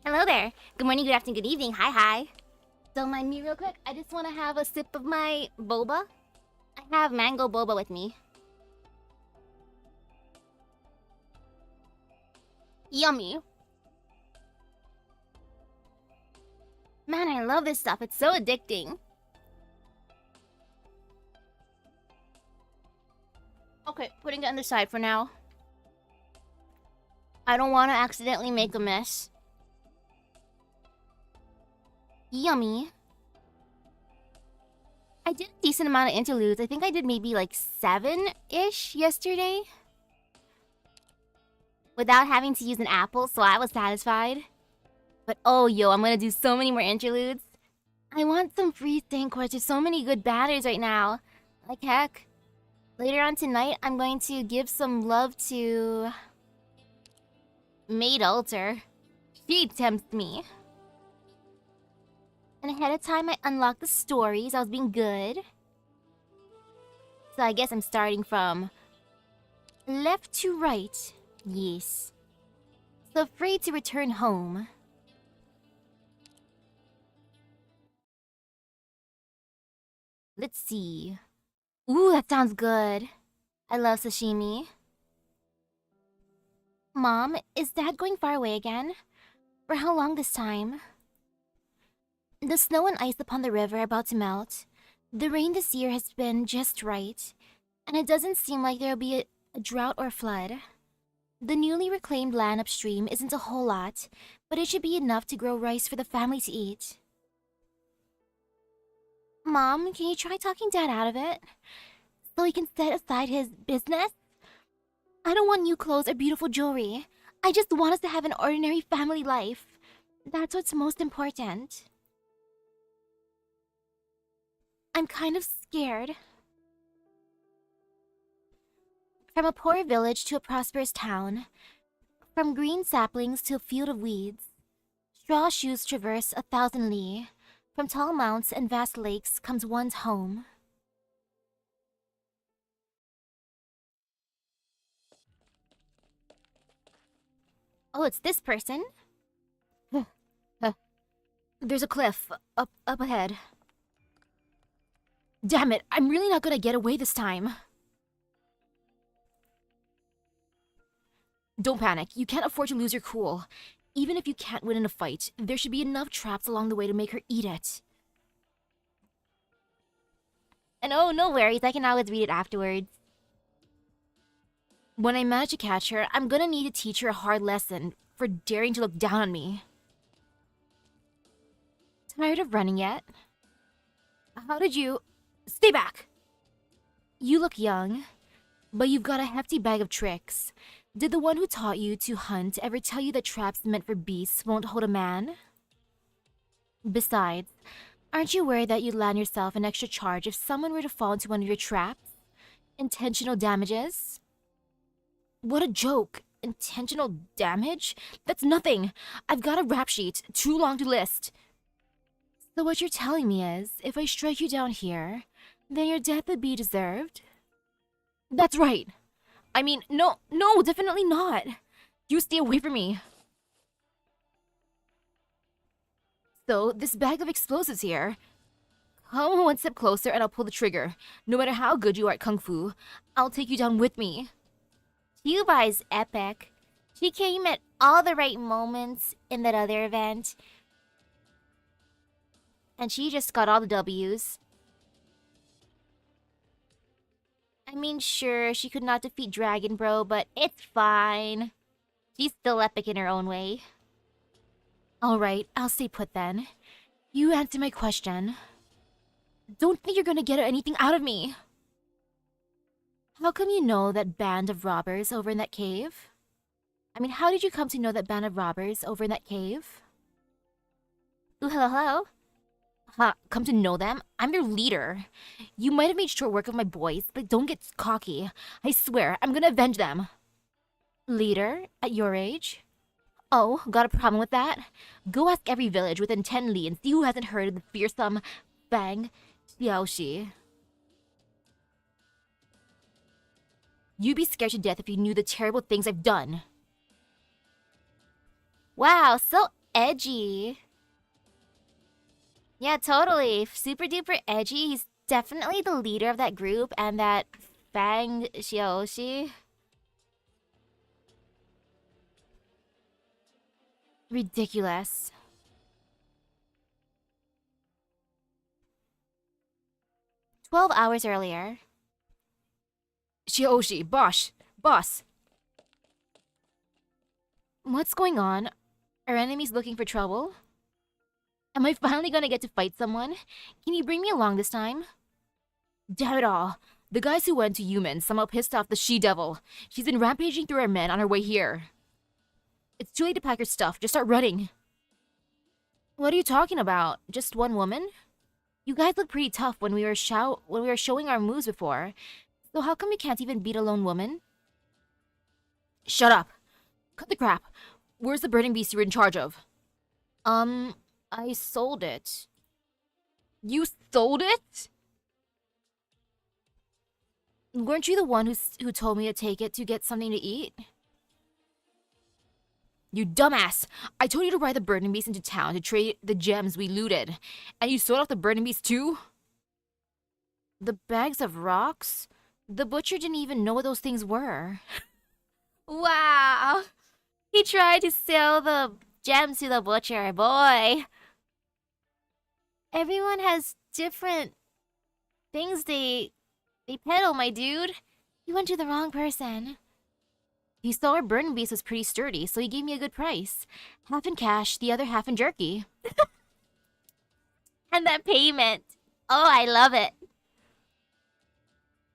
Hello there. Good morning, good afternoon, good evening. Hi. Don't mind me real quick. I just want to have a sip of my boba. I have mango boba with me. Yummy. Man, I love this stuff. It's so addicting. Okay, putting it on the side for now. I don't want to accidentally make a mess. Yummy. I did a decent amount of interludes. I think I did maybe like 7-ish yesterday. Without having to use an apple, so I was satisfied. But oh yo, I'm gonna do so many more interludes. I want some free Thankwords. There's so many good batters right now. Like heck. Later on tonight, I'm going to give some love to... Maid Alter. She tempts me. And ahead of time, I unlocked the stories. I was being good. So I guess I'm starting from... left to right. Yes. So afraid to return home. Let's see. Ooh, that sounds good. I love sashimi. Mom, is Dad going far away again? For how long this time? The snow and ice upon the river are about to melt. The rain this year has been just right. And it doesn't seem like there'll be a drought or flood. The newly reclaimed land upstream isn't a whole lot, but it should be enough to grow rice for the family to eat. Mom, can you try talking Dad out of it? So he can set aside his business? I don't want new clothes or beautiful jewelry. I just want us to have an ordinary family life. That's what's most important. I'm kind of scared. From a poor village to a prosperous town. From green saplings to a field of weeds. Straw shoes traverse 1,000 li. From tall mounts and vast lakes comes one's home. Oh, it's this person? There's a cliff up ahead. Damn it, I'm really not gonna get away this time. Don't panic, you can't afford to lose your cool. Even if you can't win in a fight, there should be enough traps along the way to make her eat it. And oh, no worries, I can always read it afterwards. When I manage to catch her, I'm gonna need to teach her a hard lesson for daring to look down on me. Tired of running yet? How did you... Stay back! You look young, but you've got a hefty bag of tricks. Did the one who taught you to hunt ever tell you that traps meant for beasts won't hold a man? Besides, aren't you worried that you'd land yourself an extra charge if someone were to fall into one of your traps? Intentional damages? What a joke! Intentional damage? That's nothing! I've got a rap sheet, too long to list. So what you're telling me is, if I strike you down here, then your death would be deserved? That's right! I mean, no, definitely not! You stay away from me! So, this bag of explosives here... Come one step closer and I'll pull the trigger. No matter how good you are at Kung Fu, I'll take you down with me. Qiubai's epic. She came at all the right moments in that other event. And she just got all the W's. I mean, sure, she could not defeat Dragon Bro, but it's fine. She's still epic in her own way. Alright, I'll stay put then. You answer my question. Don't think you're gonna get anything out of me. How come you know that band of robbers over in that cave? I mean, how did you come to know that band of robbers over in that cave? Ooh, hello? Huh, come to know them? I'm their leader. You might have made short work of my boys, but don't get cocky. I swear, I'm gonna avenge them. Leader? At your age? Oh, got a problem with that? Go ask every village within 10 li and see who hasn't heard of the fearsome Fang Xiaoxi. You'd be scared to death if you knew the terrible things I've done. Wow, so edgy. Yeah, totally. Super duper edgy. He's definitely the leader of that group, and that Fang Xiaoxi. Ridiculous. "12 hours earlier." "Xiaoxi, boss. What's going on? Are enemies looking for trouble? Am I finally gonna get to fight someone? Can you bring me along this time?" "Damn it all. The guys who went to Yumen somehow pissed off the she-devil. She's been rampaging through our men on her way here. It's too late to pack your stuff. Just start running." "What are you talking about? Just one woman? You guys look pretty tough when we were showing our moves before. So how come you can't even beat a lone woman?" "Shut up. Cut the crap. Where's the burning beast you were in charge of?" I sold it." "You sold it? Weren't you the one who told me to take it to get something to eat?" "You dumbass! I told you to ride the burning beast into town to trade the gems we looted. And you sold off the burning beast too?" "The bags of rocks? The butcher didn't even know what those things were." Wow! He tried to sell the gems to the butcher, boy. Everyone has different things they peddle, my dude. You went to the wrong person. He saw our burning beast was pretty sturdy, so he gave me a good price. Half in cash, the other half in jerky. And that payment. Oh, I love it.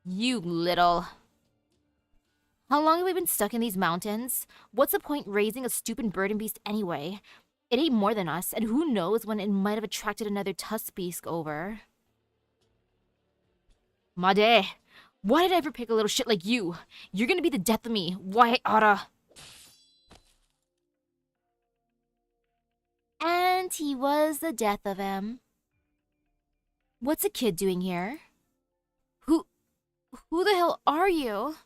You little... How long have we been stuck in these mountains? What's the point raising a stupid burden beast anyway? It ate more than us, and who knows when it might have attracted another tusk beast over. Made, why did I ever pick a little shit like you? You're gonna be the death of me. Why I oughta... And he was the death of him. What's a kid doing here? Who the hell are you?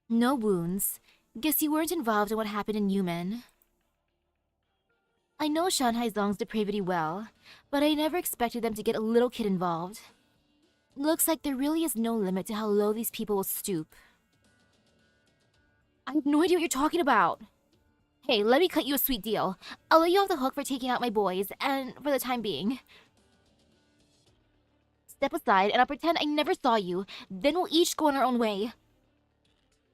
No wounds. Guess you weren't involved in what happened in Yumen. I know Shan Haizong's depravity well, but I never expected them to get a little kid involved. Looks like there really is no limit to how low these people will stoop. I have no idea what you're talking about. Hey, let me cut you a sweet deal. I'll let you off the hook for taking out my boys, and for the time being. Step aside and I'll pretend I never saw you, then we'll each go on our own way.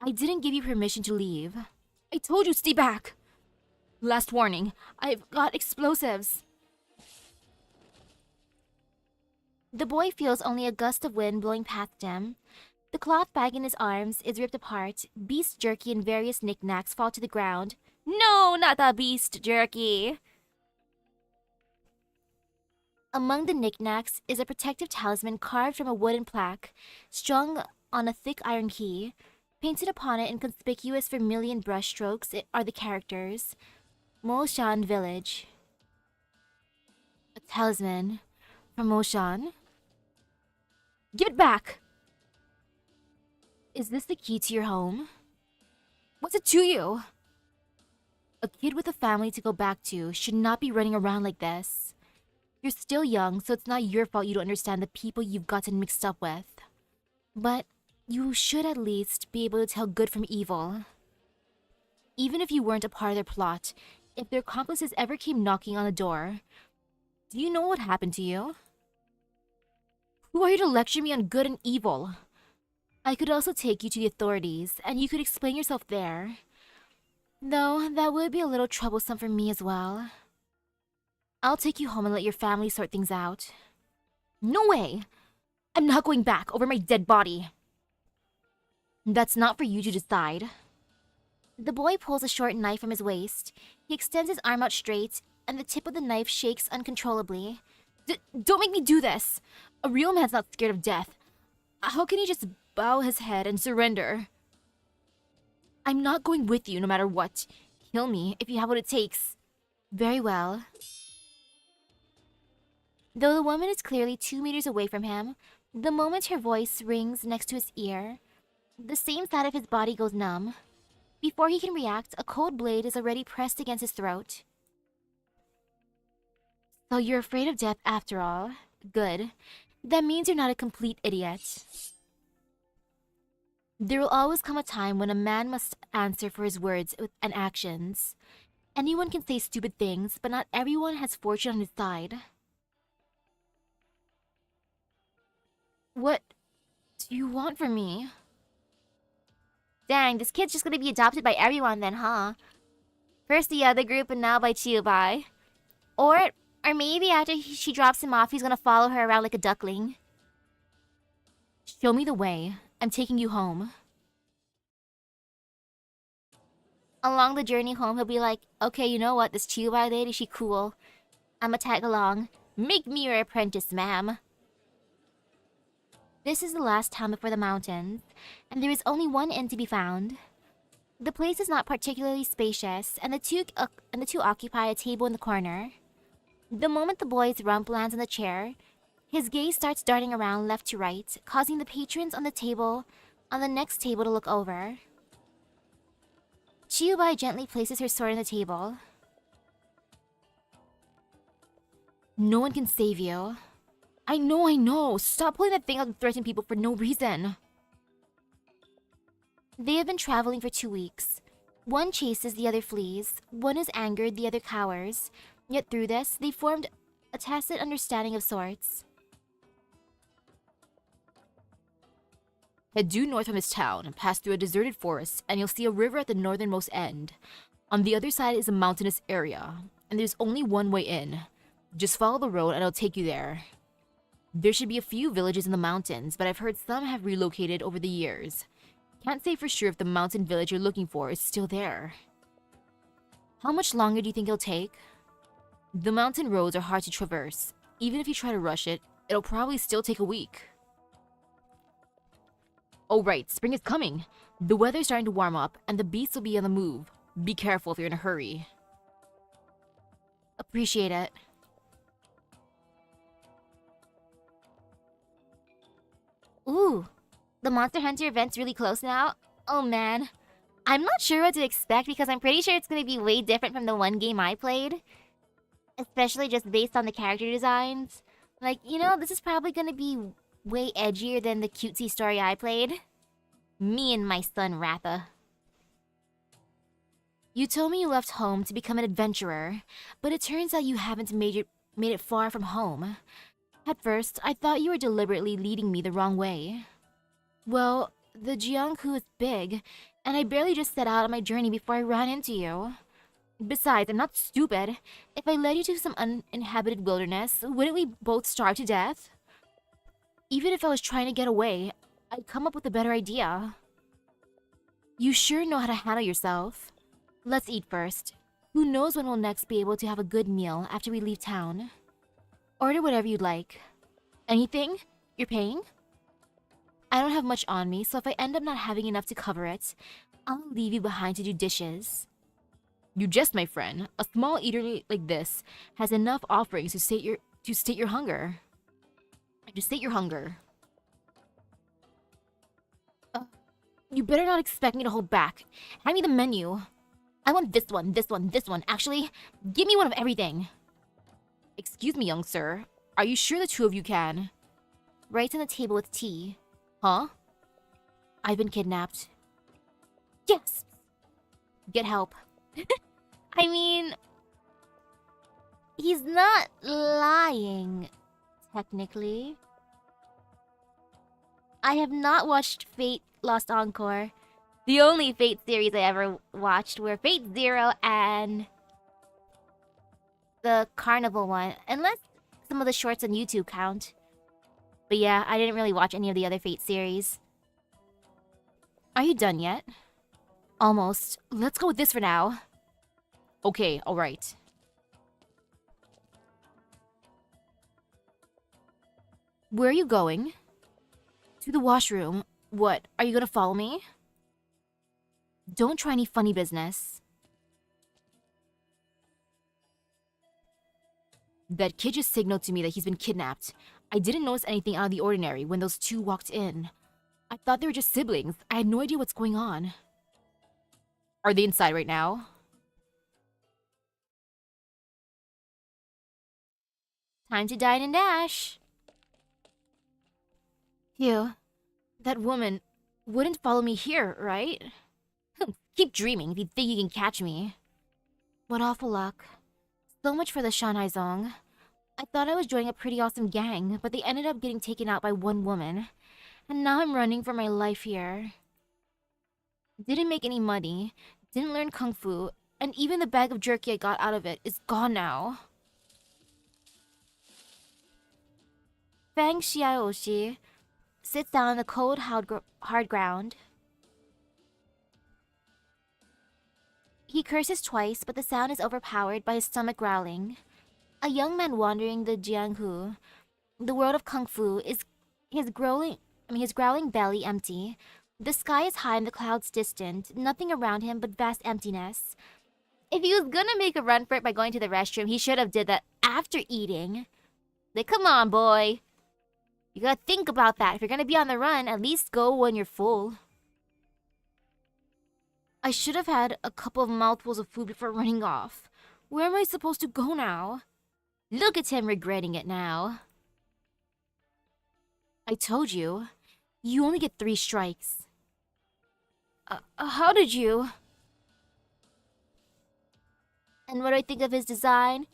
I didn't give you permission to leave. I told you, stay back. Last warning, I've got explosives. The boy feels only a gust of wind blowing past him. The cloth bag in his arms is ripped apart. Beast jerky and various knickknacks fall to the ground. No, not the beast jerky! Among the knickknacks is a protective talisman carved from a wooden plaque, strung on a thick iron key. Painted upon it in conspicuous vermilion brushstrokes are the characters Moshan Village. A talisman from Moshan? Give it back! Is this the key to your home? What's it to you? A kid with a family to go back to should not be running around like this. You're still young, so it's not your fault you don't understand the people you've gotten mixed up with. But you should at least be able to tell good from evil. Even if you weren't a part of their plot, if their accomplices ever came knocking on the door, do you know what happened to you? Who are you to lecture me on good and evil? I could also take you to the authorities, and you could explain yourself there. Though, that would be a little troublesome for me as well. I'll take you home and let your family sort things out. No way! I'm not going back over my dead body. That's not for you to decide. The boy pulls a short knife from his waist. He extends his arm out straight, and the tip of the knife shakes uncontrollably. Don't make me do this! A real man's not scared of death. How can he just bow his head and surrender? I'm not going with you no matter what. Kill me if you have what it takes. Very well. Though the woman is clearly 2 meters away from him, the moment her voice rings next to his ear, the same side of his body goes numb. Before he can react, a cold blade is already pressed against his throat. So you're afraid of death after all. Good. That means you're not a complete idiot. There will always come a time when a man must answer for his words and actions. Anyone can say stupid things, but not everyone has fortune on his side. What do you want from me? Dang, this kid's just gonna be adopted by everyone then, huh? First the other group and now by Qiubai. Or maybe after she drops him off, he's gonna follow her around like a duckling. Show me the way. I'm taking you home. Along the journey home, he'll be like, okay, you know what? This Qiubai lady, she cool. I'ma tag along. Make me your apprentice, ma'am. This is the last town before the mountains, and there is only one inn to be found. The place is not particularly spacious, and the two occupy a table in the corner. The moment the boy's rump lands on the chair, his gaze starts darting around left to right, causing the patrons on the next table to look over. Qiubai gently places her sword on the table. No one can save you. I know. Stop pulling that thing out and threatening people for no reason. They have been traveling for 2 weeks. One chases, the other flees. One is angered, the other cowers. Yet through this, they formed a tacit understanding of sorts. Head due north from this town and pass through a deserted forest, and you'll see a river at the northernmost end. On the other side is a mountainous area, and there's only one way in. Just follow the road and it'll take you there. There should be a few villages in the mountains, but I've heard some have relocated over the years. Can't say for sure if the mountain village you're looking for is still there. How much longer do you think it'll take? The mountain roads are hard to traverse. Even if you try to rush it, it'll probably still take a week. Oh right, spring is coming. The weather's starting to warm up, and the beasts will be on the move. Be careful if you're in a hurry. Appreciate it. Ooh, the Monster Hunter event's really close now. Oh man. I'm not sure what to expect because I'm pretty sure it's gonna be way different from the one game I played. Especially just based on the character designs. Like, this is probably gonna be way edgier than the cutesy story I played. Me and my son Ratha. You told me you left home to become an adventurer, but it turns out you haven't made it far from home. At first, I thought you were deliberately leading me the wrong way. Well, the Jianghu is big, and I barely just set out on my journey before I ran into you. Besides, I'm not stupid. If I led you to some uninhabited wilderness, wouldn't we both starve to death? Even if I was trying to get away, I'd come up with a better idea. You sure know how to handle yourself. Let's eat first. Who knows when we'll next be able to have a good meal after we leave town. Order whatever you'd like. Anything? You're paying? I don't have much on me, so if I end up not having enough to cover it, I'll leave you behind to do dishes. You jest, my friend. A small eatery like this has enough offerings to sate your hunger. To sate your hunger. You better not expect me to hold back. Hand me the menu. I want this one, this one, this one. Actually, give me one of everything. Excuse me, young sir. Are you sure the two of you can? Right on the table with tea. Huh? I've been kidnapped. Yes! Get help. I mean... He's not lying, technically. I have not watched Fate Lost Encore. The only Fate series I ever watched were Fate Zero and the Carnival one, unless some of the shorts on YouTube count. But yeah, I didn't really watch any of the other Fate series. Are you done yet? Almost. Let's go with this for now. Okay, alright. Where are you going? To the washroom. What, are you gonna follow me? Don't try any funny business. That kid just signaled to me that he's been kidnapped. I didn't notice anything out of the ordinary when those two walked in. I thought they were just siblings. I had no idea what's going on. Are they inside right now? Time to dine and dash. Phew. That woman wouldn't follow me here, right? Keep dreaming if you think you can catch me. What awful luck. So much for the Shanhaizong. I thought I was joining a pretty awesome gang, but they ended up getting taken out by one woman. And now I'm running for my life here. Didn't make any money, didn't learn kung fu, and even the bag of jerky I got out of it is gone now. Fang Xiaoshi sits down on the cold, hard ground. He curses twice, but the sound is overpowered by his stomach growling. A young man wandering the Jianghu, the world of kung fu, is his growling belly empty. The sky is high and the clouds distant, nothing around him but vast emptiness. If he was gonna make a run for it by going to the restroom, he should have did that after eating. Like, come on, boy. You gotta think about that. If you're gonna be on the run, at least go when you're full. I should have had a couple of mouthfuls of food before running off. Where am I supposed to go now? Look at him regretting it now. I told you. You only get 3 strikes. How did you? And what do I think of his design?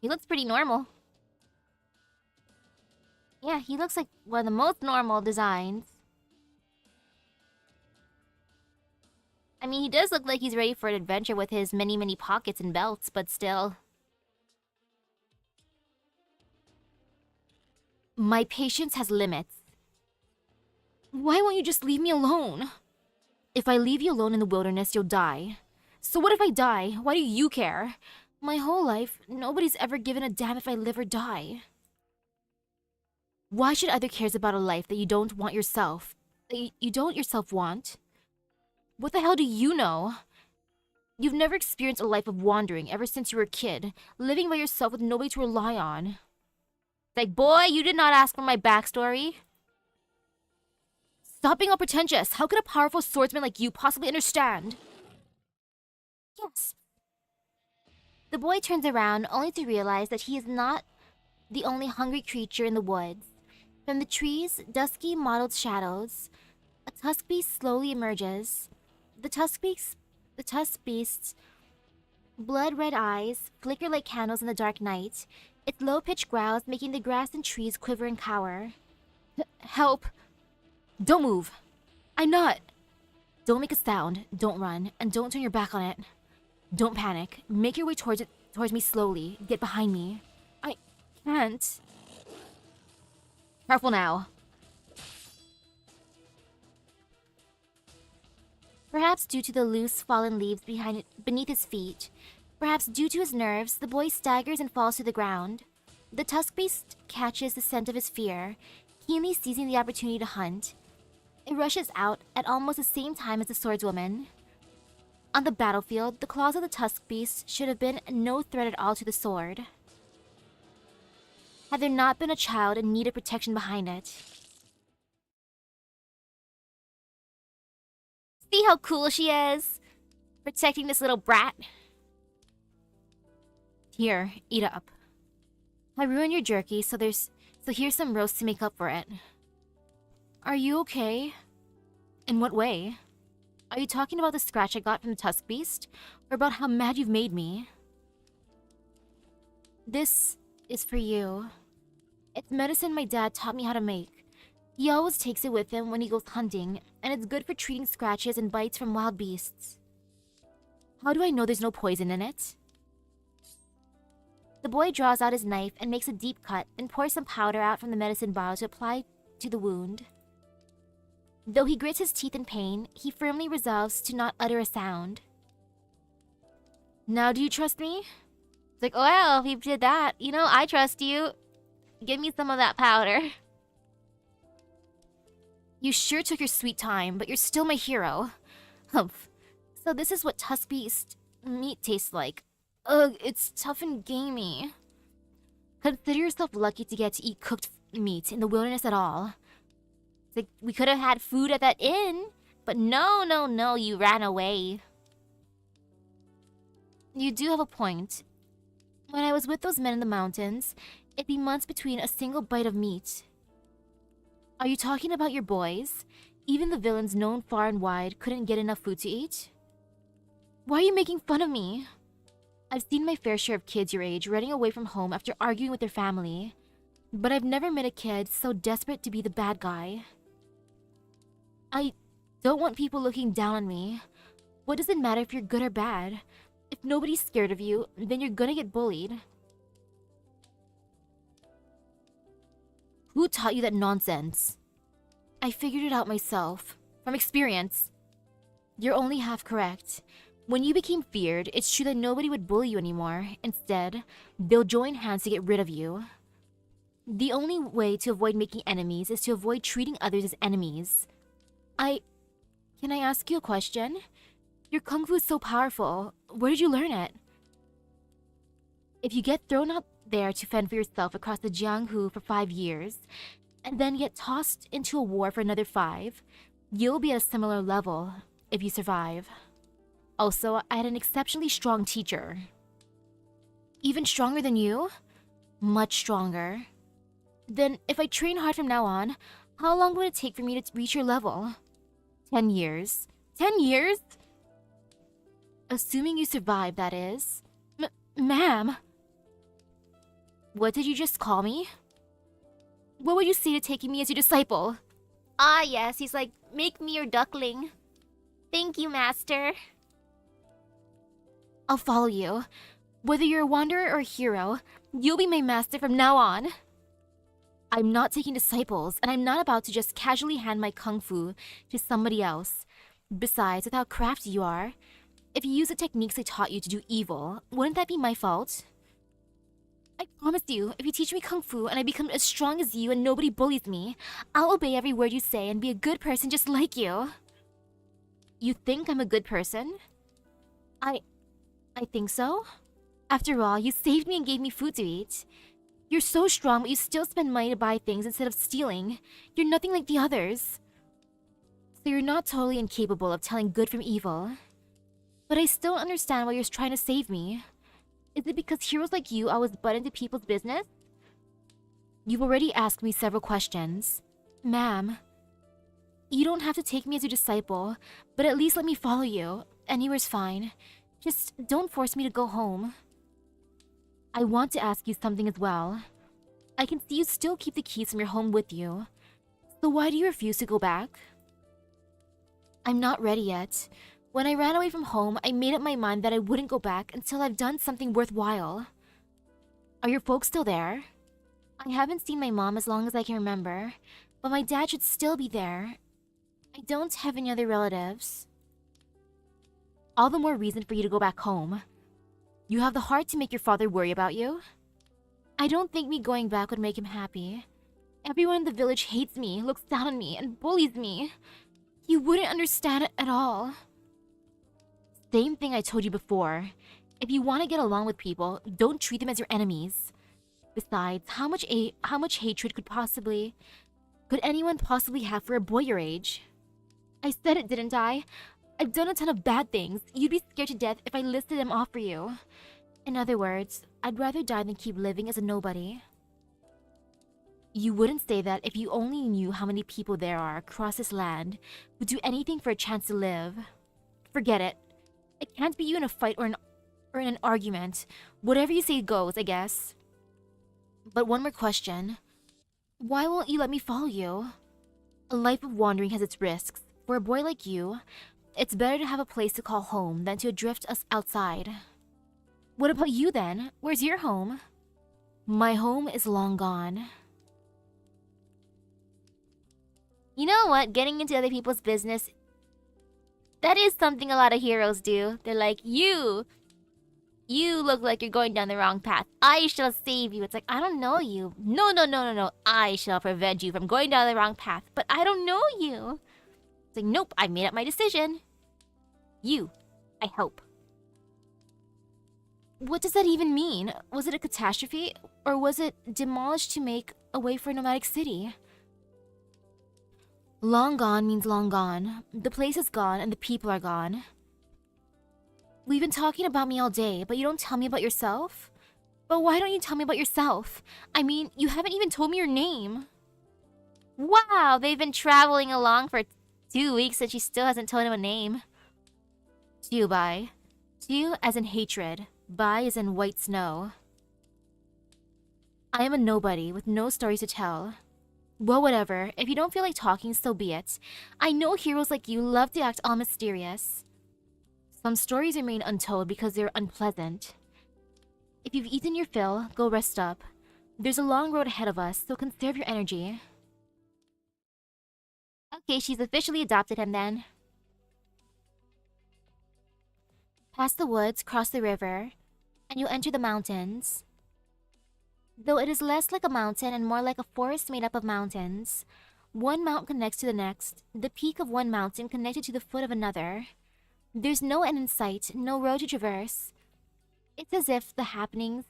He looks pretty normal. Yeah, he looks like one of the most normal designs. I mean, he does look like he's ready for an adventure with his many, many pockets and belts, but still. My patience has limits. Why won't you just leave me alone? If I leave you alone in the wilderness, you'll die. So what if I die? Why do you care? My whole life, nobody's ever given a damn if I live or die. Why should other cares about a life that you don't want yourself? That you don't yourself want? What the hell do you know? You've never experienced a life of wandering ever since you were a kid, living by yourself with nobody to rely on. It's like, boy, you did not ask for my backstory. Stop being all pretentious. How could a powerful swordsman like you possibly understand? Yes. The boy turns around only to realize that he is not the only hungry creature in the woods. From the trees, dusky mottled shadows, a tusk beast slowly emerges. The tusk beast's blood-red eyes flicker like candles in the dark night. Its low-pitched growls making the grass and trees quiver and cower. Help! Don't move! I'm not! Don't make a sound, don't run, and don't turn your back on it. Don't panic. Make your way towards me slowly. Get behind me. I can't. Careful now. Perhaps due to the loose, fallen leaves beneath his feet, perhaps due to his nerves, the boy staggers and falls to the ground. The tusk beast catches the scent of his fear, keenly seizing the opportunity to hunt. It rushes out at almost the same time as the swordswoman. On the battlefield, the claws of the tusk beast should have been no threat at all to the sword, had there not been a child in need of protection behind it. See how cool she is? Protecting this little brat. Here, eat up. I ruined your jerky, so here's some roast to make up for it. Are you okay? In what way? Are you talking about the scratch I got from the tusk beast? Or about how mad you've made me? This is for you. It's medicine my dad taught me how to make. He always takes it with him when he goes hunting, and it's good for treating scratches and bites from wild beasts. How do I know there's no poison in it? The boy draws out his knife and makes a deep cut, then pours some powder out from the medicine bottle to apply to the wound. Though he grits his teeth in pain, he firmly resolves to not utter a sound. Now do you trust me? It's like, well, if you did that, I trust you. Give me some of that powder. You sure took your sweet time, but you're still my hero. Humph. So this is what tusk beast meat tastes like. Ugh, it's tough and gamey. Consider yourself lucky to get to eat cooked meat in the wilderness at all. It's like, we could have had food at that inn, but no, you ran away. You do have a point. When I was with those men in the mountains, it'd be months between a single bite of meat. Are you talking about your boys? Even the villains known far and wide couldn't get enough food to eat? Why are you making fun of me? I've seen my fair share of kids your age running away from home after arguing with their family. But I've never met a kid so desperate to be the bad guy. I don't want people looking down on me. What does it matter if you're good or bad? If nobody's scared of you, then you're gonna get bullied. Who taught you that nonsense? I figured it out myself, from experience. You're only half correct. When you became feared, it's true that nobody would bully you anymore. Instead, they'll join hands to get rid of you. The only way to avoid making enemies is to avoid treating others as enemies. Can I ask you a question? Your kung fu is so powerful. Where did you learn it? If you get thrown out there to fend for yourself across the Jianghu for 5 years, and then get tossed into a war for another 5, you'll be at a similar level if you survive. Also, I had an exceptionally strong teacher. Even stronger than you? Much stronger. Then, if I train hard from now on, how long would it take for me to reach your level? 10 years. 10 years? Assuming you survive, that is. Ma'am. What did you just call me? What would you say to taking me as your disciple? Ah, yes, he's like, make me your duckling. Thank you, master. I'll follow you. Whether you're a wanderer or a hero, you'll be my master from now on. I'm not taking disciples, and I'm not about to just casually hand my kung fu to somebody else. Besides, with how crafty you are, if you use the techniques I taught you to do evil, wouldn't that be my fault? I promise you, if you teach me kung fu and I become as strong as you and nobody bullies me, I'll obey every word you say and be a good person just like you. You think I'm a good person? I think so. After all, you saved me and gave me food to eat. You're so strong, but you still spend money to buy things instead of stealing. You're nothing like the others. So you're not totally incapable of telling good from evil. But I still don't understand why you're trying to save me. Is it because heroes like you always butt into people's business? You've already asked me several questions. Ma'am, you don't have to take me as your disciple, but at least let me follow you. Anywhere's fine. Just don't force me to go home. I want to ask you something as well. I can see you still keep the keys from your home with you. So why do you refuse to go back? I'm not ready yet. When I ran away from home, I made up my mind that I wouldn't go back until I've done something worthwhile. Are your folks still there? I haven't seen my mom as long as I can remember, but my dad should still be there. I don't have any other relatives. All the more reason for you to go back home. You have the heart to make your father worry about you? I don't think me going back would make him happy. Everyone in the village hates me, looks down on me, and bullies me. You wouldn't understand it at all. Same thing I told you before. If you want to get along with people, don't treat them as your enemies. Besides, how much hatred could anyone possibly have for a boy your age? I said it, didn't I? I've done a ton of bad things. You'd be scared to death if I listed them off for you. In other words, I'd rather die than keep living as a nobody. You wouldn't say that if you only knew how many people there are across this land who'd do anything for a chance to live. Forget it. I can't beat you in a fight or in an argument. Whatever you say goes, I guess. But one more question. Why won't you let me follow you? A life of wandering has its risks. For a boy like you, it's better to have a place to call home than to adrift us outside. What about you then? Where's your home? My home is long gone. You know what? Getting into other people's business, that is something a lot of heroes do. They're like, you look like you're going down the wrong path. I shall save you. It's like, I don't know you. No. I shall prevent you from going down the wrong path. But I don't know you. It's like, nope, I made up my decision. You, I hope. What does that even mean? Was it a catastrophe? Or was it demolished to make a way for a nomadic city? Long gone means long gone. The place is gone and the people are gone. We've been talking about me all day, but you don't tell me about yourself? But why don't you tell me about yourself? I mean, you haven't even told me your name. Wow, they've been traveling along for 2 weeks and she still hasn't told him a name. Qiubai. Qiu as in hatred, Bai as in white snow. I am a nobody with no stories to tell. Well, whatever. If you don't feel like talking, so be it. I know heroes like you love to act all mysterious. Some stories remain untold because they're unpleasant. If you've eaten your fill, go rest up. There's a long road ahead of us, so conserve your energy. Okay, she's officially adopted him then. Past the woods, cross the river, and you'll enter the mountains. Though it is less like a mountain and more like a forest made up of mountains. One mountain connects to the next, the peak of one mountain connected to the foot of another. There's no end in sight, no road to traverse. It's as if the happenings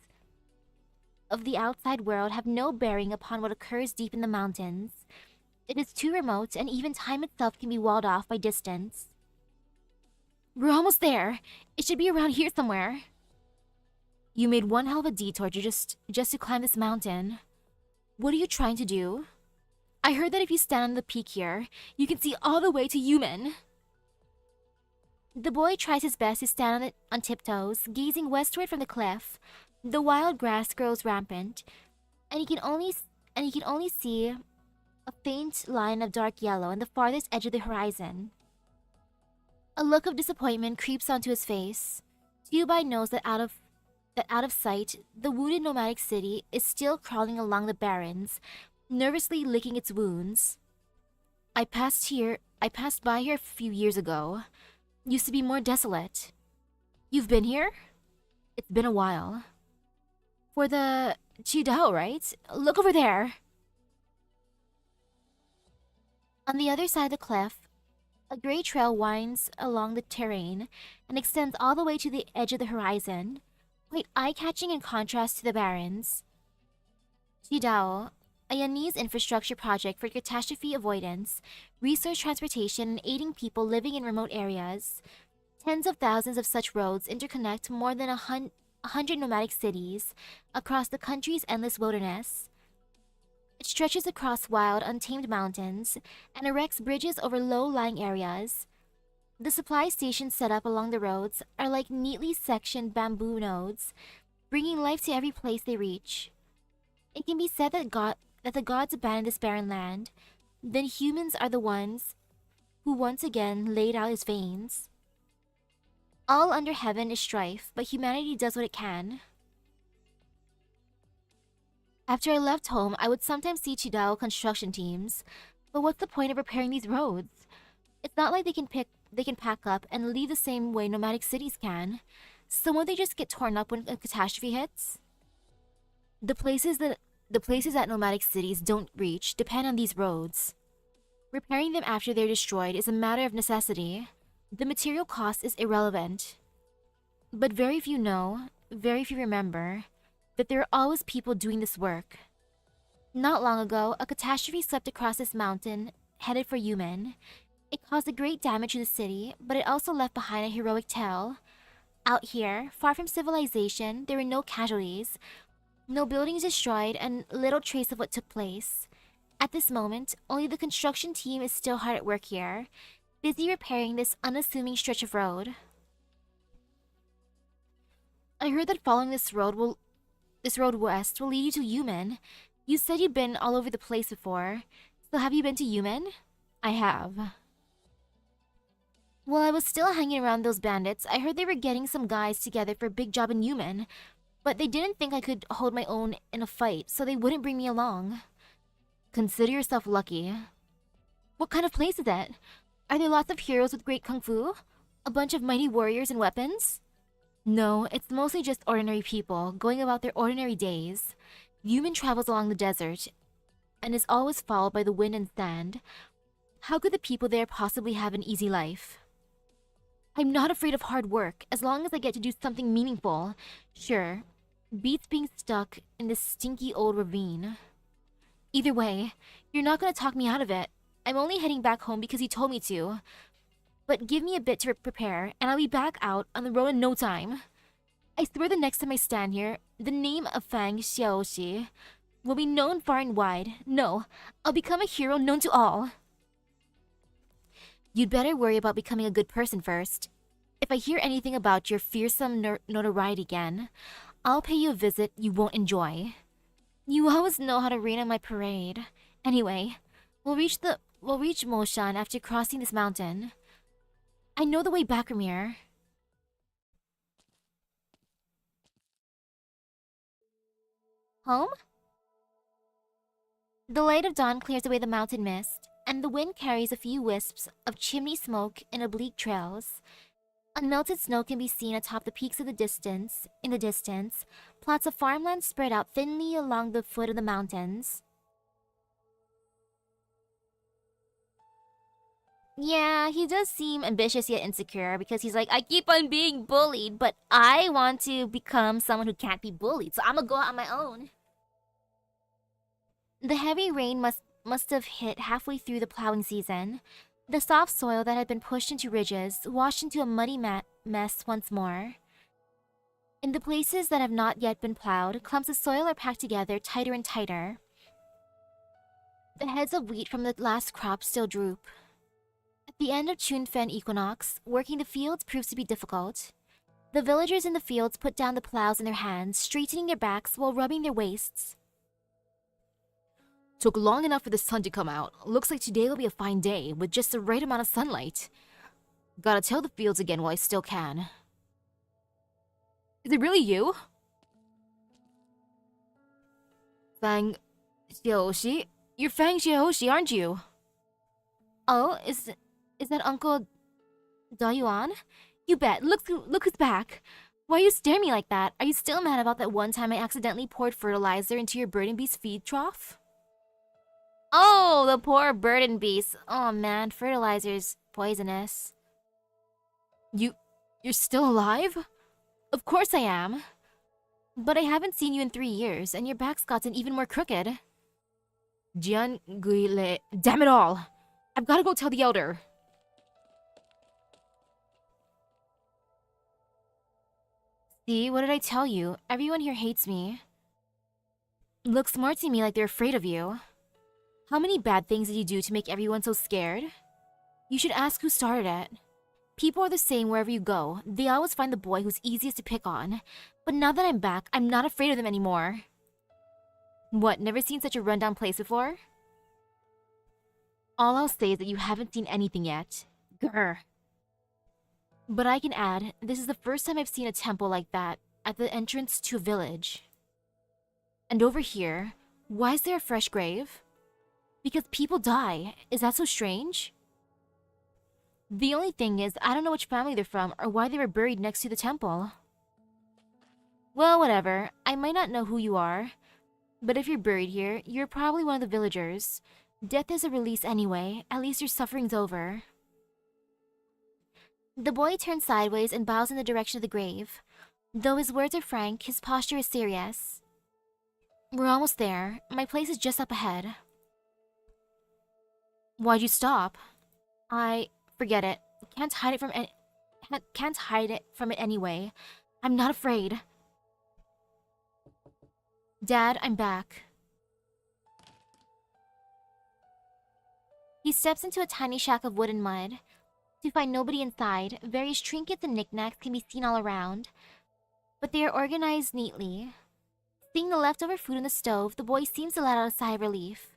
of the outside world have no bearing upon what occurs deep in the mountains. It is too remote, and even time itself can be walled off by distance. We're almost there. It should be around here somewhere. You made one hell of a detour just to climb this mountain. What are you trying to do? I heard that if you stand on the peak here, you can see all the way to Yumen. The boy tries his best to stand on tiptoes, gazing westward from the cliff. The wild grass grows rampant, and he can only see a faint line of dark yellow on the farthest edge of the horizon. A look of disappointment creeps onto his face. Qiubai knows that out of sight, the wounded nomadic city is still crawling along the barrens, nervously licking its wounds. I passed by here a few years ago. Used to be more desolate. You've been here? It's been a while. For the Qidao, right? Look over there. On the other side of the cliff, a gray trail winds along the terrain and extends all the way to the edge of the horizon, quite eye-catching in contrast to the barrens. Qidao, a Yanese infrastructure project for catastrophe avoidance, resource transportation, and aiding people living in remote areas. Tens of thousands of such roads interconnect more than 100 nomadic cities across the country's endless wilderness. It stretches across wild, untamed mountains and erects bridges over low-lying areas. The supply stations set up along the roads are like neatly sectioned bamboo nodes, bringing life to every place they reach. It can be said that the gods abandoned this barren land, then humans are the ones who once again laid out his veins. All under heaven is strife, but humanity does what it can. After I left home, I would sometimes see Qidao construction teams, but what's the point of repairing these roads? It's not like they can pack up and leave the same way nomadic cities can. So won't they just get torn up when a catastrophe hits? The places that nomadic cities don't reach depend on these roads. Repairing them after they're destroyed is a matter of necessity. The material cost is irrelevant. But very few know, very few remember, that there are always people doing this work. Not long ago, a catastrophe swept across this mountain, headed for Yumen. It caused a great damage to the city, but it also left behind a heroic tale. Out here, far from civilization, there were no casualties, no buildings destroyed, and little trace of what took place. At this moment, only the construction team is still hard at work here, busy repairing this unassuming stretch of road. I heard that following this road west will lead you to Yumen. You said you'd been all over the place before, so have you been to Yumen? I have. While I was still hanging around those bandits, I heard they were getting some guys together for a big job in Yumen, but they didn't think I could hold my own in a fight, so they wouldn't bring me along. Consider yourself lucky. What kind of place is it? Are there lots of heroes with great kung fu? A bunch of mighty warriors and weapons? No, it's mostly just ordinary people going about their ordinary days. Yumen travels along the desert and is always followed by the wind and sand. How could the people there possibly have an easy life? I'm not afraid of hard work, as long as I get to do something meaningful. Sure, beats being stuck in this stinky old ravine. Either way, you're not gonna talk me out of it. I'm only heading back home because you told me to. but give me a bit to prepare, and I'll be back out on the road in no time. I swear the next time I stand here, the name of Fang Xiaoxi will be known far and wide. No, I'll become a hero known to all. You'd better worry about becoming a good person first. If I hear anything about your fearsome notoriety again, I'll pay you a visit you won't enjoy. You always know how to rain on my parade. Anyway, we'll reach Moshan after crossing this mountain. I know the way back from here. Home? The light of dawn clears away the mountain mist, and the wind carries a few wisps of chimney smoke in oblique trails. Unmelted snow can be seen atop the peaks of the distance. In the distance, plots of farmland spread out thinly along the foot of the mountains. Yeah, he does seem ambitious yet insecure because he's like, I keep on being bullied, but I want to become someone who can't be bullied, so I'm gonna go out on my own. The heavy rain must have hit halfway through the plowing season. The soft soil that had been pushed into ridges washed into a muddy mess once more. In the places that have not yet been plowed, clumps of soil are packed together tighter and tighter. The heads of wheat from the last crop still droop. At the end of Chunfen equinox, working the fields proves to be difficult. The villagers in the fields put down the plows in their hands, straightening their backs while rubbing their waists. Took long enough for the sun to come out. Looks like today will be a fine day, with just the right amount of sunlight. Gotta till the fields again while I still can. Is it really you? Fang Xiaoxi? You're Fang Xiaoxi, aren't you? Oh, is that Uncle Dayuan? You bet. Look who's back. Why you stare at me like that? Are you still mad about that one time I accidentally poured fertilizer into your bird and beast feed trough? Oh, the poor bird and beast. Oh man, fertilizer's poisonous. You're still alive? Of course I am. But I haven't seen you in 3 years, and your back's gotten even more crooked. Jian Guile. Damn it all! I've gotta go tell the elder. See, what did I tell you? Everyone here hates me. Looks more to me like they're afraid of you. How many bad things did you do to make everyone so scared? You should ask who started it. People are the same wherever you go. They always find the boy who's easiest to pick on. But now that I'm back, I'm not afraid of them anymore. What, never seen such a rundown place before? All I'll say is that you haven't seen anything yet. Grr. But I can add, this is the first time I've seen a temple like that at the entrance to a village. And over here, why is there a fresh grave? Because people die. Is that so strange? The only thing is, I don't know which family they're from or why they were buried next to the temple. Well, whatever. I might not know who you are. But if you're buried here, you're probably one of the villagers. Death is a release anyway. At least your suffering's over. The boy turns sideways and bows in the direction of the grave. Though his words are frank, his posture is serious. We're almost there. My place is just up ahead. Why'd you stop? Forget it. Can't hide it from it anyway. I'm not afraid. Dad, I'm back. He steps into a tiny shack of wood and mud. To find nobody inside, various trinkets and knickknacks can be seen all around, but they are organized neatly. Seeing the leftover food on the stove, the boy seems to let out a sigh of relief.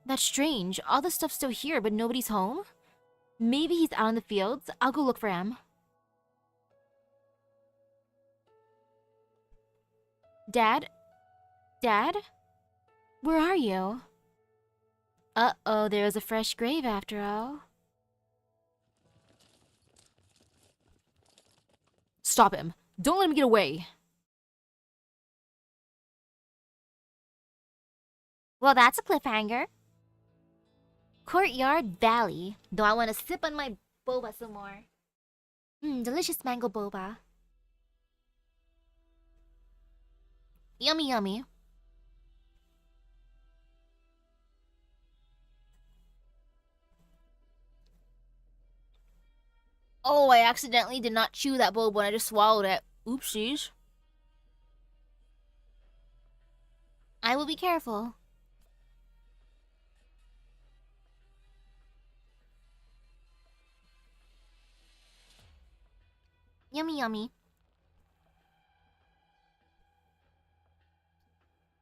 That's strange. All the stuff's still here, but nobody's home? Maybe he's out in the fields. I'll go look for him. Dad? Dad? Where are you? Uh-oh, there's a fresh grave after all. Stop him. Don't let him get away. Well, that's a cliffhanger. Courtyard Valley. Though I want to sip on my boba some more. Delicious mango boba. Yummy, yummy. Oh, I accidentally did not chew that bulb when I just swallowed it. Oopsies. I will be careful. Yummy, yummy.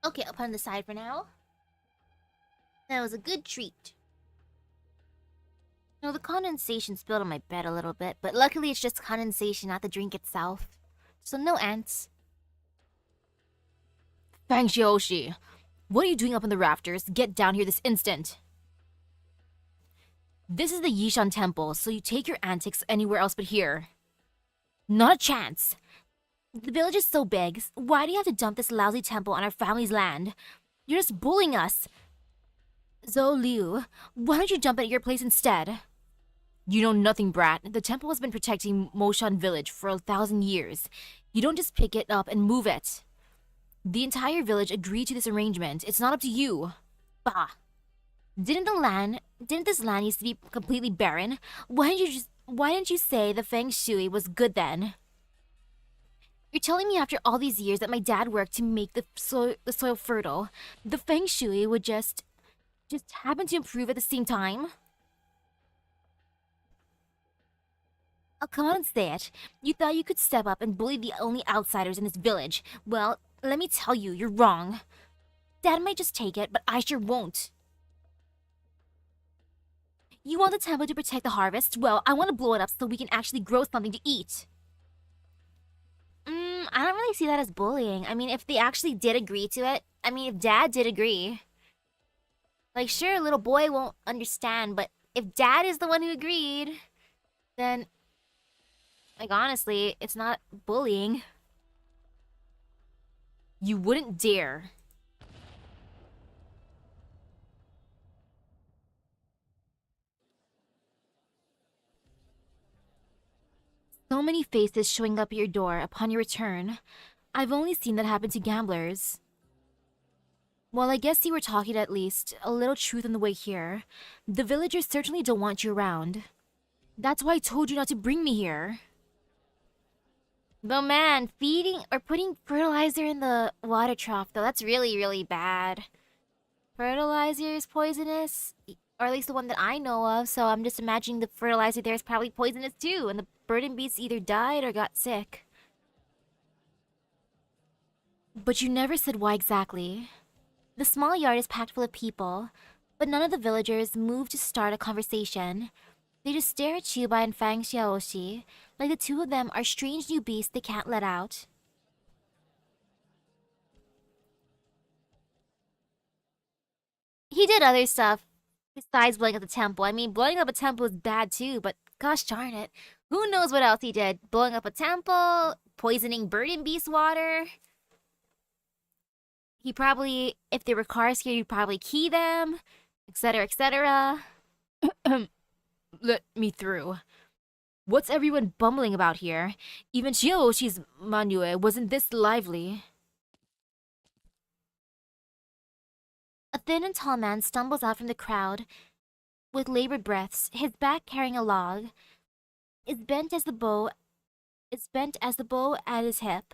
Okay, I'll put on the side for now. That was a good treat. No, the condensation spilled on my bed a little bit, but luckily it's just condensation, not the drink itself. So no ants. Fang Xiaoxi, what are you doing up in the rafters? Get down here this instant. This is the Yishan Temple, so you take your antics anywhere else but here. Not a chance. The village is so big. Why do you have to dump this lousy temple on our family's land? You're just bullying us. Zhou Liu, why don't you jump at your place instead? You know nothing, brat. The temple has been protecting Moshan village for 1,000 years. You don't just pick it up and move it. The entire village agreed to this arrangement. It's not up to you. Bah. Didn't this land used to be completely barren? Why didn't you say the feng shui was good then? You're telling me after all these years that my dad worked to make the soil fertile, the feng shui would just happen to improve at the same time? Oh, come on and say it. You thought you could step up and bully the only outsiders in this village. Well, let me tell you, you're wrong. Dad might just take it, but I sure won't. You want the temple to protect the harvest? Well, I want to blow it up so we can actually grow something to eat. I don't really see that as bullying. I mean, if they actually did agree to it, if Dad did agree. Like, sure, a little boy won't understand, but if Dad is the one who agreed, then, like, honestly, it's not bullying. You wouldn't dare. So many faces showing up at your door upon your return. I've only seen that happen to gamblers. Well, I guess you were talking at least a little truth on the way here. The villagers certainly don't want you around. That's why I told you not to bring me here. Though man, feeding or putting fertilizer in the water trough, though, that's really, really bad. Fertilizer is poisonous, or at least the one that I know of, so I'm just imagining the fertilizer there is probably poisonous too, and the bird and beasts either died or got sick. But you never said why exactly. The small yard is packed full of people, but none of the villagers move to start a conversation. They just stare at Qiubai and Fang Xiaoxi, like the two of them are strange new beasts they can't let out. He did other stuff besides blowing up the temple. I mean, blowing up a temple is bad too, but gosh darn it. Who knows what else he did? Blowing up a temple, poisoning bird and beast water. He probably, if there were cars here, he'd probably key them, etc., etc. Let me through. What's everyone bumbling about here? Even Xiaoshi's Manue wasn't this lively. A thin and tall man stumbles out from the crowd with labored breaths, his back carrying a log, is bent as the bow at his hip.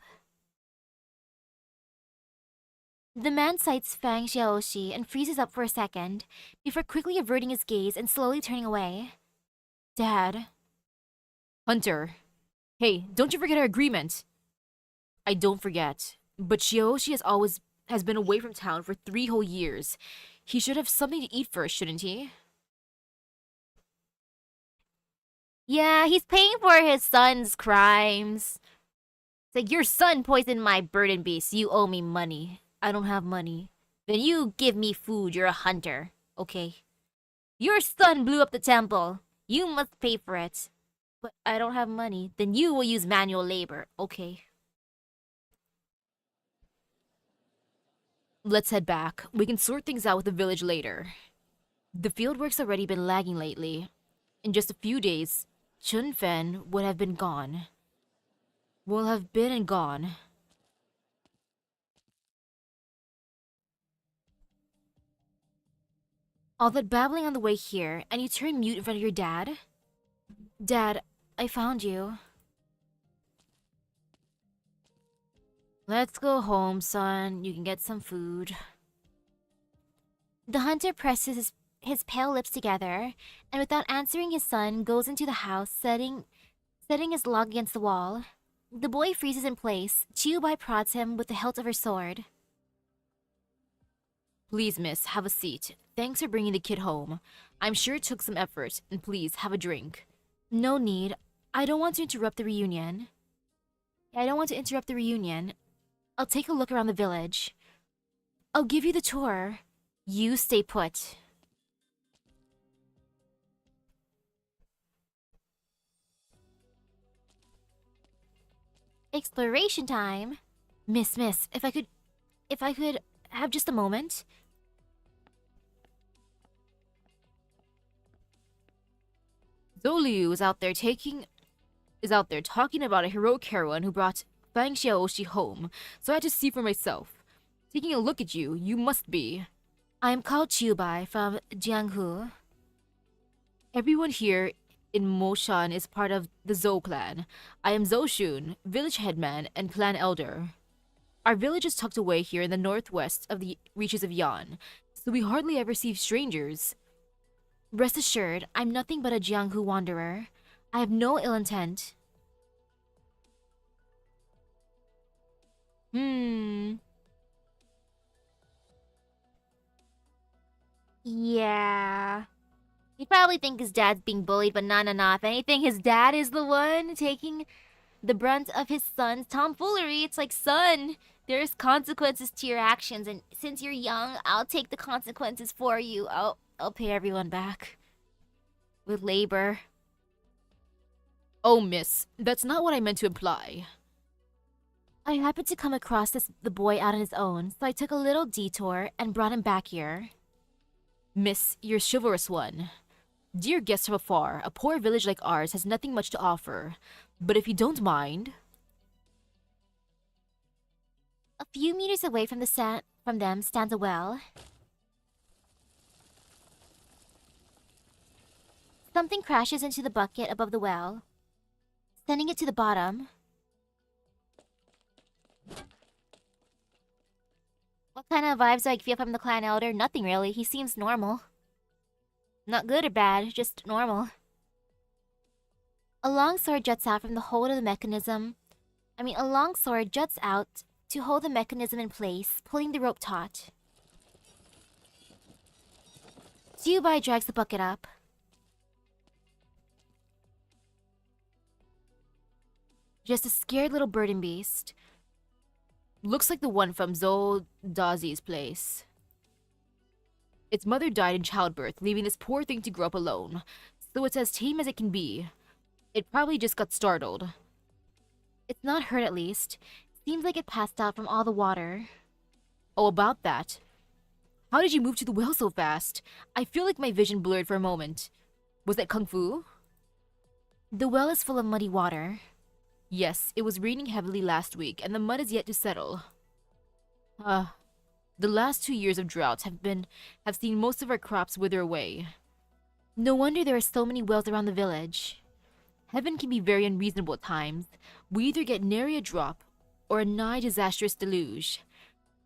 The man sights Fang Xiaoxi and freezes up for a second, before quickly averting his gaze and slowly turning away. Dad. Hunter. Hey, don't you forget our agreement. I don't forget, but Xiaoxi has been away from town for 3 whole years. He should have something to eat first, shouldn't he? Yeah, he's paying for his son's crimes. It's like, your son poisoned my bird and beast. You owe me money. I don't have money. Then you give me food. You're a hunter. Okay. Your son blew up the temple. You must pay for it. But I don't have money. Then you will use manual labor. Okay. Let's head back. We can sort things out with the village later. The fieldwork's already been lagging lately. In just a few days, Chunfen would have been gone. Will have been and gone. All that babbling on the way here, and you turn mute in front of your dad? Dad, I found you. Let's go home, son. You can get some food. The hunter presses his pale lips together, and without answering his son, goes into the house, setting his log against the wall. The boy freezes in place. Qiubai prods him with the hilt of her sword. Please, miss, have a seat. Thanks for bringing the kid home. I'm sure it took some effort, and please, have a drink. No need. I don't want to interrupt the reunion. I'll take a look around the village. I'll give you the tour. You stay put. Exploration time. Miss, if I could have just a moment. Zoliu is out there talking about a heroic heroine who brought Fang Xiaoxi home, so I had to see for myself. Taking a look at you, you must be. I am called Qiubai from Jianghu. Everyone here in Moshan is part of the Zhou clan. I am Zhou, village headman and clan elder. Our village is tucked away here in the northwest of the reaches of Yan, so we hardly ever see strangers. Rest assured, I'm nothing but a Jianghu wanderer. I have no ill intent. Yeah. He'd probably think his dad's being bullied, but nah. If anything, his dad is the one taking the brunt of his son's tomfoolery. It's like, son, there's consequences to your actions, and since you're young, I'll take the consequences for you. I'll pay everyone back. With labor. Oh, miss, that's not what I meant to imply. I happened to come across the boy out on his own, so I took a little detour and brought him back here. Miss, you're chivalrous one. Dear guest from afar, a poor village like ours has nothing much to offer. But if you don't mind... A few meters away from them stands a well. Something crashes into the bucket above the well, sending it to the bottom. What kind of vibes do I feel from the clan elder? Nothing really. He seems normal. Not good or bad, just normal. A long sword juts out from the hold of the mechanism. A long sword juts out to hold the mechanism in place, pulling the rope taut. Qiubai drags the bucket up. Just a scared little burden beast. Looks like the one from Zhou Dazi's place. Its mother died in childbirth, leaving this poor thing to grow up alone, so it's as tame as it can be. It probably just got startled. It's not hurt at least. Seems like it passed out from all the water. Oh, about that. How did you move to the well so fast? I feel like my vision blurred for a moment. Was that kung fu? The well is full of muddy water. Yes, it was raining heavily last week, and the mud is yet to settle. The last 2 years of drought have seen most of our crops wither away. No wonder there are so many wells around the village. Heaven can be very unreasonable at times. We either get nary a drop, or a nigh disastrous deluge.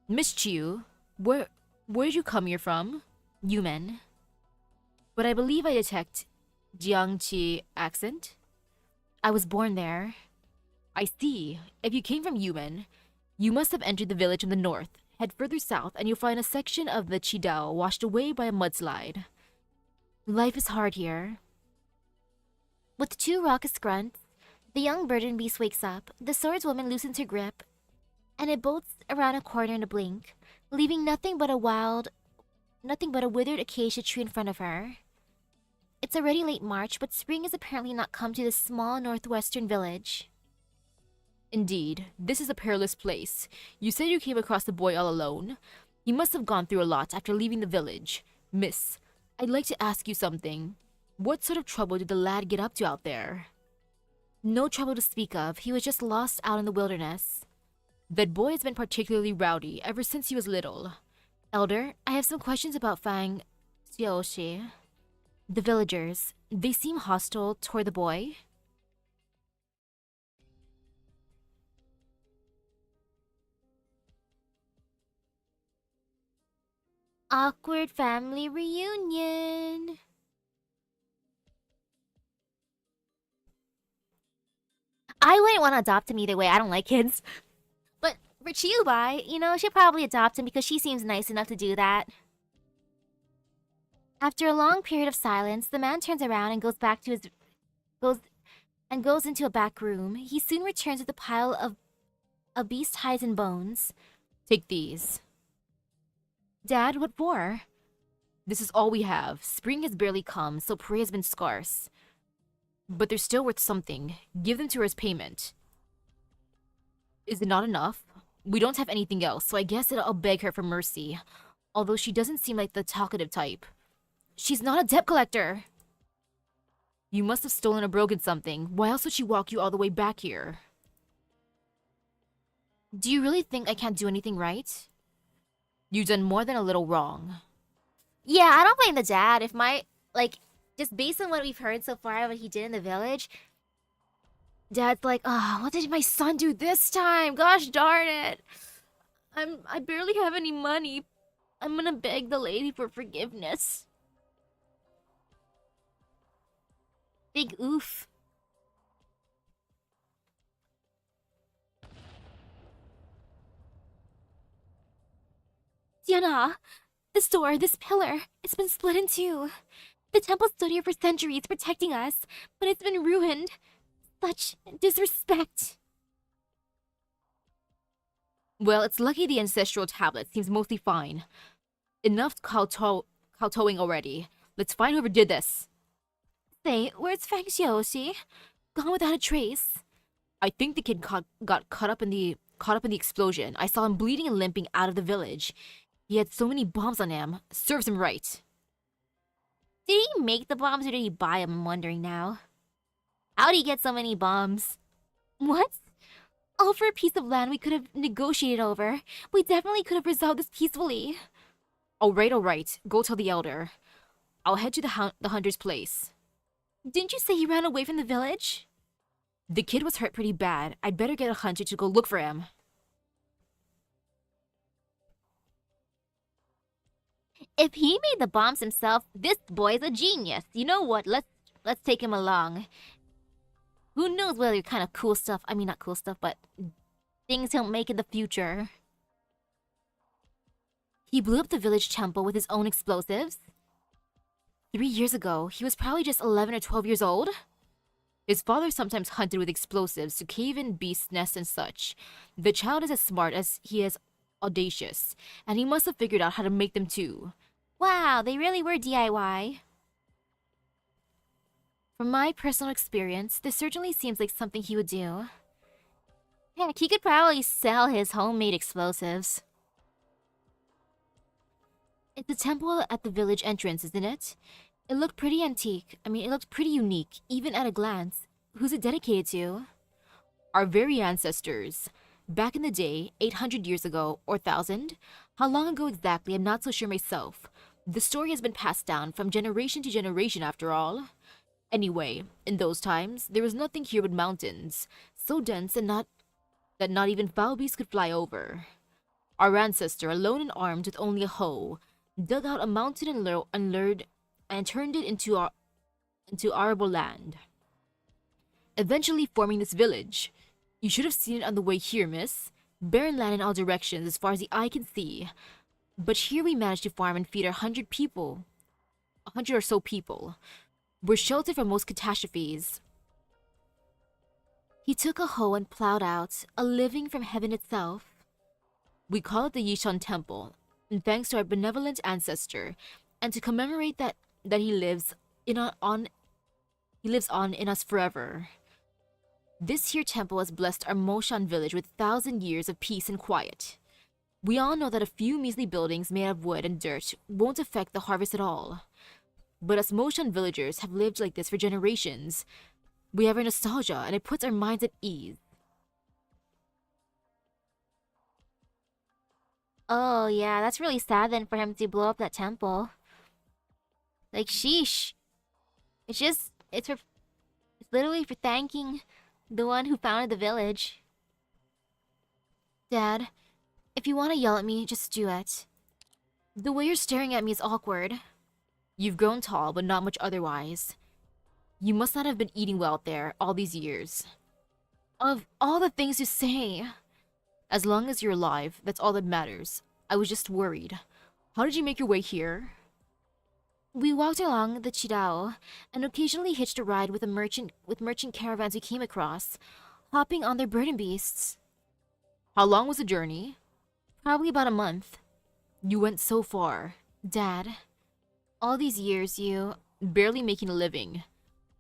Miss Qiu, where did you come here from? Yumen. But I believe I detect Jiangqi accent? I was born there. I see. If you came from Yumen, you must have entered the village from the north. Head further south and you'll find a section of the Qidao washed away by a mudslide. Life is hard here. With 2 raucous grunts, the young burden beast wakes up. The swordswoman loosens her grip, and it bolts around a corner in a blink, leaving nothing but a withered acacia tree in front of her. It's already late March, but spring has apparently not come to this small northwestern village. Indeed, this is a perilous place. You said you came across the boy all alone. He must have gone through a lot after leaving the village. Miss, I'd like to ask you something. What sort of trouble did the lad get up to out there? No trouble to speak of. He was just lost out in the wilderness. That boy has been particularly rowdy ever since he was little. Elder, I have some questions about Fang Xiaoxi. The villagers, they seem hostile toward the boy? Awkward family reunion. I wouldn't want to adopt him either way. I don't like kids. But for Qiubai, she'll probably adopt him because she seems nice enough to do that. After a long period of silence, the man turns around and goes into a back room. He soon returns with a pile of beast hides and bones. Take these. Dad, what for? This is all we have. Spring has barely come, so prey has been scarce. But they're still worth something. Give them to her as payment. Is it not enough? We don't have anything else, so I guess I'll beg her for mercy. Although she doesn't seem like the talkative type. She's not a debt collector! You must have stolen or broken something. Why else would she walk you all the way back here? Do you really think I can't do anything right? You've done more than a little wrong. Yeah, I don't blame the dad. If just based on what we've heard so far, what he did in the village, Dad's like, oh, what did my son do this time? Gosh darn it. I barely have any money. I'm gonna beg the lady for forgiveness. Big oof. Diana, this door, this pillar, it's been split in two. The temple stood here for centuries protecting us, but it's been ruined. Such disrespect. Well, it's lucky the ancestral tablet seems mostly fine. Enough kowtowing already. Let's find whoever did this. Say, where's Fang Xiaoxi? Gone without a trace. I think the kid got caught up in the explosion. I saw him bleeding and limping out of the village. He had so many bombs on him. Serves him right. Did he make the bombs or did he buy them? I'm wondering now. How'd he get so many bombs? What? All for a piece of land we could have negotiated over. We definitely could have resolved this peacefully. All right. Go tell the elder. I'll head to the hunter's place. Didn't you say he ran away from the village? The kid was hurt pretty bad. I'd better get a hunter to go look for him. If he made the bombs himself, this boy's a genius. You know what? Let's take him along. Who knows whether kind of cool stuff, I mean not cool stuff, but things he'll make in the future. He blew up the village temple with his own explosives. 3 years ago, he was probably just 11 or 12 years old. His father sometimes hunted with explosives to cave in beast nests and such. The child is as smart as he is audacious, and he must have figured out how to make them too. Wow, they really were DIY. From my personal experience, this certainly seems like something he would do. Heck, he could probably sell his homemade explosives. It's a temple at the village entrance, isn't it? It looked pretty antique. It looked pretty unique, even at a glance. Who's it dedicated to? Our very ancestors. Back in the day, 800 years ago, or 1,000? How long ago exactly, I'm not so sure myself. The story has been passed down from generation to generation after all. Anyway, in those times, there was nothing here but mountains, so dense and that not even foul beasts could fly over. Our ancestor, alone and armed with only a hoe, dug out a mountain and turned it into arable land, eventually forming this village. You should have seen it on the way here, miss. Barren land in all directions as far as the eye can see. But here we managed to farm and feed 100 or so people. We're sheltered from most catastrophes. He took a hoe and plowed out, a living from heaven itself. We call it the Yishan Temple, and thanks to our benevolent ancestor, and to commemorate that he lives on in us forever. This here temple has blessed our Moshan village with 1,000 years of peace and quiet. We all know that a few measly buildings made of wood and dirt won't affect the harvest at all. But us Moshan villagers have lived like this for generations. We have our nostalgia, and it puts our minds at ease. Oh yeah, that's really sad then for him to blow up that temple. Like, sheesh. It's literally for thanking the one who founded the village. Dad, if you want to yell at me, just do it. The way you're staring at me is awkward. You've grown tall, but not much otherwise. You must not have been eating well out there all these years. Of all the things to say. As long as you're alive, that's all that matters. I was just worried. How did you make your way here? We walked along the Qidao and occasionally hitched a ride with merchant caravans we came across, hopping on their burden beasts. How long was the journey? Probably about a month. You went so far. Dad, all these years you... Barely making a living.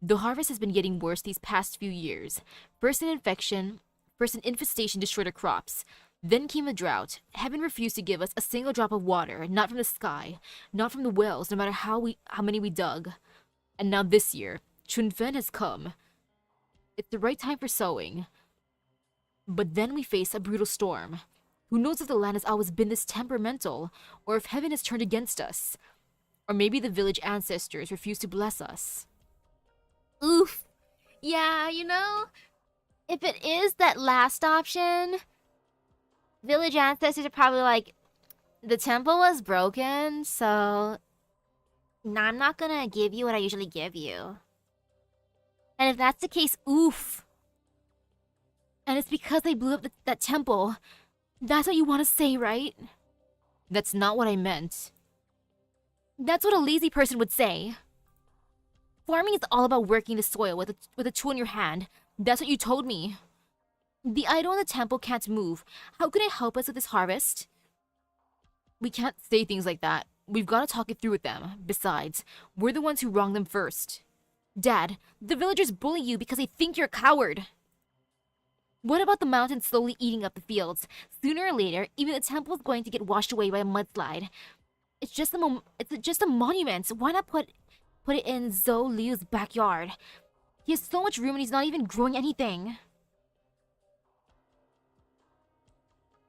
The harvest has been getting worse these past few years. First an infestation destroyed our crops. Then came a drought. Heaven refused to give us a single drop of water, not from the sky, not from the wells, no matter how many we dug. And now this year, Chunfen has come. It's the right time for sowing. But then we face a brutal storm. Who knows if the land has always been this temperamental, or if heaven has turned against us. Or maybe the village ancestors refuse to bless us. Oof. Yeah, you know, if it is that last option, village ancestors are probably like, the temple was broken, so I'm not gonna give you what I usually give you. And if that's the case, oof. And it's because they blew up that temple. That's what you want to say, right? That's not what I meant. That's what a lazy person would say. Farming is all about working the soil with a tool in your hand. That's what you told me. The idol in the temple can't move. How could it help us with this harvest? We can't say things like that. We've got to talk it through with them. Besides, we're the ones who wronged them first. Dad, the villagers bully you because they think you're a coward. What about the mountains slowly eating up the fields? Sooner or later, even the temple is going to get washed away by a mudslide. It's just a monument. Why not put it in Zhou Liu's backyard? He has so much room and he's not even growing anything.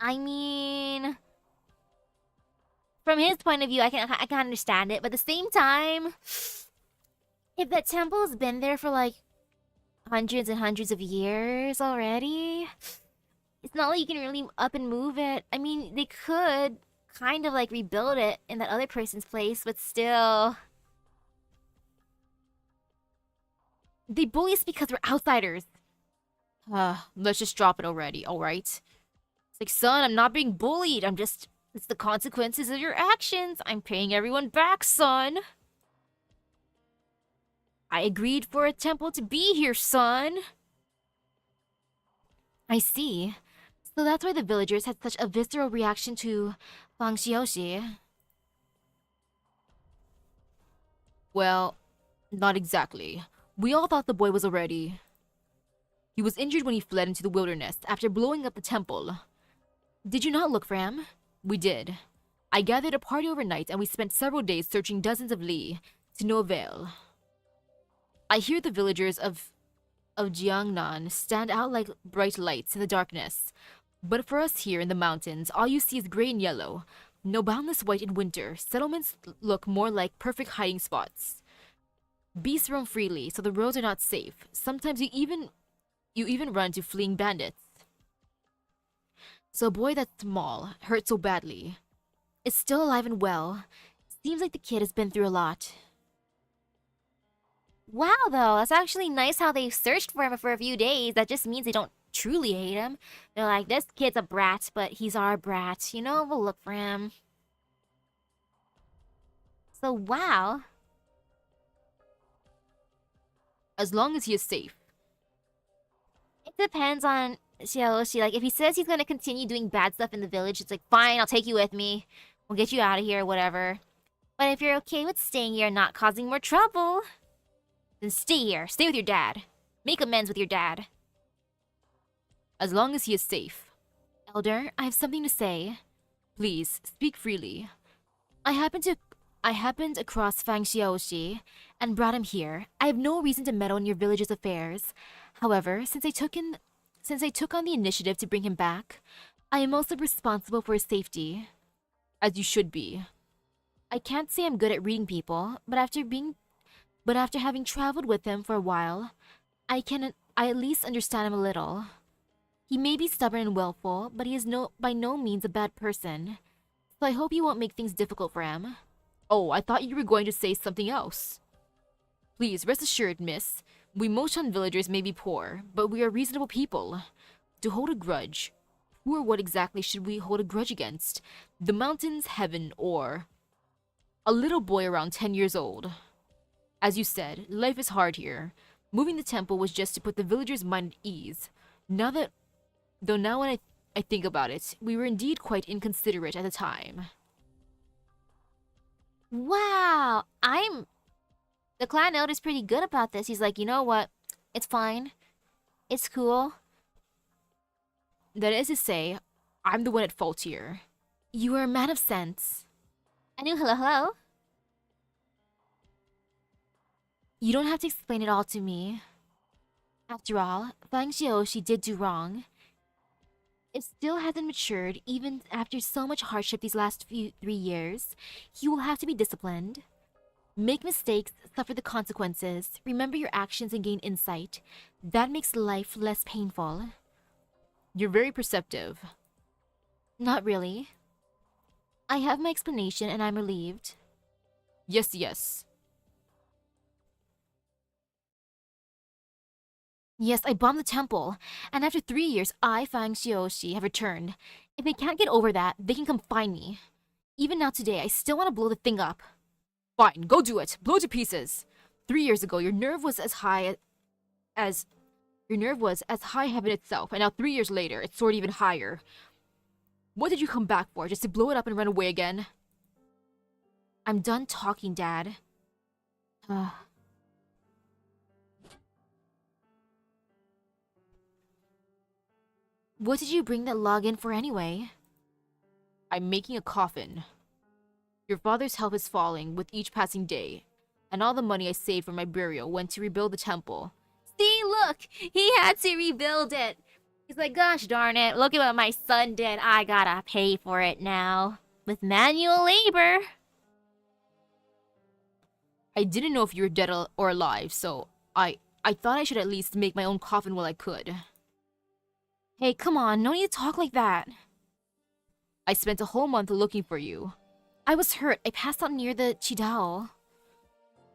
I mean, from his point of view, I can understand it, but at the same time, if that temple has been there for like hundreds and hundreds of years already, it's not like you can really up and move it. I mean, they could kind of like rebuild it in that other person's place, but still, they bully us because we're outsiders. Let's just drop it already, alright? It's like, son, I'm not being bullied. It's the consequences of your actions. I'm paying everyone back, son. I agreed for a temple to be here, son. I see. So that's why the villagers had such a visceral reaction to Fang Xiaoxi. Well, not exactly. We all thought the boy was already... He was injured when he fled into the wilderness after blowing up the temple. Did you not look for him? We did. I gathered a party overnight and we spent several days searching dozens of li, to no avail. I hear the villagers of Jiangnan stand out like bright lights in the darkness. But for us here in the mountains, all you see is gray and yellow. No boundless white in winter. Settlements look more like perfect hiding spots. Beasts roam freely, so the roads are not safe. Sometimes you even run into fleeing bandits. So a boy that's small, hurt so badly, is still alive and well. Seems like the kid has been through a lot. Wow, though, that's actually nice how they searched for him for a few days. That just means they don't truly hate him. They're like, this kid's a brat, but he's our brat. You know, we'll look for him. So, wow. As long as he is safe. It depends on Xiaoxi. Like, if he says he's gonna continue doing bad stuff in the village, it's like, fine, I'll take you with me. We'll get you out of here, whatever. But if you're okay with staying here and not causing more trouble, then stay here. Stay with your dad. Make amends with your dad. As long as he is safe. Elder, I have something to say. Please, speak freely. I happened across Fang Xiaoxi and brought him here. I have no reason to meddle in your village's affairs. However, since I took on the initiative to bring him back, I am also responsible for his safety. As you should be. I can't say I'm good at reading people, but after having traveled with him for a while, I at least understand him a little. He may be stubborn and willful, but he is by no means a bad person. So I hope you won't make things difficult for him. Oh, I thought you were going to say something else. Please, rest assured, miss. We Moshan villagers may be poor, but we are reasonable people. To hold a grudge, who or what exactly should we hold a grudge against? The mountains, heaven, or a little boy around 10 years old? As you said, life is hard here. Moving the temple was just to put the villagers' mind at ease. Now when I think about it, we were indeed quite inconsiderate at the time. Wow, the clan elder's pretty good about this. He's like, you know what? It's fine. It's cool. That is to say, I'm the one at fault here. You are a man of sense. Hello. You don't have to explain it all to me. After all, Fang Xiaoxi did do wrong. It still hasn't matured, even after so much hardship these last 3 years. He will have to be disciplined. Make mistakes, suffer the consequences, remember your actions and gain insight. That makes life less painful. You're very perceptive. Not really. I have my explanation and I'm relieved. Yes. Yes, I bombed the temple, and after 3 years, I, Fang Xiaoxi, have returned. If they can't get over that, they can come find me. Even now today, I still want to blow the thing up. Fine, go do it. Blow it to pieces. 3 years ago, your nerve was as high heaven itself, and now 3 years later, it's soared even higher. What did you come back for? Just to blow it up and run away again? I'm done talking, Dad. What did you bring that log in for anyway? I'm making a coffin. Your father's health is falling with each passing day, and all the money I saved for my burial went to rebuild the temple. See, look, he had to rebuild it. He's like, gosh darn it, look at what my son did. I gotta pay for it now. With manual labor. I didn't know if you were dead or alive, so I thought I should at least make my own coffin while I could. Hey, come on, no need to talk like that. I spent a whole month looking for you. I was hurt. I passed out near the Qidao.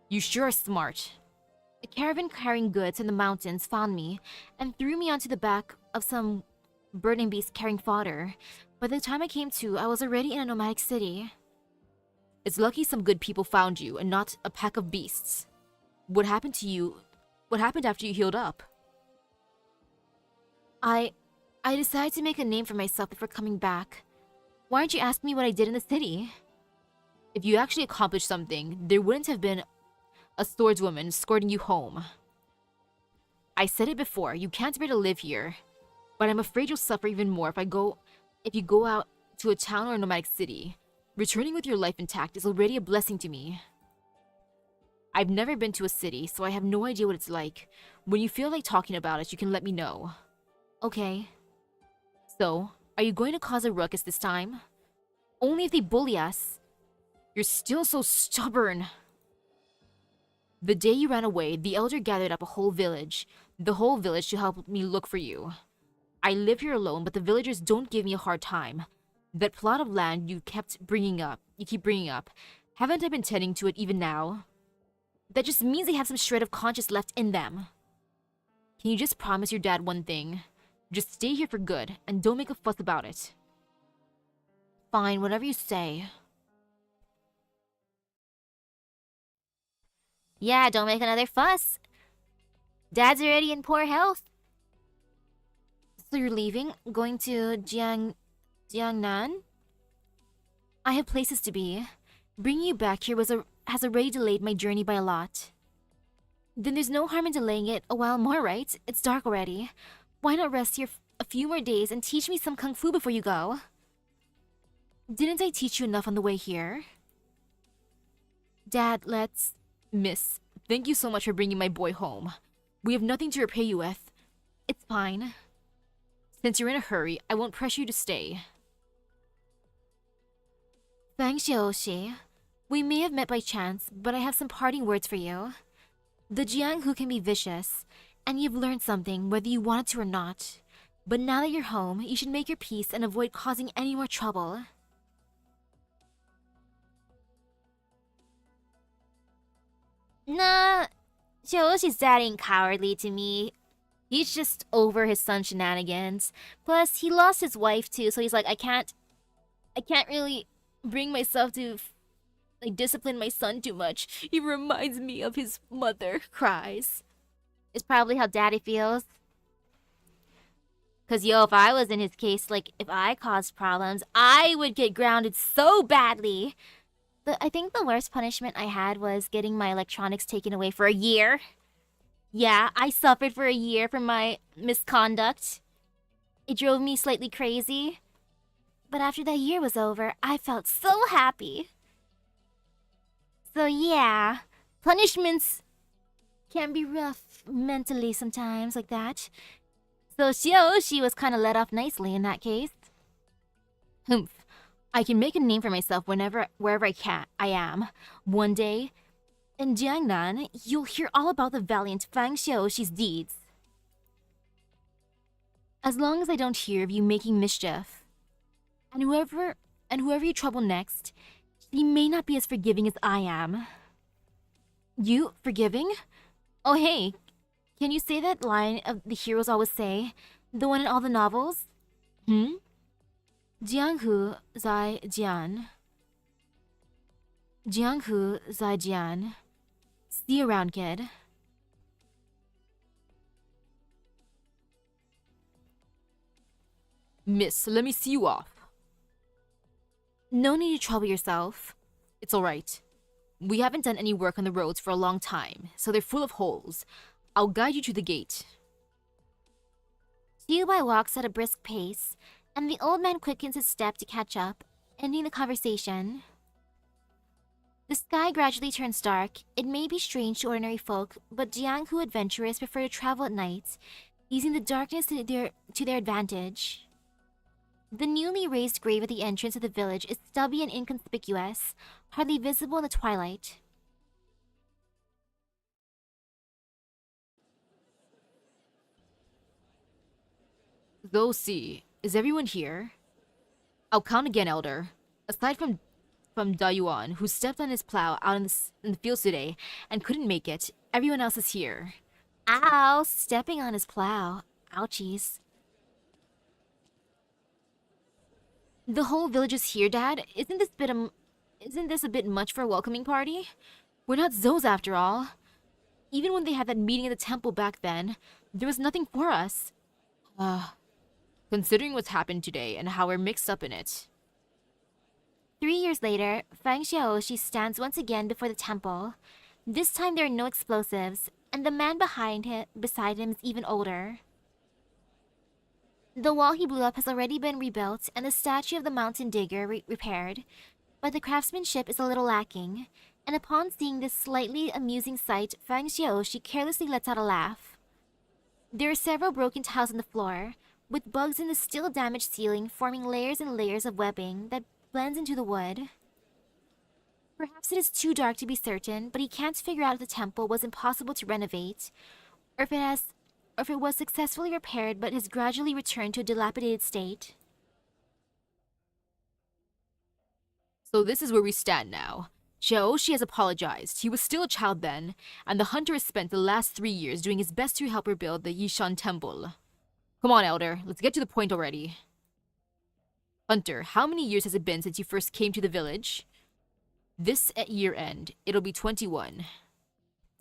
You sure are smart. A caravan carrying goods in the mountains found me and threw me onto the back of some burning beast carrying fodder. By the time I came to, I was already in a nomadic city. It's lucky some good people found you and not a pack of beasts. What happened to you? What happened after you healed up? I decided to make a name for myself before coming back. Why aren't you asking me what I did in the city? If you actually accomplished something, there wouldn't have been a swordswoman escorting you home. I said it before, you can't bear to live here. But I'm afraid you'll suffer even more if you go out to a town or a nomadic city. Returning with your life intact is already a blessing to me. I've never been to a city, so I have no idea what it's like. When you feel like talking about it, you can let me know. Okay. So, are you going to cause a ruckus this time? Only if they bully us. You're still so stubborn. The day you ran away, the elder gathered up the whole village to help me look for you. I live here alone, but the villagers don't give me a hard time. That plot of land you keep bringing up, haven't I been tending to it even now? That just means they have some shred of conscience left in them. Can you just promise your dad one thing? Just stay here for good, and don't make a fuss about it. Fine, whatever you say. Yeah, don't make another fuss. Dad's already in poor health. So you're leaving? Going to Jiangnan? I have places to be. Bringing you back here has already delayed my journey by a lot. Then there's no harm in delaying it a while more, right? It's dark already. Why not rest here a few more days and teach me some kung fu before you go? Didn't I teach you enough on the way here? Dad, Miss, thank you so much for bringing my boy home. We have nothing to repay you with. It's fine. Since you're in a hurry, I won't pressure you to stay. Fang Xiaoxi, we may have met by chance, but I have some parting words for you. The Jianghu can be vicious, and you've learned something whether you want to or not. But now that you're home, you should make your peace and avoid causing any more trouble. Nah, Xiaoshi's dad ain't cowardly to me. He's just over his son's shenanigans. Plus, he lost his wife too, so he's like, I can't really bring myself to like discipline my son too much. He reminds me of his mother. Cries. It's probably how daddy feels. Cause yo, if I was in his case, like if I caused problems, I would get grounded so badly. I think the worst punishment I had was getting my electronics taken away for a year. Yeah, I suffered for a year from my misconduct. It drove me slightly crazy. But after that year was over, I felt so happy. So yeah, punishments can be rough mentally sometimes like that. So she was kind of let off nicely in that case. Humph. I can make a name for myself wherever I am. One day, in Jiangnan, you'll hear all about the valiant Fang Xiaoshi's deeds. As long as I don't hear of you making mischief, and whoever you trouble next, he may not be as forgiving as I am. You forgiving? Oh hey, can you say that line of the heroes always say, the one in all the novels? Jianghu Zai Jian. Jianghu Zai Jian. See you around, kid. Miss, let me see you off. No need to trouble yourself. It's alright. We haven't done any work on the roads for a long time, so they're full of holes. I'll guide you to the gate. Qiubai walks at a brisk pace, and the old man quickens his step to catch up, ending the conversation. The sky gradually turns dark. It may be strange to ordinary folk, but Jianghu adventurers prefer to travel at night, using the darkness to their advantage. The newly raised grave at the entrance of the village is stubby and inconspicuous, hardly visible in the twilight. Go see. Is everyone here? I'll count again, Elder. Aside from Dayuan, who stepped on his plow out in the fields today and couldn't make it, everyone else is here. Ow! Stepping on his plow. Ouchies. The whole village is here, Dad. Isn't this a bit much for a welcoming party? We're not Zos after all. Even when they had that meeting at the temple back then, there was nothing for us. Considering what's happened today and how we're mixed up in it. 3 years later, Fang Xiaoshi stands once again before the temple. This time there are no explosives, and the man beside him is even older. The wall he blew up has already been rebuilt, and the statue of the mountain digger repaired, but the craftsmanship is a little lacking, and upon seeing this slightly amusing sight, Fang Xiaoshi carelessly lets out a laugh. There are several broken tiles on the floor, with bugs in the still damaged ceiling forming layers and layers of webbing that blends into the wood. Perhaps it is too dark to be certain, but he can't figure out if the temple was impossible to renovate, or if it was successfully repaired but has gradually returned to a dilapidated state. So this is where we stand now. Xiaoshi has apologized. He was still a child then, and the hunter has spent the last 3 years doing his best to help rebuild the Yishan temple. Come on, Elder. Let's get to the point already. Hunter, how many years has it been since you first came to the village? This at year end, it'll be 21.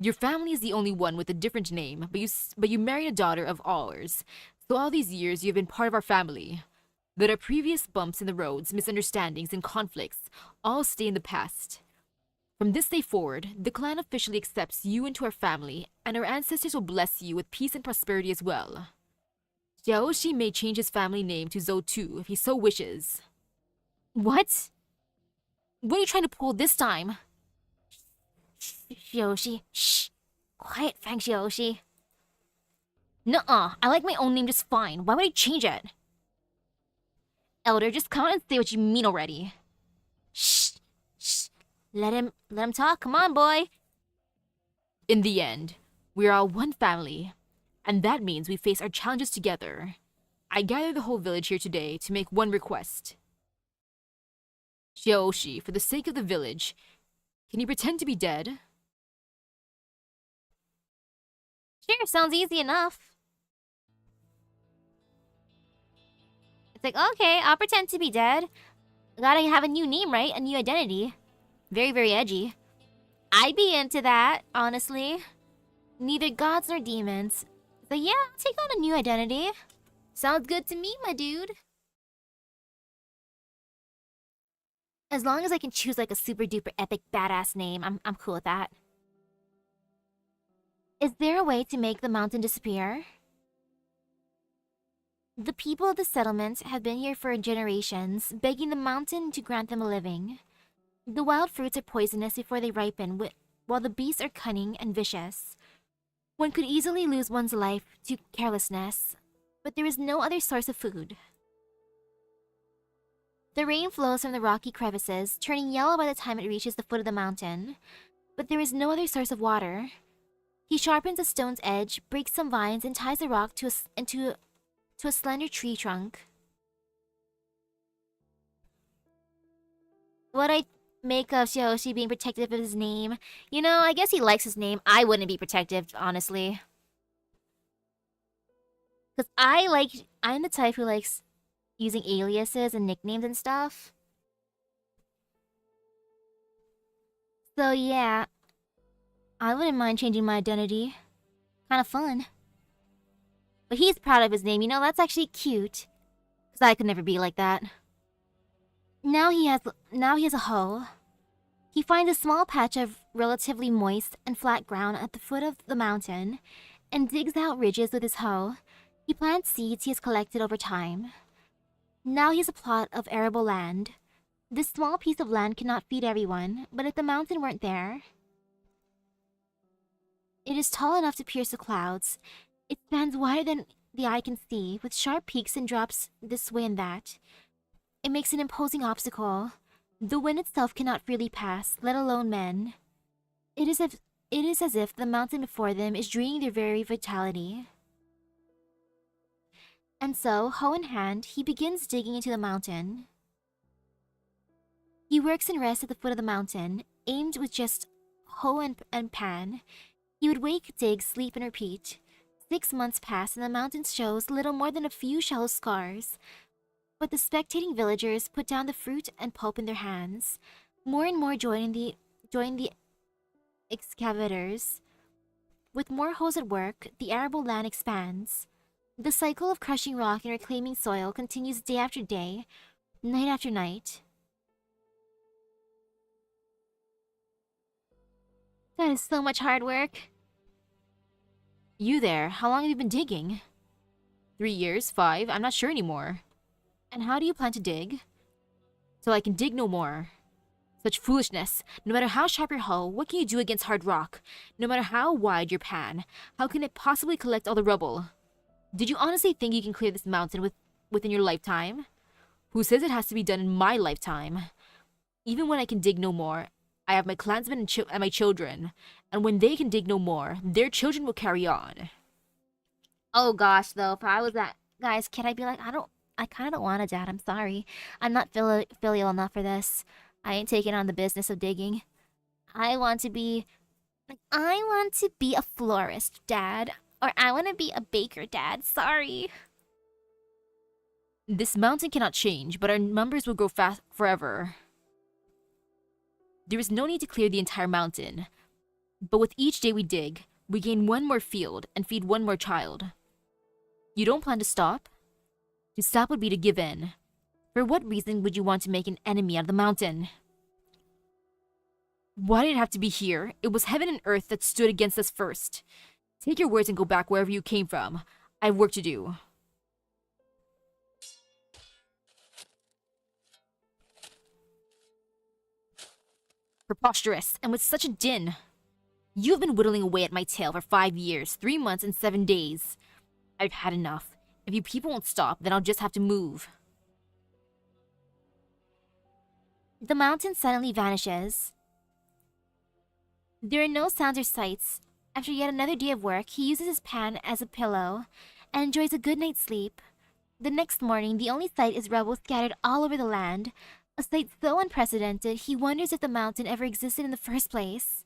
Your family is the only one with a different name, but you married a daughter of ours. So all these years you've been part of our family. But our previous bumps in the roads, misunderstandings, and conflicts all stay in the past. From this day forward, the clan officially accepts you into our family, and our ancestors will bless you with peace and prosperity as well. Xiaoshi may change his family name to Zhou Tu if he so wishes. What? What are you trying to pull this time? Xiaoshi, shh. Quiet, Fang Xiaoshi. Nuh-uh, I like my own name just fine. Why would I change it? Elder, just come out and say what you mean already. Shh, shh. Let him talk. Come on, boy. In the end, we are all one family, and that means we face our challenges together. I gathered the whole village here today to make one request. Xiaoshi, for the sake of the village, can you pretend to be dead? Sure, sounds easy enough. It's like, okay, I'll pretend to be dead. Gotta have a new name, right? A new identity. Very, very edgy. I'd be into that, honestly. Neither gods nor demons. So yeah, I'll take on a new identity. Sounds good to me, my dude. As long as I can choose like a super duper epic badass name, I'm cool with that. Is there a way to make the mountain disappear? The people of the settlement have been here for generations, begging the mountain to grant them a living. The wild fruits are poisonous before they ripen, while the beasts are cunning and vicious. One could easily lose one's life to carelessness, but there is no other source of food. The rain flows from the rocky crevices, turning yellow by the time it reaches the foot of the mountain, but there is no other source of water. He sharpens a stone's edge, breaks some vines, and ties the rock to a slender tree trunk. What I make of Xiaoshi being protective of his name? You know, I guess he likes his name. I wouldn't be protective, honestly. Because I'm the type who likes using aliases and nicknames and stuff. So yeah, I wouldn't mind changing my identity. Kind of fun. But he's proud of his name, you know, that's actually cute. Because I could never be like that. Now he has a hoe. He finds a small patch of relatively moist and flat ground at the foot of the mountain and digs out ridges with his hoe. He plants seeds he has collected over time. Now he has a plot of arable land. This small piece of land cannot feed everyone, but if the mountain weren't there... It is tall enough to pierce the clouds. It spans wider than the eye can see, with sharp peaks and drops this way and that. It makes an imposing obstacle. The wind itself cannot freely pass, let alone men. It is as if the mountain before them is draining their very vitality. And so, hoe in hand, he begins digging into the mountain. He works and rests at the foot of the mountain, aimed with just hoe and pan. He would wake, dig, sleep, and repeat. 6 months pass, and the mountain shows little more than a few shallow scars. But the spectating villagers put down the fruit and pulp in their hands. More and more join the excavators. With more hoes at work, the arable land expands. The cycle of crushing rock and reclaiming soil continues day after day, night after night. That is so much hard work. You there, how long have you been digging? 3 years? 5? I'm not sure anymore. And how do you plan to dig? So I can dig no more. Such foolishness. No matter how sharp your hoe, what can you do against hard rock? No matter how wide your pan, how can it possibly collect all the rubble? Did you honestly think you can clear this mountain within your lifetime? Who says it has to be done in my lifetime? Even when I can dig no more, I have my clansmen and my children. And when they can dig no more, their children will carry on. Oh gosh, though, if I was that guy's kid, I'd be like, I kind of don't want a dad, I'm sorry. I'm not filial enough for this. I ain't taking on the business of digging. I want to be a florist, Dad. Or I want to be a baker, Dad. Sorry. This mountain cannot change, but our numbers will grow fast forever. There is no need to clear the entire mountain. But with each day we dig, we gain one more field and feed one more child. You don't plan to stop? To stop would be to give in. For what reason would you want to make an enemy out of the mountain? Why did it have to be here? It was heaven and earth that stood against us first. Take your words and go back wherever you came from. I have work to do. Preposterous, and with such a din. You have been whittling away at my tail for 5 years, 3 months, and 7 days. I've had enough. If you people won't stop, then I'll just have to move. The mountain suddenly vanishes. There are no sounds or sights. After yet another day of work, he uses his pan as a pillow and enjoys a good night's sleep. The next morning, the only sight is rubble scattered all over the land, a sight so unprecedented he wonders if the mountain ever existed in the first place.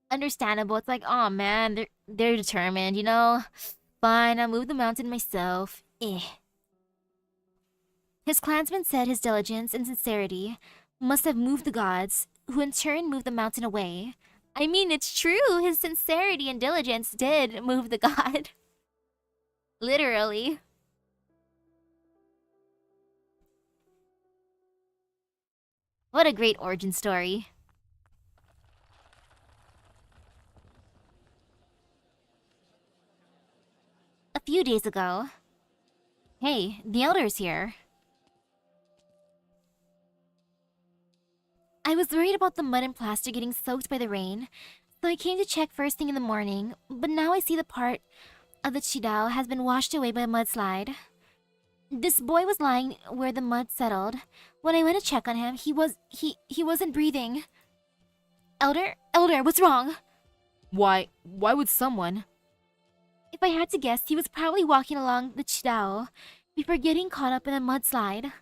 Understandable. It's like, oh man, they're determined, you know? Fine, I'll move the mountain myself. Eh. His clansmen said his diligence and sincerity must have moved the gods, who in turn moved the mountain away. I mean, it's true, his sincerity and diligence did move the god. Literally. What a great origin story. A few days ago. Hey, the Elder's here. I was worried about the mud and plaster getting soaked by the rain, so I came to check first thing in the morning, but now I see the part of the Qiubai has been washed away by a mudslide. This boy was lying where the mud settled. When I went to check on him, he wasn't breathing. Elder, what's wrong? Why would someone? If I had to guess, he was probably walking along the Qiubai before getting caught up in a mudslide.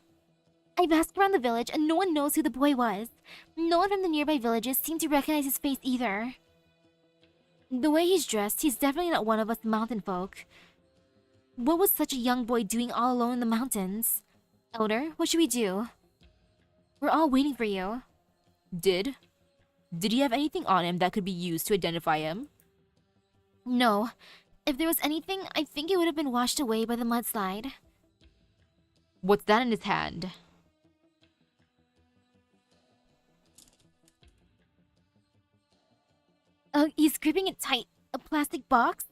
I've asked around the village and no one knows who the boy was. No one from the nearby villages seemed to recognize his face either. The way he's dressed, he's definitely not one of us mountain folk. What was such a young boy doing all alone in the mountains? Elder, what should we do? We're all waiting for you. Did he have anything on him that could be used to identify him? No. If there was anything, I think it would have been washed away by the mudslide. What's that in his hand? He's gripping it tight. A plastic box?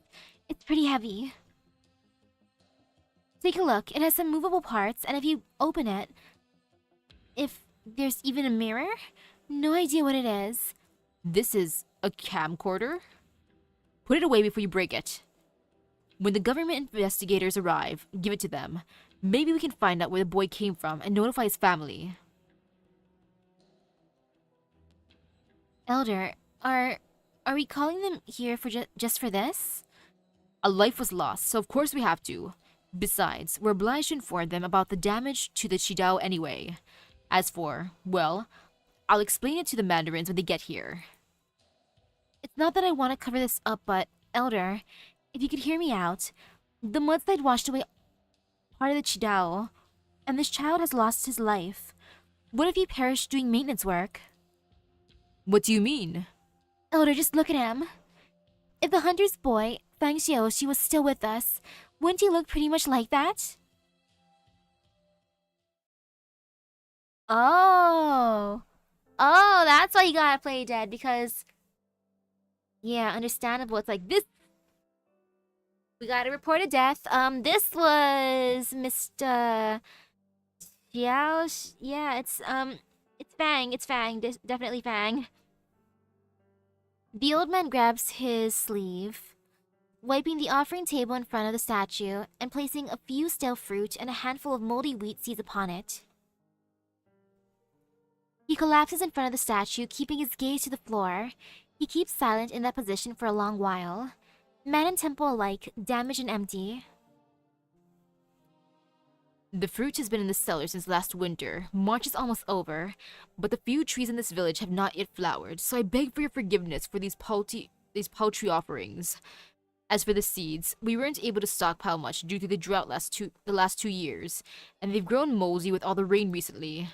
It's pretty heavy. Take a look. It has some movable parts, and if you open it... If there's even a mirror? No idea what it is. This is a camcorder? Put it away before you break it. When the government investigators arrive, give it to them. Maybe we can find out where the boy came from and notify his family. Elder, are we calling them here for just for this? A life was lost, so of course we have to. Besides, we're obliged to inform them about the damage to the Qiubai anyway. As for, well, I'll explain it to the mandarins when they get here. It's not that I want to cover this up, but, Elder, if you could hear me out, the mudslide washed away part of the Qiubai, and this child has lost his life. What if he perished doing maintenance work? What do you mean? Elder, just look at him. If the hunter's boy, Fang Xiaoxi, was still with us, wouldn't he look pretty much like that? Oh, that's why you gotta play dead, because... Yeah, understandable. It's like this. We gotta report a death. This was Mr. Xiao. Yeah, it's Fang. It's Fang. Definitely Fang. The old man grabs his sleeve, wiping the offering table in front of the statue and placing a few stale fruit and a handful of moldy wheat seeds upon it. He collapses in front of the statue, keeping his gaze to the floor. He keeps silent in that position for a long while. Man and temple alike, damaged and empty. The fruit has been in the cellar since last winter. March is almost over, but the few trees in this village have not yet flowered, so I beg for your forgiveness for these paltry offerings. As for the seeds, we weren't able to stockpile much due to the drought the last 2 years, and they've grown moldy with all the rain recently.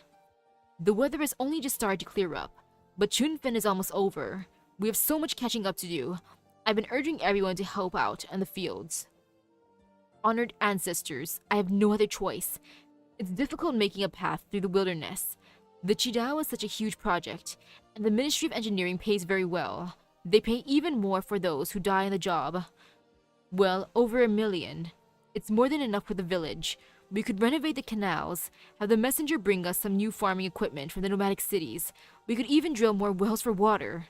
The weather has only just started to clear up, but Chunfen is almost over. We have so much catching up to do. I've been urging everyone to help out in the fields. Honored ancestors, I have no other choice. It's difficult making a path through the wilderness. The Qiubai is such a huge project, and the Ministry of Engineering pays very well. They pay even more for those who die on the job. Well, over 1 million. It's more than enough for the village. We could renovate the canals, have the messenger bring us some new farming equipment from the nomadic cities. We could even drill more wells for water.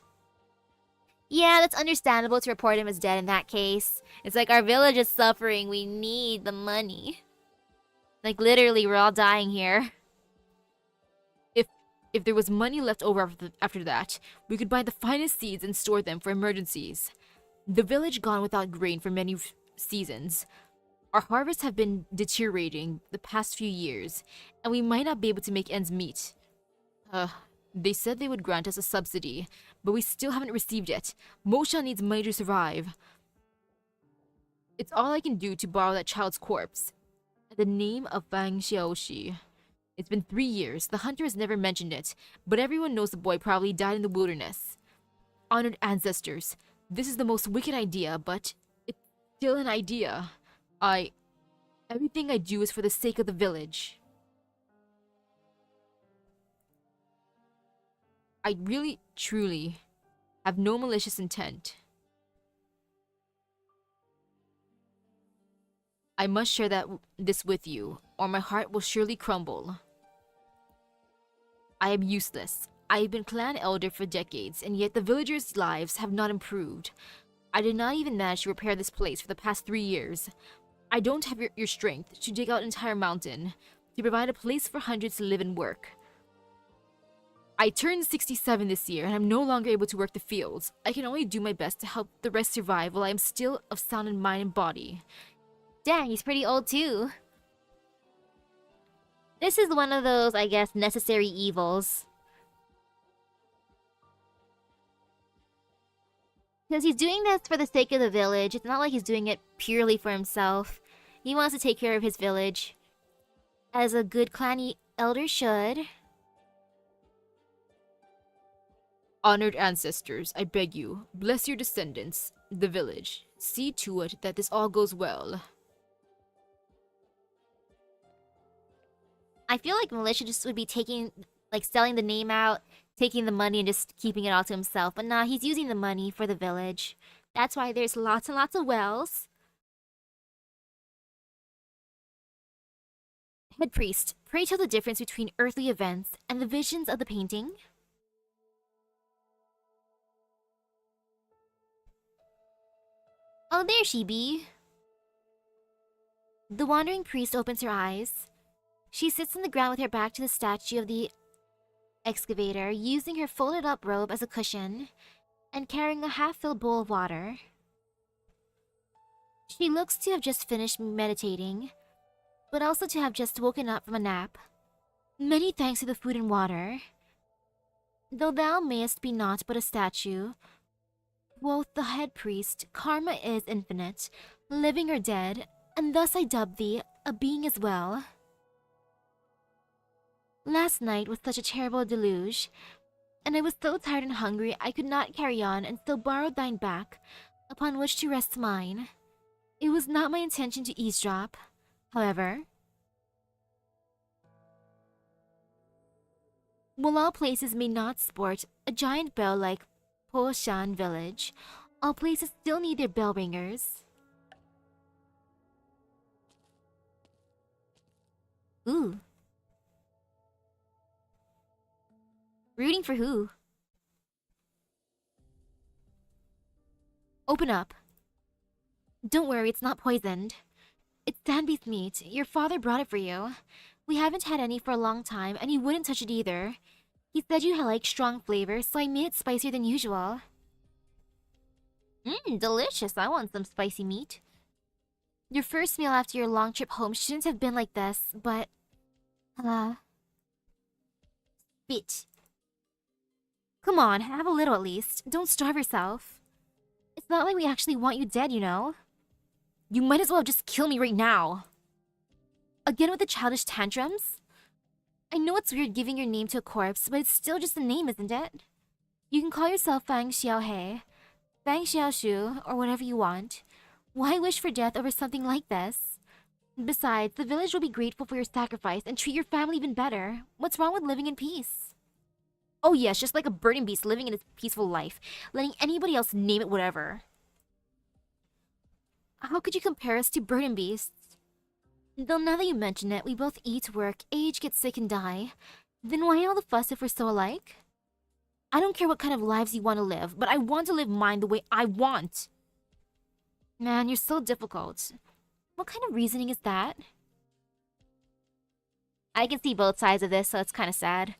Yeah, that's understandable to report him as dead in that case. It's like our village is suffering, we need the money. Like literally, we're all dying here. If there was money left over after that, we could buy the finest seeds and store them for emergencies. The village gone without grain for many seasons. Our harvests have been deteriorating the past few years, and we might not be able to make ends meet. They said they would grant us a subsidy, but we still haven't received it. Mosha needs money to survive. It's all I can do to borrow that child's corpse. The name of Fang Xiaoxi. It's been 3 years. The hunter has never mentioned it, but everyone knows the boy probably died in the wilderness. Honored ancestors, this is the most wicked idea, but it's still an idea. Everything I do is for the sake of the village. I really, truly have no malicious intent. I must share this with you, or my heart will surely crumble. I am useless. I have been clan elder for decades, and yet the villagers' lives have not improved. I did not even manage to repair this place for the past 3 years. I don't have your strength to dig out an entire mountain, to provide a place for hundreds to live and work. I turned 67 this year, and I'm no longer able to work the fields. I can only do my best to help the rest survive while I am still of sound in mind and body. Dang, he's pretty old too. This is one of those, I guess, necessary evils. Because he's doing this for the sake of the village. It's not like he's doing it purely for himself. He wants to take care of his village. As a good clan elder should. Honored ancestors, I beg you, bless your descendants, the village. See to it that this all goes well. I feel like Militia just would be taking, like, selling the name out, taking the money and just keeping it all to himself. But nah, he's using the money for the village. That's why there's lots and lots of wells. Head priest, pray tell the difference between earthly events and the visions of the painting. Oh, there she be. The wandering priest opens her eyes. She sits on the ground with her back to the statue of the excavator, using her folded up robe as a cushion, and carrying a half-filled bowl of water. She looks to have just finished meditating, but also to have just woken up from a nap. Many thanks for the food and water. Though thou mayest be naught but a statue, quoth the head priest, karma is infinite, living or dead, and thus I dub thee a being as well. Last night was such a terrible deluge, and I was so tired and hungry I could not carry on, and so borrowed thine back, upon which to rest mine. It was not my intention to eavesdrop, however. While all places may not sport a giant bell like Po Shan village, all places still need their bell ringers. Ooh. Rooting for who? Open up. Don't worry, it's not poisoned. It's Danby's meat. Your father brought it for you. We haven't had any for a long time, and he wouldn't touch it either. He said you like strong flavors, so I made it spicier than usual. Delicious. I want some spicy meat. Your first meal after your long trip home shouldn't have been like this, but... Spit. Come on, have a little at least. Don't starve yourself. It's not like we actually want you dead, you know? You might as well just kill me right now. Again with the childish tantrums? I know it's weird giving your name to a corpse, but it's still just a name, isn't it? You can call yourself Fang Xiaohe, Fang Xiaoshu, or whatever you want. Why wish for death over something like this? Besides, the village will be grateful for your sacrifice and treat your family even better. What's wrong with living in peace? Oh yes, just like a burning beast living in its peaceful life, letting anybody else name it whatever. How could you compare us to burden beasts? Though now that you mention it, we both eat, work, age, get sick, and die. Then why all the fuss if we're so alike? I don't care what kind of lives you want to live, but I want to live mine the way I want. Man, you're so difficult. What kind of reasoning is that? I can see both sides of this, so it's kind of sad.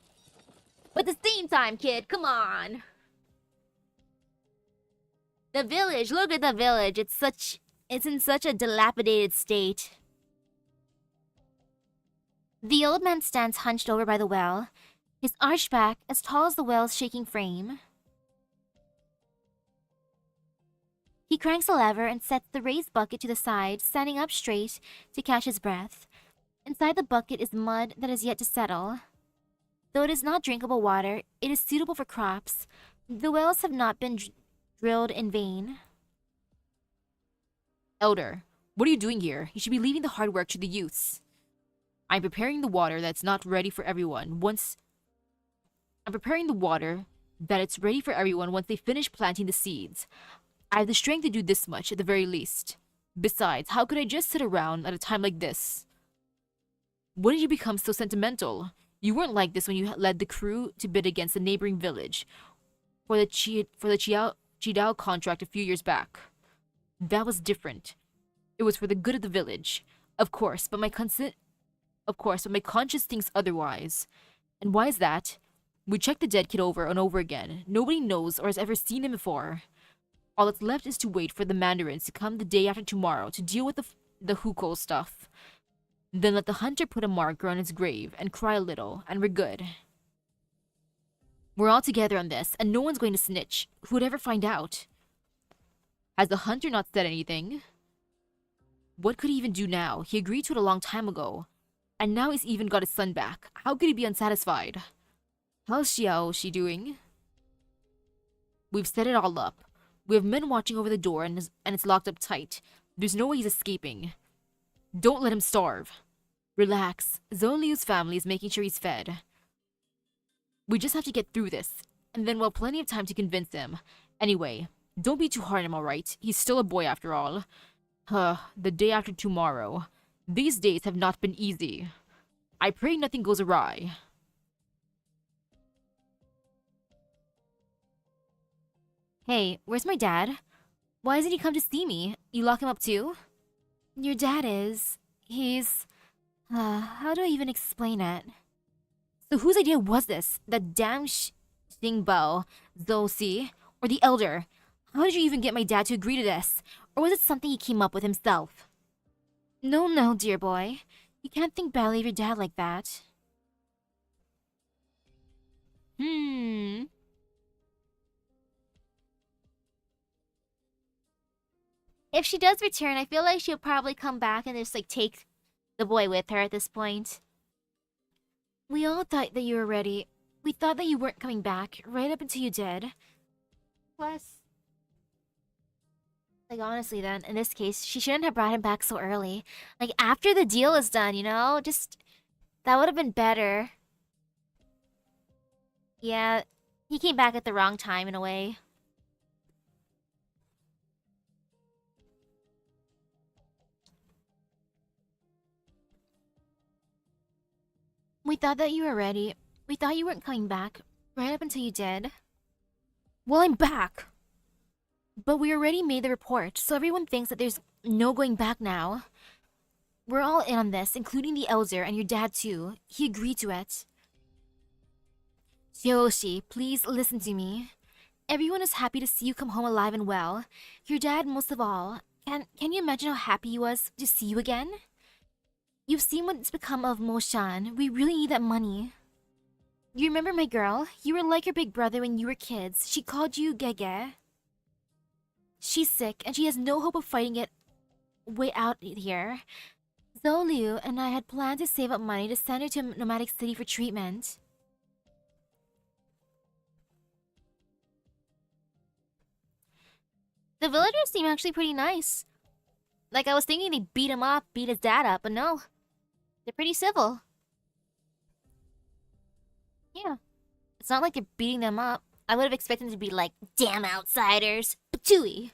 But at the same time, kid, come on. The village, look at the village. It's in such a dilapidated state. The old man stands hunched over by the well. his arched back as tall as the whale's shaking frame. He cranks a lever and sets the raised bucket to the side, standing up straight to catch his breath. Inside the bucket is mud that is yet to settle. Though it is not drinkable water, it is suitable for crops. The wells have not been drilled in vain. Elder, what are you doing here? You should be leaving the hard work to the youths. I'm preparing the water that's not ready for everyone once... I'm preparing the water that it's ready for everyone once they finish planting the seeds. I have the strength to do this much at the very least. Besides, how could I just sit around at a time like this? When did you become so sentimental? You weren't like this when you led the crew to bid against the neighboring village for the Qiubai contract a few years back. That was different. It was for the good of the village, of course, but my conscience thinks otherwise. And why is that? We checked the dead kid over and over again. Nobody knows or has ever seen him before. All that's left is to wait for the mandarins to come the day after tomorrow to deal with the hukou stuff. Then let the hunter put a marker on his grave and cry a little, and we're good. We're all together on this, and no one's going to snitch. Who would ever find out? Has the hunter not said anything? What could he even do now? He agreed to it a long time ago. And now he's even got his son back. How could he be unsatisfied? How's Xiao doing? We've set it all up. We have men watching over the door and it's locked up tight. There's no way he's escaping. Don't let him starve. Relax. Zhou Liu's family is making sure he's fed. We just have to get through this, and then we'll have plenty of time to convince him. Anyway, don't be too hard on him, alright? He's still a boy after all. The day after tomorrow. These days have not been easy. I pray nothing goes awry. Hey, where's my dad? Why hasn't he come to see me? You lock him up too? Your dad he's... how do I even explain it? So whose idea was this? The damn Xingbao, Zhou, or the elder? How did you even get my dad to agree to this? Or was it something he came up with himself? No, dear boy. You can't think badly of your dad like that. If she does return, I feel like she'll probably come back and just, like, take the boy with her at this point. We all thought that you were ready. We thought that you weren't coming back, right up until you did. Plus... Like, honestly then, in this case, she shouldn't have brought him back so early. Like, after the deal is done, you know? Just... That would have been better. Yeah, he came back at the wrong time, in a way. We thought that you were ready. We thought you weren't coming back, right up until you did. Well, I'm back! But we already made the report, so everyone thinks that there's no going back now. We're all in on this, including the elder and your dad too. He agreed to it. Yoshi, please listen to me. Everyone is happy to see you come home alive and well. Your dad most of all. Can you imagine how happy he was to see you again? You've seen what's become of Mo-shan. We really need that money. You remember my girl? You were like your big brother when you were kids. She called you Gege. She's sick, and she has no hope of fighting it way out here. Zhou Liu and I had planned to save up money to send her to a nomadic city for treatment. The villagers seem actually pretty nice. Like, I was thinking they beat him up, beat his dad up, but no. They're pretty civil. Yeah. It's not like they're beating them up. I would have expected them to be like, damn outsiders. Patooey.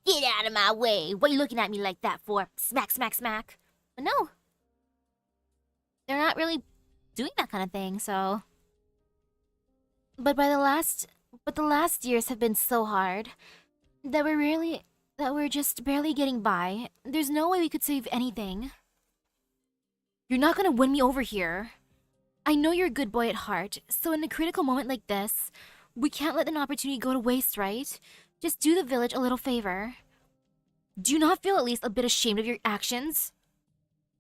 Get out of my way. What are you looking at me like that for? Smack, smack, smack. But no. They're not really doing that kind of thing, so... But the last years have been so hard that we're just barely getting by. There's no way we could save anything. You're not gonna win me over here. I know you're a good boy at heart, so in a critical moment like this, we can't let an opportunity go to waste, right? Just do the village a little favor. Do you not feel at least a bit ashamed of your actions?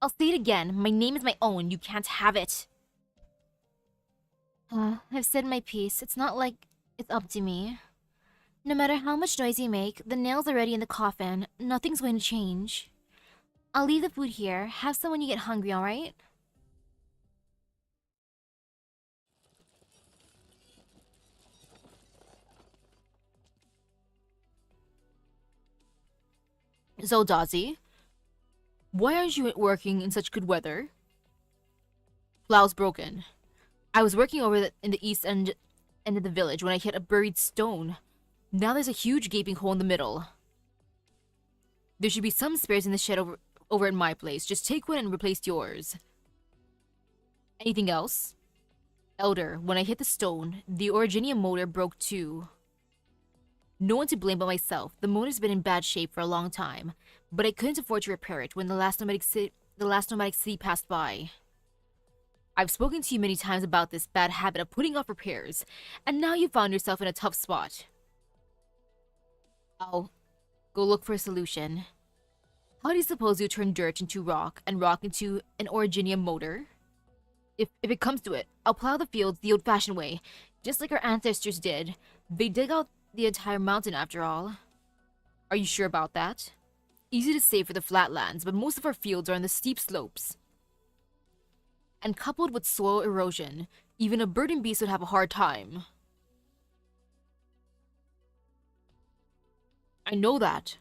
I'll say it again, my name is my own, you can't have it. I've said my piece. It's not like it's up to me. No matter how much noise you make, the nail's already in the coffin. Nothing's going to change. I'll leave the food here. Have some when you get hungry, alright? So, Dazi, why aren't you working in such good weather? Plow's broken. I was working in the east end of the village when I hit a buried stone. Now there's a huge gaping hole in the middle. There should be some spares in the shed over at my place. Just take one and replace yours. Anything else? Elder, when I hit the stone, the originium motor broke too. No one to blame but myself. The motor's been in bad shape for a long time, but I couldn't afford to repair it when the last nomadic city passed by. I've spoken to you many times about this bad habit of putting off repairs, and now you found yourself in a tough spot. I'll go look for a solution. How do you suppose you turn dirt into rock and rock into an originium motor? If it comes to it, I'll plow the fields the old-fashioned way, just like our ancestors did. They dig out the entire mountain after all. Are you sure about that? Easy to say for the flatlands, but most of our fields are on the steep slopes. And coupled with soil erosion, even a bird and beast would have a hard time. I know that.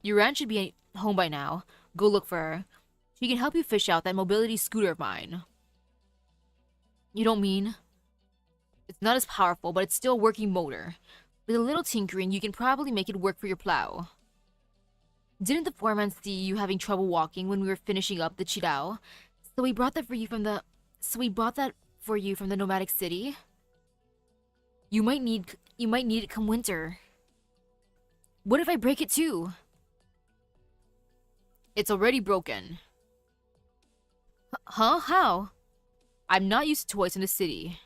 Your aunt should be home by now. Go look for her. She can help you fish out that mobility scooter of mine. You don't mean? It's not as powerful, but it's still a working motor. With a little tinkering, you can probably make it work for your plow. Didn't the foreman see you having trouble walking when we were finishing up the Qiubai? So we brought that for you from the nomadic city. You might need it come winter. What if I break it too? It's already broken. Huh? How? I'm not used to toys in the city.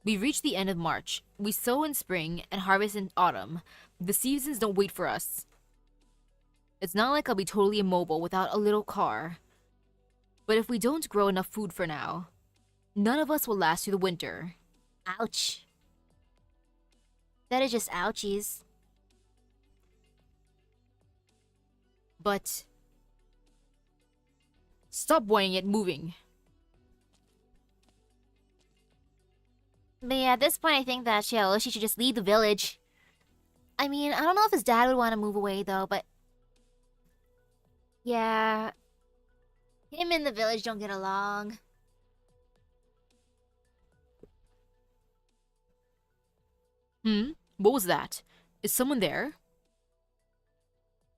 We've reached the end of March. We sow in spring and harvest in autumn. The seasons don't wait for us. It's not like I'll be totally immobile without a little car. But if we don't grow enough food for now, none of us will last through the winter. Ouch. That is just ouchies. But stop whining at moving. But yeah, at this point I think that she should just leave the village. I mean, I don't know if his dad would want to move away though, but... yeah... him and the village don't get along. What was that? Is someone there?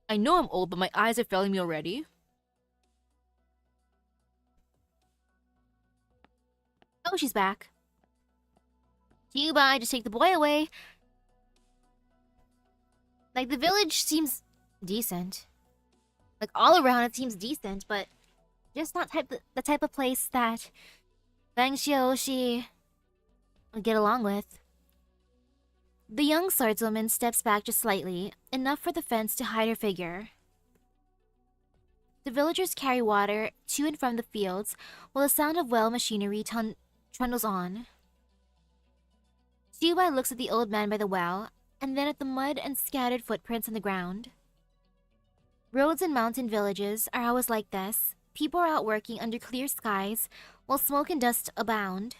I know I'm old, but my eyes are failing me already. Oh, she's back. Qiubai, just take the boy away. Like, the village seems decent. Like, all around it seems decent, but just not the type of place that Bang Xiaoxi would get along with. The young swordswoman steps back just slightly, enough for the fence to hide her figure. The villagers carry water to and from the fields, while the sound of well machinery trundles on. Qiubai looks at the old man by the well, and then at the mud and scattered footprints on the ground. Roads in mountain villages are always like this. People are out working under clear skies, while smoke and dust abound.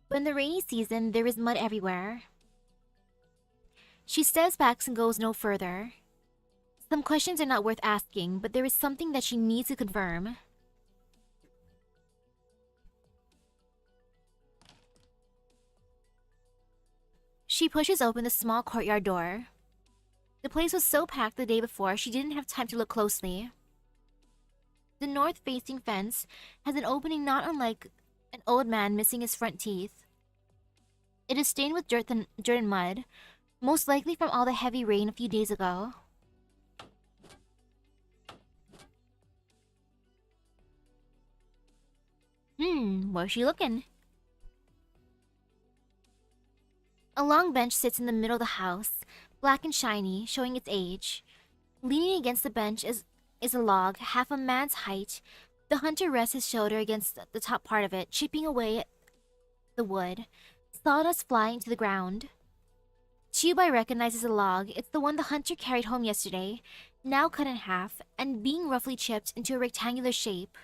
But in the rainy season, there is mud everywhere. She steps back and goes no further. Some questions are not worth asking, but there is something that she needs to confirm. She pushes open the small courtyard door. The place was so packed the day before, she didn't have time to look closely. The north-facing fence has an opening not unlike an old man missing his front teeth. It is stained with dirt and mud, most likely from all the heavy rain a few days ago. Where's she looking? A long bench sits in the middle of the house, black and shiny, showing its age. Leaning against the bench is a log half a man's height, The hunter rests his shoulder against the top part of it, chipping away at the wood. Sawdust flying to the ground. Qiubai recognizes a log. It's the one the hunter carried home yesterday, now cut in half, and being roughly chipped into a rectangular shape.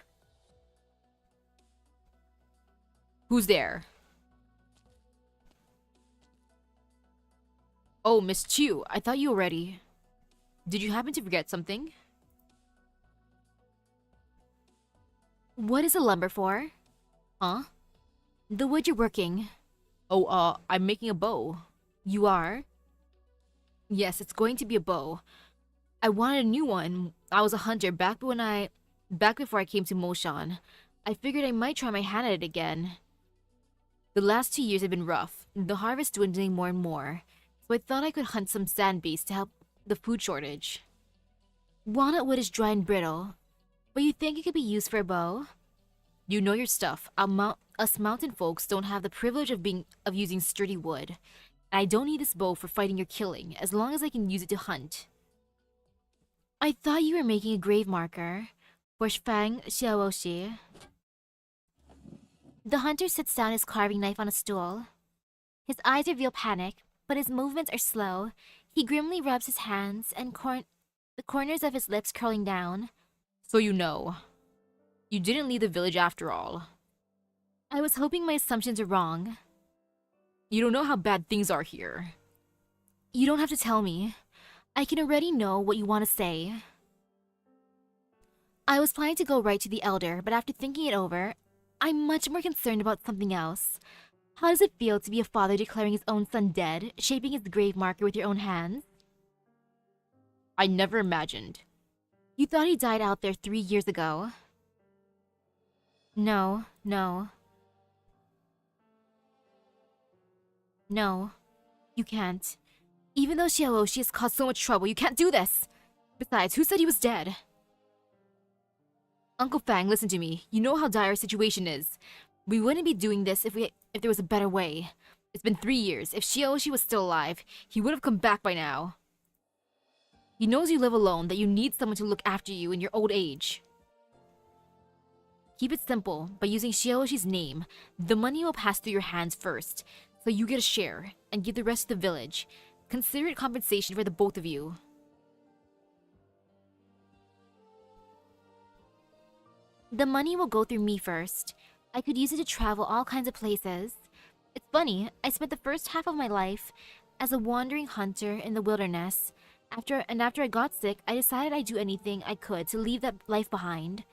Who's there? Oh, Miss Chu, I thought you were ready. Did you happen to forget something? What is the lumber for? Huh? The wood you're working. Oh, I'm making a bow. You are? Yes, it's going to be a bow. I wanted a new one. I was a hunter back before I came to Moshan. I figured I might try my hand at it again. The last 2 years have been rough, the harvest dwindling more and more, so I thought I could hunt some sand beasts to help the food shortage. Walnut wood is dry and brittle, but you think it could be used for a bow? You know your stuff. Us mountain folks don't have the privilege of using sturdy wood. I don't need this bow for fighting or killing, as long as I can use it to hunt. I thought you were making a grave marker for Fang Xiaoshi. The hunter sits down his carving knife on a stool. His eyes reveal panic, but his movements are slow. He grimly rubs his hands and the corners of his lips curling down. So you know. You didn't leave the village after all. I was hoping my assumptions are wrong. You don't know how bad things are here. You don't have to tell me. I can already know what you want to say. I was planning to go right to the elder, but after thinking it over, I'm much more concerned about something else. How does it feel to be a father declaring his own son dead, shaping his grave marker with your own hands? I never imagined. You thought he died out there 3 years ago. No. No, you can't. Even though Xiaoshi has caused so much trouble, you can't do this! Besides, who said he was dead? Uncle Fang, listen to me. You know how dire our situation is. We wouldn't be doing this if there was a better way. It's been 3 years. If Xiaoshi was still alive, he would have come back by now. He knows you live alone, that you need someone to look after you in your old age. Keep it simple. By using Xiaoshi's name, the money will pass through your hands first, so you get a share, and give the rest to the village. Consider it compensation for the both of you. The money will go through me first. I could use it to travel all kinds of places. It's funny, I spent the first half of my life as a wandering hunter in the wilderness. After I got sick, I decided I'd do anything I could to leave that life behind.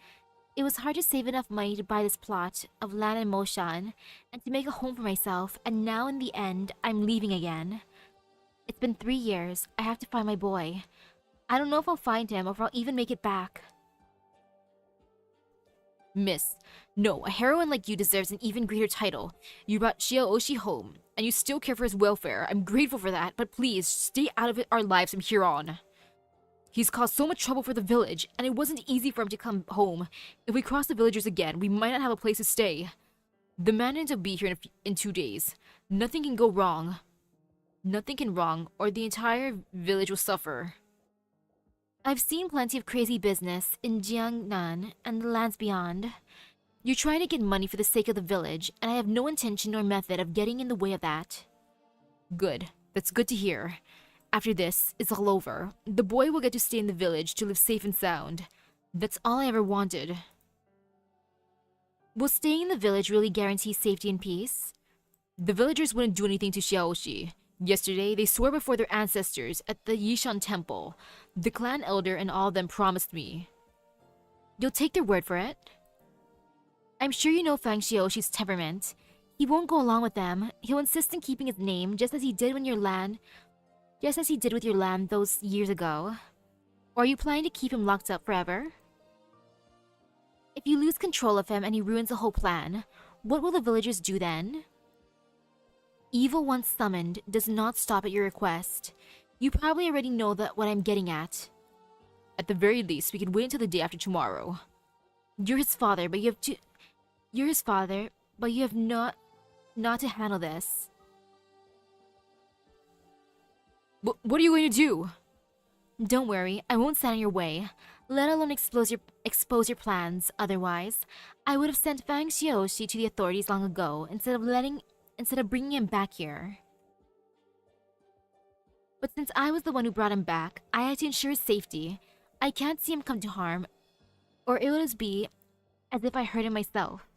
It was hard to save enough money to buy this plot of land in Moshan and to make a home for myself, and now in the end, I'm leaving again. It's been 3 years. I have to find my boy. I don't know if I'll find him or if I'll even make it back. Miss, no, a heroine like you deserves an even greater title. You brought Xiaoshi home, and you still care for his welfare. I'm grateful for that, but please, stay out of our lives from here on. He's caused so much trouble for the village, and it wasn't easy for him to come home. If we cross the villagers again, we might not have a place to stay. The man will be here in 2 days. Nothing can go wrong. Nothing can wrong, or the entire village will suffer. I've seen plenty of crazy business in Jiangnan and the lands beyond. You're trying to get money for the sake of the village, and I have no intention nor method of getting in the way of that. Good. That's good to hear. After this, it's all over. The boy will get to stay in the village to live safe and sound. That's all I ever wanted. Will staying in the village really guarantee safety and peace? The villagers wouldn't do anything to Xiaoshi. Yesterday, they swore before their ancestors at the Yishan temple. The clan elder and all of them promised me. You'll take their word for it? I'm sure you know Fang Xiaoshi's temperament. He won't go along with them. He'll insist on keeping his name, just as he did with your land those years ago. Or are you planning to keep him locked up forever? If you lose control of him and he ruins the whole plan, what will the villagers do then? Evil once summoned does not stop at your request. You probably already know what I'm getting at. At the very least, we can wait until the day after tomorrow. You're his father, but you have not to handle this. What are you going to do? Don't worry, I won't stand in your way. let alone expose your plans. Otherwise, I would have sent Fang Xiaoxi to the authorities long ago instead of bringing him back here. But since I was the one who brought him back, I had to ensure his safety. I can't see him come to harm, or it would be as if I hurt him myself.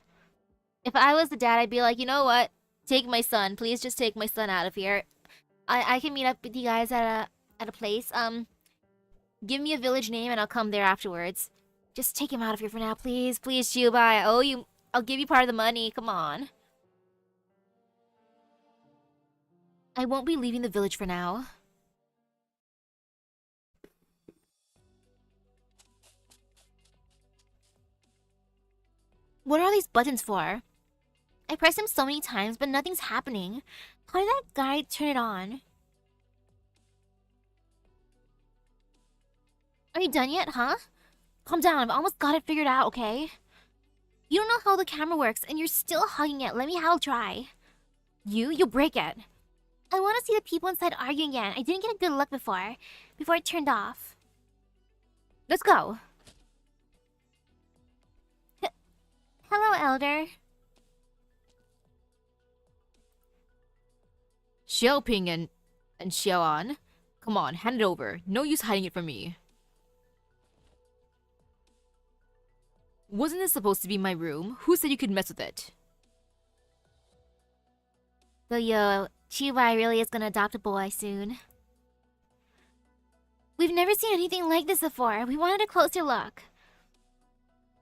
If I was the dad, I'd be like, you know what? Take my son. Please just take my son out of here. I can meet up with you guys at a place. Give me a village name and I'll come there afterwards. Just take him out of here for now, please. Please, Qiubai. I owe you. I'll give you part of the money. Come on. I won't be leaving the village for now. What are these buttons for? I pressed them so many times, but nothing's happening. How did that guy turn it on? Are you done yet, huh? Calm down, I've almost got it figured out, okay? You don't know how the camera works, and you're still hugging it. Let me have a try. You'll break it. I want to see the people inside arguing again. I didn't get a good look before it turned off. Let's go. Hello, Elder. Xiaoping and Xiaoan, come on, hand it over. No use hiding it from me. Wasn't this supposed to be my room? Who said you could mess with it? So Qiubai really is gonna adopt a boy soon. We've never seen anything like this before. We wanted a closer look.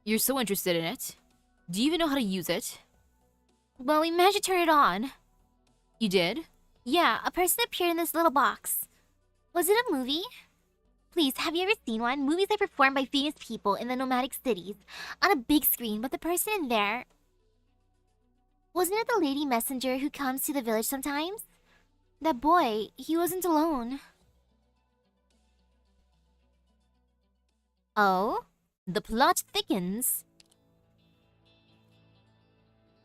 You're so interested in it. Do you even know how to use it? Well, we managed to turn it on. You did? Yeah, a person appeared in this little box. Was it a movie? Please, have you ever seen one? Movies are performed by famous people in the nomadic cities on a big screen, but the person in there... Wasn't it the lady messenger who comes to the village sometimes? That boy, he wasn't alone. Oh? The plot thickens.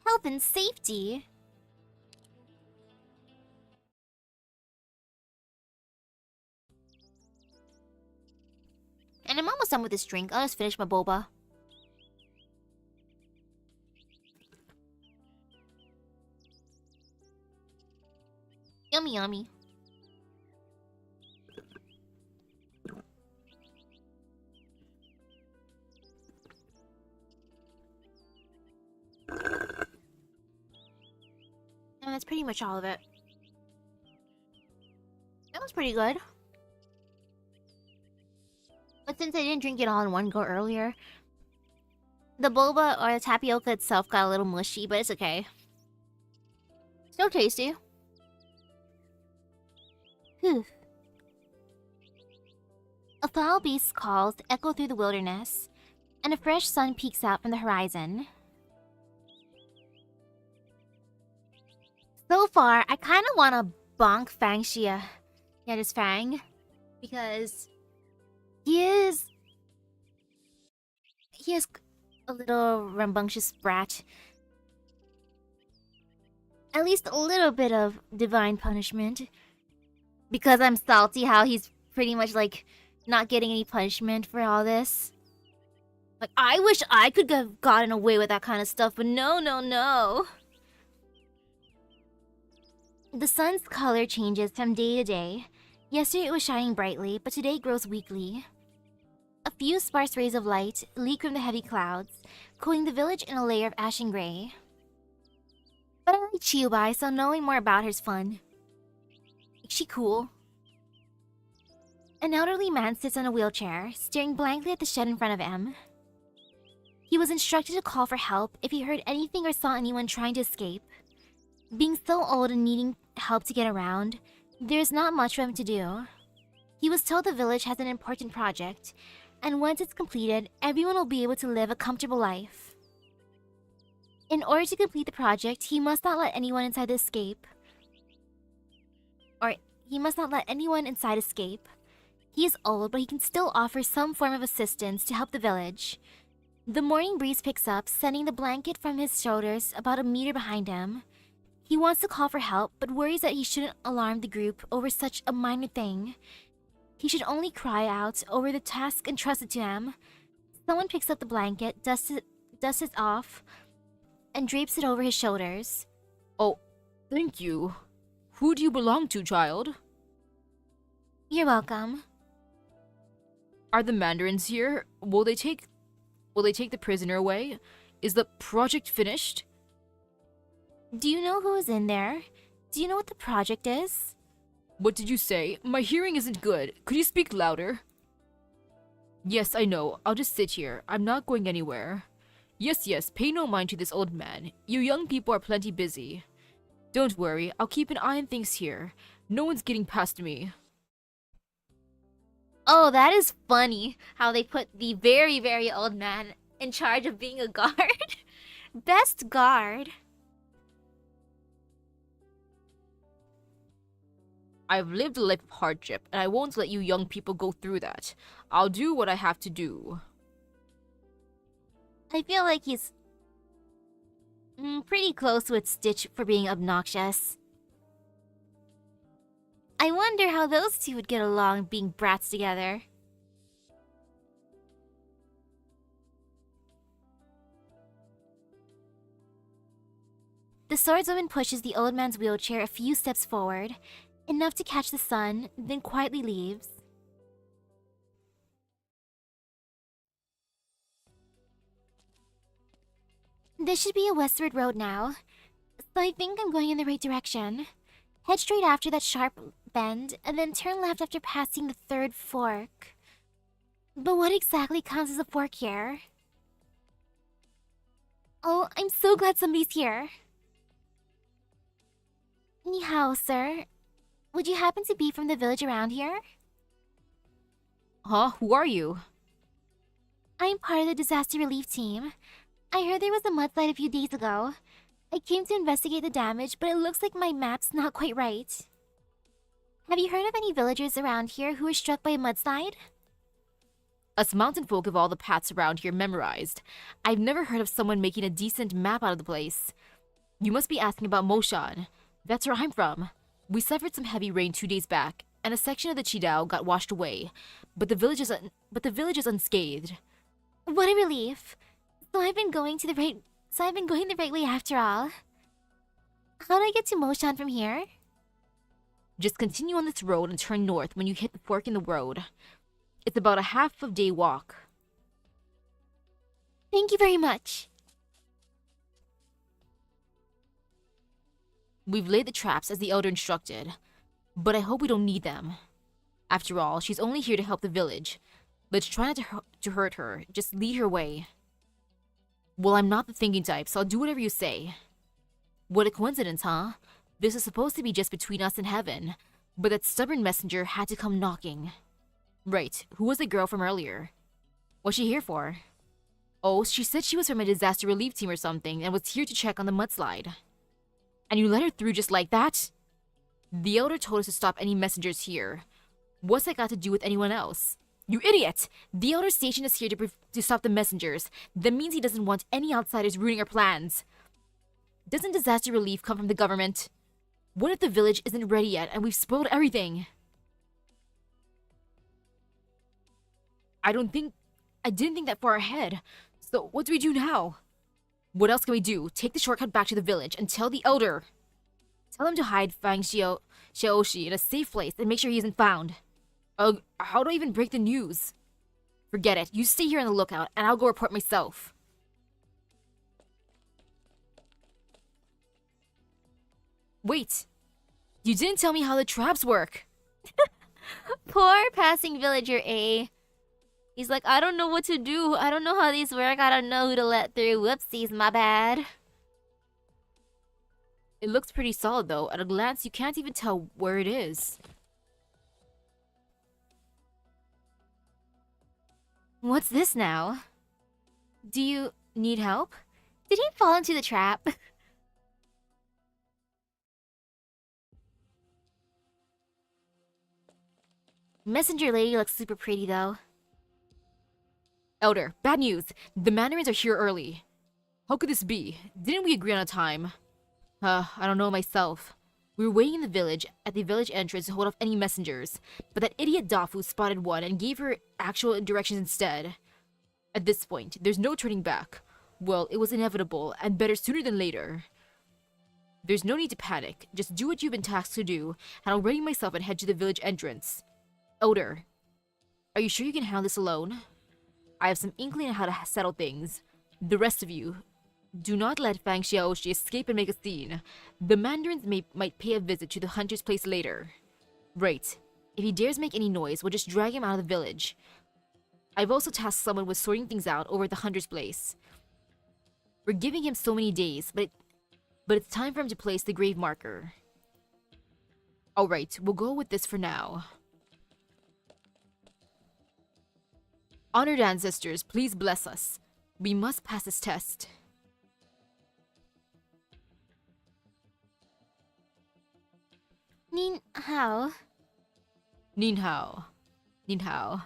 Health and safety. And I'm almost done with this drink. I'll just finish my boba. Yummy, yummy. And that's pretty much all of it. That was pretty good. But since I didn't drink it all in one go earlier, the boba or the tapioca itself got a little mushy, but it's okay. Still tasty. Whew. A foul beast's calls echo through the wilderness, and a fresh sun peeks out from the horizon. So far, I kind of want to bonk Fang Xia. Yeah, just Fang. Because... He is a little rambunctious brat. At least a little bit of divine punishment. Because I'm salty how he's pretty much like not getting any punishment for all this. Like, I wish I could have gotten away with that kind of stuff, but no, no, no. The sun's color changes from day to day. Yesterday it was shining brightly, but today it grows weakly. A few sparse rays of light leak from the heavy clouds, coating the village in a layer of ashen gray. But I like Qiubai, so knowing more about her is fun. Is she cool? An elderly man sits on a wheelchair, staring blankly at the shed in front of him. He was instructed to call for help if he heard anything or saw anyone trying to escape. Being so old and needing help to get around, there's not much for him to do. He was told the village has an important project, and once it's completed, everyone will be able to live a comfortable life. In order to complete the project, he must not let anyone inside escape. He is old, but he can still offer some form of assistance to help the village. The morning breeze picks up, sending the blanket from his shoulders about a meter behind him. He wants to call for help, but worries that he shouldn't alarm the group over such a minor thing. He should only cry out over the task entrusted to him. Someone picks up the blanket, dusts it off, and drapes it over his shoulders. Oh, thank you. Who do you belong to, child? You're welcome. Are the mandarins here? Will they take the prisoner away? Is the project finished? Do you know who is in there? Do you know what the project is? What did you say? My hearing isn't good. Could you speak louder? Yes, I know. I'll just sit here. I'm not going anywhere. Yes, pay no mind to this old man. You young people are plenty busy. Don't worry, I'll keep an eye on things here. No one's getting past me. Oh, that is funny, how they put the very, very old man in charge of being a guard. Best guard. I've lived a life of hardship, and I won't let you young people go through that. I'll do what I have to do. I feel like he's pretty close with Stitch for being obnoxious. I wonder how those two would get along being brats together. The swordswoman pushes the old man's wheelchair a few steps forward, enough to catch the sun, then quietly leaves. This should be a westward road now, so I think I'm going in the right direction. Head straight after that sharp bend, and then turn left after passing the third fork. But what exactly counts as a fork here? Oh, I'm so glad somebody's here. Ni hao, sir. Would you happen to be from the village around here? Huh? Who are you? I'm part of the disaster relief team. I heard there was a mudslide a few days ago. I came to investigate the damage, but it looks like my map's not quite right. Have you heard of any villagers around here who were struck by a mudslide? Us mountain folk have all the paths around here memorized. I've never heard of someone making a decent map out of the place. You must be asking about Moshan. That's where I'm from. We suffered some heavy rain 2 days back, and a section of the Qiubai got washed away, but the village is unscathed. What a relief! So I've been going the right way after all. How do I get to Moshan from here? Just continue on this road and turn north when you hit the fork in the road. It's about a half-day walk. Thank you very much. We've laid the traps as the elder instructed, but I hope we don't need them. After all, she's only here to help the village. Let's try not to hurt her. Just lead her away. Well, I'm not the thinking type, so I'll do whatever you say. What a coincidence, huh? This is supposed to be just between us and heaven, but that stubborn messenger had to come knocking. Right, who was the girl from earlier? What's she here for? Oh, she said she was from a disaster relief team or something and was here to check on the mudslide. And you let her through just like that? The elder told us to stop any messengers here. What's that got to do with anyone else? You idiot! The elder station is here to stop the messengers. That means he doesn't want any outsiders ruining our plans. Doesn't disaster relief come from the government? What if the village isn't ready yet and we've spoiled everything? I didn't think that far ahead. So what do we do now? What else can we do? Take the shortcut back to the village and tell the elder. Tell him to hide Fang Xiaoshi in a safe place and make sure he isn't found. How do I even break the news? Forget it. You stay here on the lookout and I'll go report myself. Wait. You didn't tell me how the traps work. Poor passing villager A. He's like, I don't know what to do. I don't know how these work. I don't know who to let through. Whoopsies, my bad. It looks pretty solid though. At a glance, you can't even tell where it is. What's this now? Do you need help? Did he fall into the trap? Messenger lady looks super pretty though. Elder, bad news. The mandarins are here early. How could this be? Didn't we agree on a time? I don't know myself. We were waiting in the village at the village entrance to hold off any messengers, but that idiot Dafu spotted one and gave her actual directions instead. At this point, there's no turning back. Well, it was inevitable, and better sooner than later. There's no need to panic. Just do what you've been tasked to do, and I'll ready myself and head to the village entrance. Elder, are you sure you can handle this alone? I have some inkling on how to settle things. The rest of you, do not let Fang Xiaoxi escape and make a scene. The mandarins might pay a visit to the hunter's place later. Right. If he dares make any noise, we'll just drag him out of the village. I've also tasked someone with sorting things out over at the hunter's place. We're giving him so many days, but it's time for him to place the grave marker. Alright, we'll go with this for now. Honored ancestors, please bless us. We must pass this test. Nin Hao. Nin Hao. Nin Hao.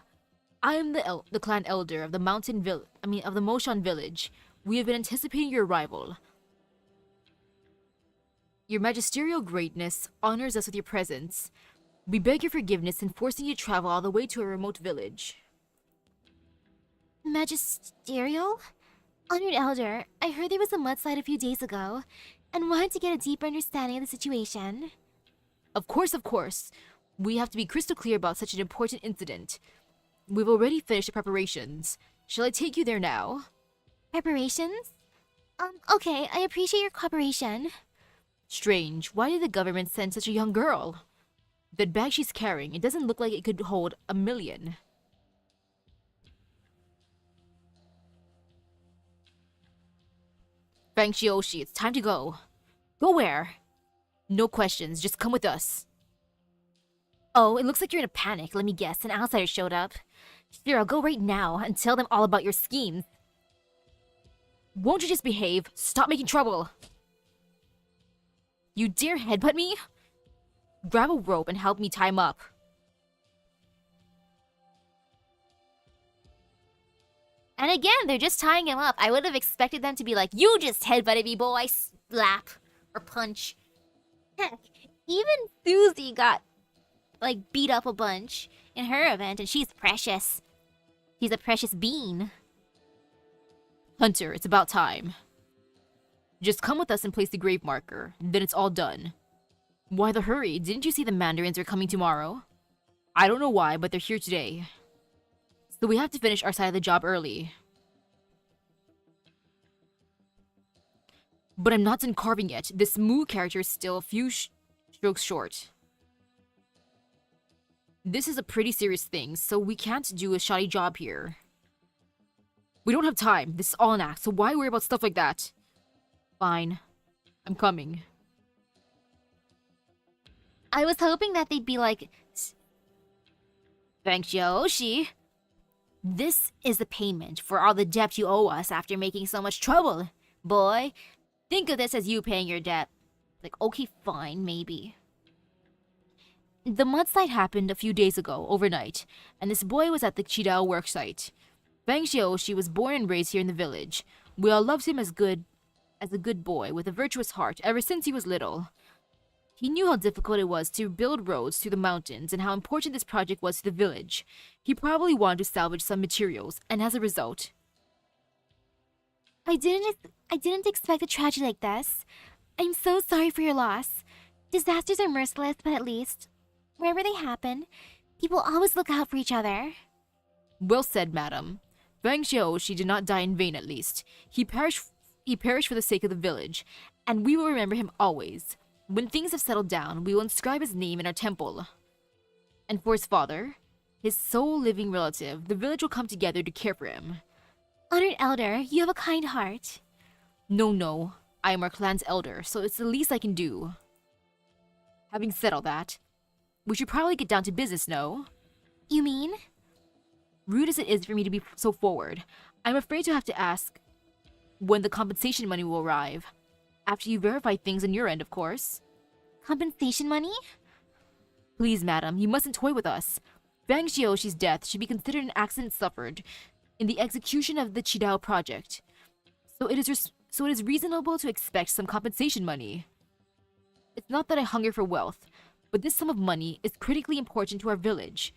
I am the clan elder of the of the Moshan village. We have been anticipating your arrival. Your magisterial greatness honors us with your presence. We beg your forgiveness in forcing you to travel all the way to a remote village. Magisterial? Honored Elder, I heard there was a mudslide a few days ago, and wanted to get a deeper understanding of the situation. Of course, of course. We have to be crystal clear about such an important incident. We've already finished the preparations. Shall I take you there now? Preparations? Okay, I appreciate your cooperation. Strange. Why did the government send such a young girl? That bag she's carrying, it doesn't look like it could hold 1 million. Fang Xiaoxi, it's time to go. Go where? No questions, just come with us. Oh, it looks like you're in a panic. Let me guess, an outsider showed up. Sure, I'll go right now and tell them all about your schemes. Won't you just behave? Stop making trouble! You dare headbutt me? Grab a rope and help me tie him up. And again, they're just tying him up. I would have expected them to be like, you just headbutted me, boy, slap. Or punch. Heck, even Susie got, like, beat up a bunch in her event, and she's precious. She's a precious bean. Hunter, it's about time. Just come with us and place the grave marker, then it's all done. Why the hurry? Didn't you see the mandarins are coming tomorrow? I don't know why, but they're here today. So we have to finish our side of the job early. But I'm not done carving yet. This Moo character is still a few strokes short. This is a pretty serious thing, so we can't do a shoddy job here. We don't have time. This is all an act, so why worry about stuff like that? Fine. I'm coming. I was hoping that they'd be like, Fang Xiaoxi. this is the payment for all the debt you owe us after making so much trouble. Boy, think of this as you paying your debt. Like, okay, fine, maybe. The mudslide happened a few days ago, overnight, and this boy was at the Qiubai worksite. Fang Xiaoxi was born and raised here in the village. We all loved him as a good boy with a virtuous heart ever since he was little. He knew how difficult it was to build roads through the mountains and how important this project was to the village. He probably wanted to salvage some materials, and as a result... I didn't expect a tragedy like this. I'm so sorry for your loss. Disasters are merciless, but at least, wherever they happen, people always look out for each other. Well said, madam. Fang Xiaoxi did not die in vain, at least. He perished for the sake of the village, and we will remember him always. When things have settled down, we will inscribe his name in our temple. And for his father, his sole living relative, the village will come together to care for him. Honored Elder, you have a kind heart. No. I am our clan's elder, so it's the least I can do. Having said all that, we should probably get down to business, no? You mean? Rude as it is for me to be so forward, I'm afraid to have to ask when the compensation money will arrive. After you verify things on your end, of course. Compensation money? Please, madam, you mustn't toy with us. Fang Xiaoxi's death should be considered an accident suffered in the execution of the Qiubai project. So it is reasonable to expect some compensation money. It's not that I hunger for wealth, but this sum of money is critically important to our village.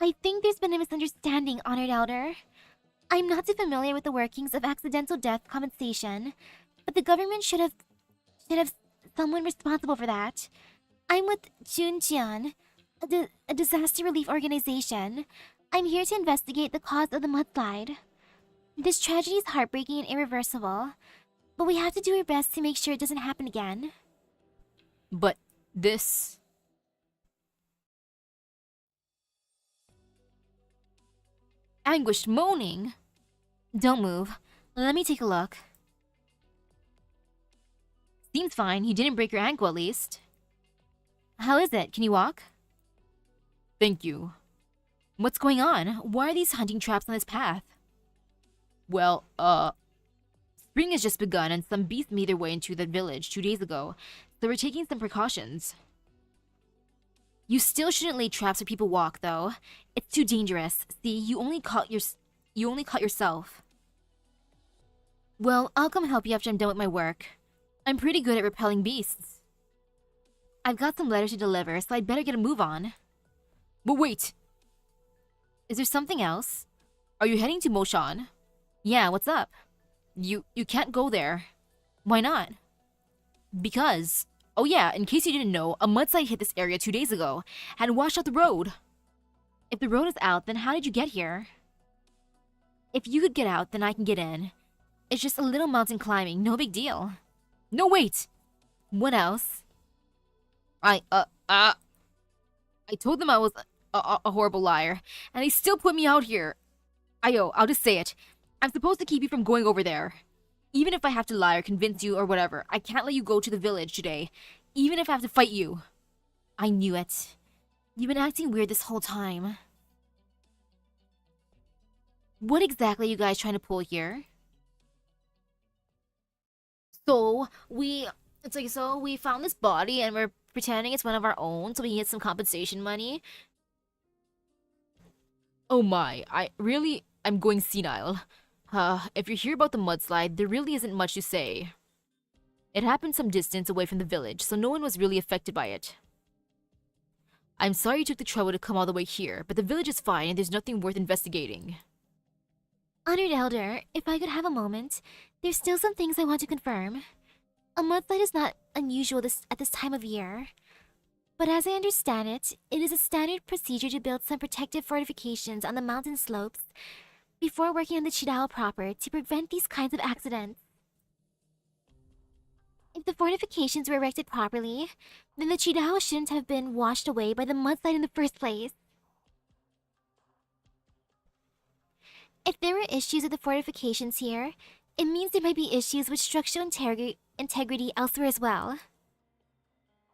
I think there's been a misunderstanding, Honored Elder. I'm not too familiar with the workings of accidental death compensation, but the government should have someone responsible for that. I'm with Junjian, a disaster relief organization. I'm here to investigate the cause of the mudslide. This tragedy is heartbreaking and irreversible, but we have to do our best to make sure it doesn't happen again. But this... Anguished moaning. Don't move. Let me take a look. Seems fine. You didn't break your ankle at least. How is it? Can you walk? Thank you. What's going on? Why are these hunting traps on this path? Well, spring has just begun and some beasts made their way into the village 2 days ago, so we're taking some precautions. You still shouldn't lay traps where people walk, though. It's too dangerous. See, you only caught yourself. Well, I'll come help you after I'm done with my work. I'm pretty good at repelling beasts. I've got some letters to deliver, so I'd better get a move on. But wait! Is there something else? Are you heading to Moshan? Yeah, what's up? You can't go there. Why not? Because... Oh yeah, in case you didn't know, a mudslide hit this area 2 days ago and washed out the road. If the road is out, then how did you get here? If you could get out, then I can get in. It's just a little mountain climbing, no big deal. No, wait! What else? I told them I was a horrible liar, and they still put me out here. I'll just say it. I'm supposed to keep you from going over there. Even if I have to lie or convince you or whatever, I can't let you go to the village today, even if I have to fight you. I knew it. You've been acting weird this whole time. What exactly are you guys trying to pull here? So we found this body and we're pretending it's one of our own so we can get some compensation money. Oh my, I'm going senile. If you hear about the mudslide, there really isn't much to say. It happened some distance away from the village, so no one was really affected by it. I'm sorry you took the trouble to come all the way here, but the village is fine and there's nothing worth investigating. Honored Elder, if I could have a moment, there's still some things I want to confirm. A mudslide is not unusual at this time of year. But as I understand it, it is a standard procedure to build some protective fortifications on the mountain slopes before working on the Qiubai proper to prevent these kinds of accidents. If the fortifications were erected properly, then the Qiubai shouldn't have been washed away by the mudslide in the first place. If there were issues with the fortifications here, it means there might be issues with structural integrity elsewhere as well.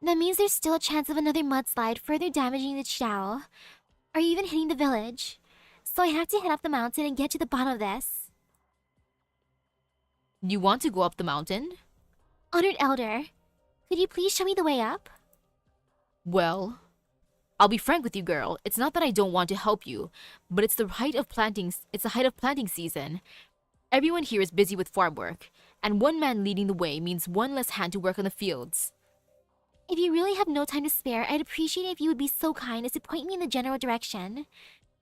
That means there's still a chance of another mudslide further damaging the Qiubai, or even hitting the village. So I have to head up the mountain and get to the bottom of this. You want to go up the mountain? Honored Elder, could you please show me the way up? Well, I'll be frank with you, girl. It's not that I don't want to help you, but it's the height of planting season. Everyone here is busy with farm work, and one man leading the way means one less hand to work on the fields. If you really have no time to spare, I'd appreciate it if you would be so kind as to point me in the general direction,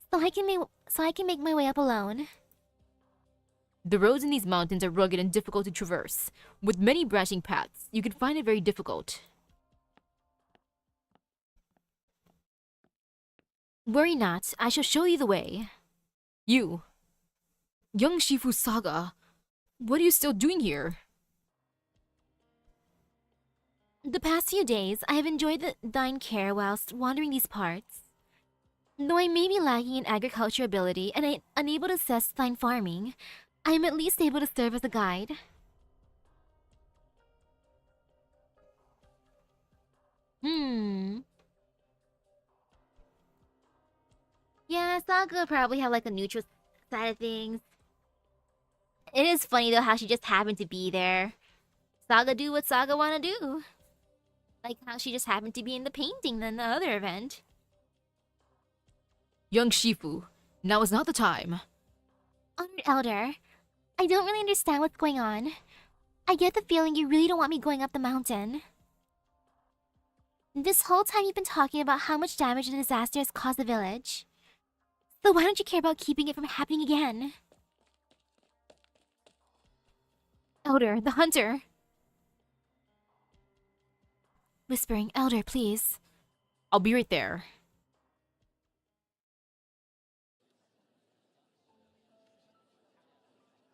so I can make my way up alone. The roads in these mountains are rugged and difficult to traverse. With many branching paths, you can find it very difficult. Worry not, I shall show you the way. You, young Shifu Saga, what are you still doing here? The past few days, I have enjoyed thine care whilst wandering these parts. Though I may be lacking in agriculture ability and unable to assess thine farming, I am at least able to serve as a guide. Yeah, Saga will probably have like a neutral side of things. It is funny though how she just happened to be there. Saga do what Saga wanna do. Like how she just happened to be in the painting than the other event. Young Shifu, now is not the time. Honored Elder, I don't really understand what's going on. I get the feeling you really don't want me going up the mountain. This whole time you've been talking about how much damage the disaster has caused the village. So why don't you care about keeping it from happening again? Elder, the hunter. Whispering, Elder, please. I'll be right there.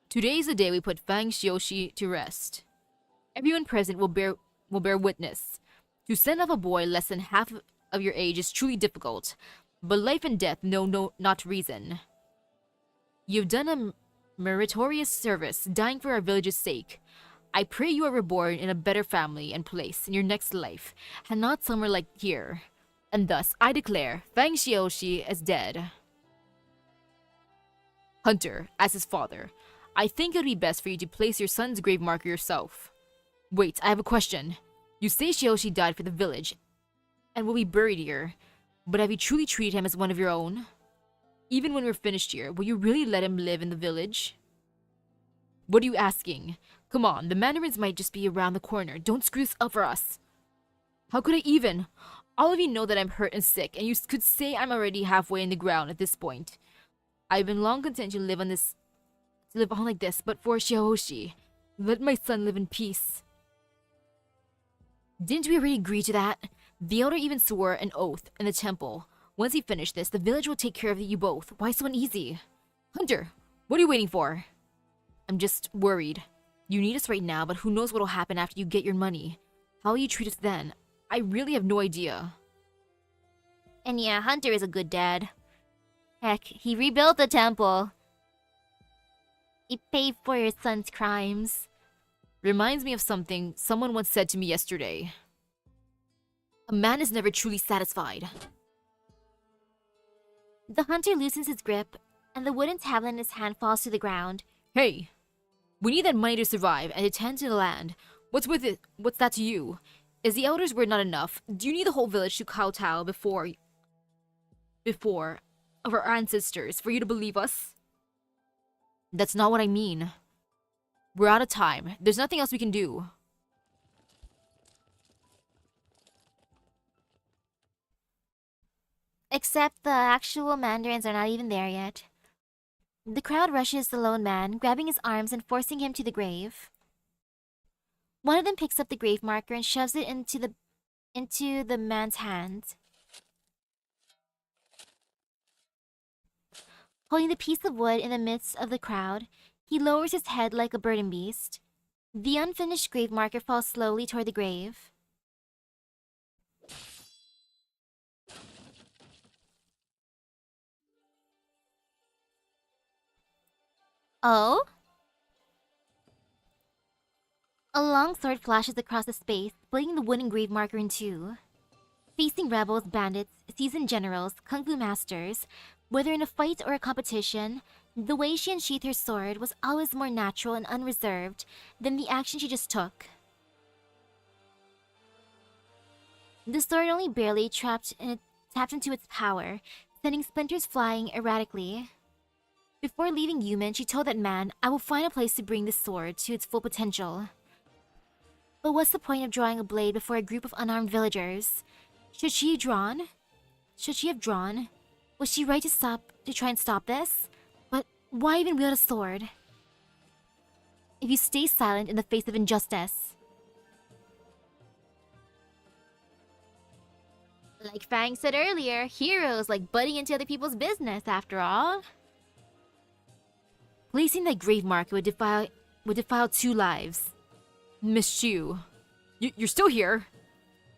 Today is the day we put Fang Xiuxi to rest. Everyone present will bear witness. To send off a boy less than half of your age is truly difficult, but life and death know not reason. You've done a meritorious service, dying for our village's sake. I pray you are reborn in a better family and place in your next life, and not somewhere like here. And thus, I declare Fang Xiuxi as dead. Hunter, as his father, I think it would be best for you to place your son's grave marker yourself. Wait, I have a question. You say Xiuxi died for the village and will be buried here, but have you truly treated him as one of your own? Even when we're finished here, will you really let him live in the village? What are you asking? Come on, the mandarins might just be around the corner. Don't screw this up for us. How could I even? All of you know that I'm hurt and sick, and you could say I'm already halfway in the ground at this point. I've been long content to live on like this, but for Xiuxi, let my son live in peace. Didn't we already agree to that? The elder even swore an oath in the temple. Once he finished this, the village will take care of you both. Why so uneasy? Hunter, what are you waiting for? I'm just worried. You need us right now, but who knows what'll happen after you get your money. How will you treat us then? I really have no idea. And yeah, Hunter is a good dad. Heck, he rebuilt the temple. He paid for your son's crimes. Reminds me of something someone once said to me yesterday. A man is never truly satisfied. The hunter loosens his grip, and the wooden tablet in his hand falls to the ground. Hey, we need that money to survive and to tend to the land. What's with it? What's that to you? Is the elder's word not enough? Do you need the whole village to kowtow before of our ancestors for you to believe us? That's not what I mean. We're out of time. There's nothing else we can do. Except the actual mandarins are not even there yet. The crowd rushes the lone man, grabbing his arms and forcing him to the grave. One of them picks up the grave marker and shoves it into the man's hand. Holding the piece of wood in the midst of the crowd, he lowers his head like a burden beast. The unfinished grave marker falls slowly toward the grave. Oh? A long sword flashes across the space, splitting the wooden grave marker in two. Facing rebels, bandits, seasoned generals, kung fu masters, whether in a fight or a competition, the way she unsheathed her sword was always more natural and unreserved than the action she just took. The sword only barely tapped into its power, sending splinters flying erratically. Before leaving Yumen, she told that man, "I will find a place to bring this sword to its full potential." But what's the point of drawing a blade before a group of unarmed villagers? Should she have drawn? Was she right to try and stop this? But why even wield a sword? If you stay silent in the face of injustice. Like Fang said earlier, heroes like butting into other people's business after all. Placing that grave marker would defile 2 lives. Miss Chu, you're still here?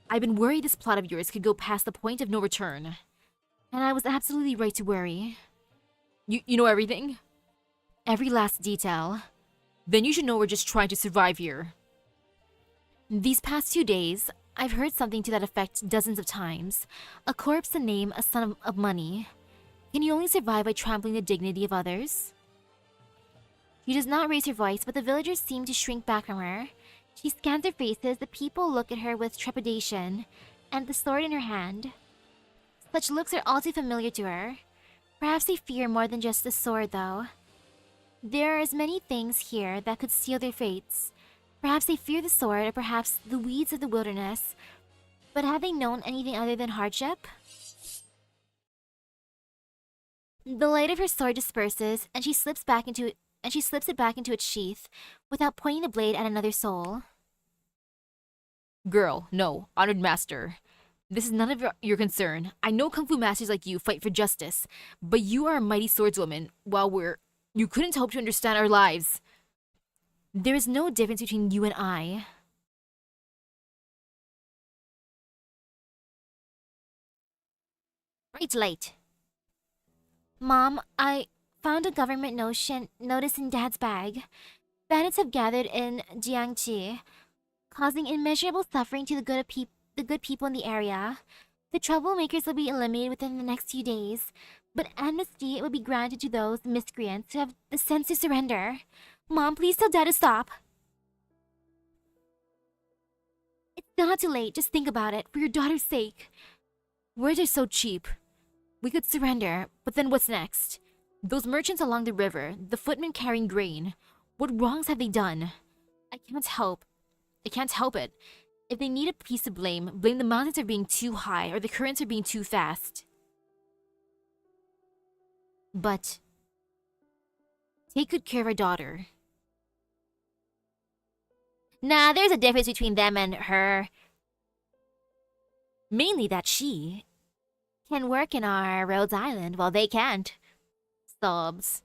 I've been worried this plot of yours could go past the point of no return. And I was absolutely right to worry. You know everything? Every last detail. Then you should know we're just trying to survive here. These past 2 days, I've heard something to that effect dozens of times. A corpse, a name, a son of money. Can you only survive by trampling the dignity of others? She does not raise her voice, but the villagers seem to shrink back from her. She scans their faces, the people look at her with trepidation, and the sword in her hand. Such looks are all too familiar to her. Perhaps they fear more than just the sword, though. There are as many things here that could seal their fates. Perhaps they fear the sword, or perhaps the weeds of the wilderness. But have they known anything other than hardship? The light of her sword disperses, and she slips it back into its sheath, without pointing the blade at another soul. Girl, no, honored master. This is none of your concern. I know kung fu masters like you fight for justice, but you are a mighty swordswoman, while you couldn't hope to understand our lives. There is no difference between you and I. It's late. Mom, I found a government notice in Dad's bag. Bandits have gathered in Jiangxi, causing immeasurable suffering to the good people in the area. The troublemakers will be eliminated within the next few days, but amnesty will be granted to those miscreants who have the sense to surrender. Mom, please tell Dad to stop. It's not too late. Just think about it, for your daughter's sake. Words are so cheap. We could surrender, but then what's next? Those merchants along the river, the footmen carrying grain. What wrongs have they done? I can't help it. If they need a piece to blame the mountains for being too high or the currents for being too fast. But take good care of our daughter. Nah, there's a difference between them and her. Mainly that she can work in our Rhodes Island while they can't. sobs.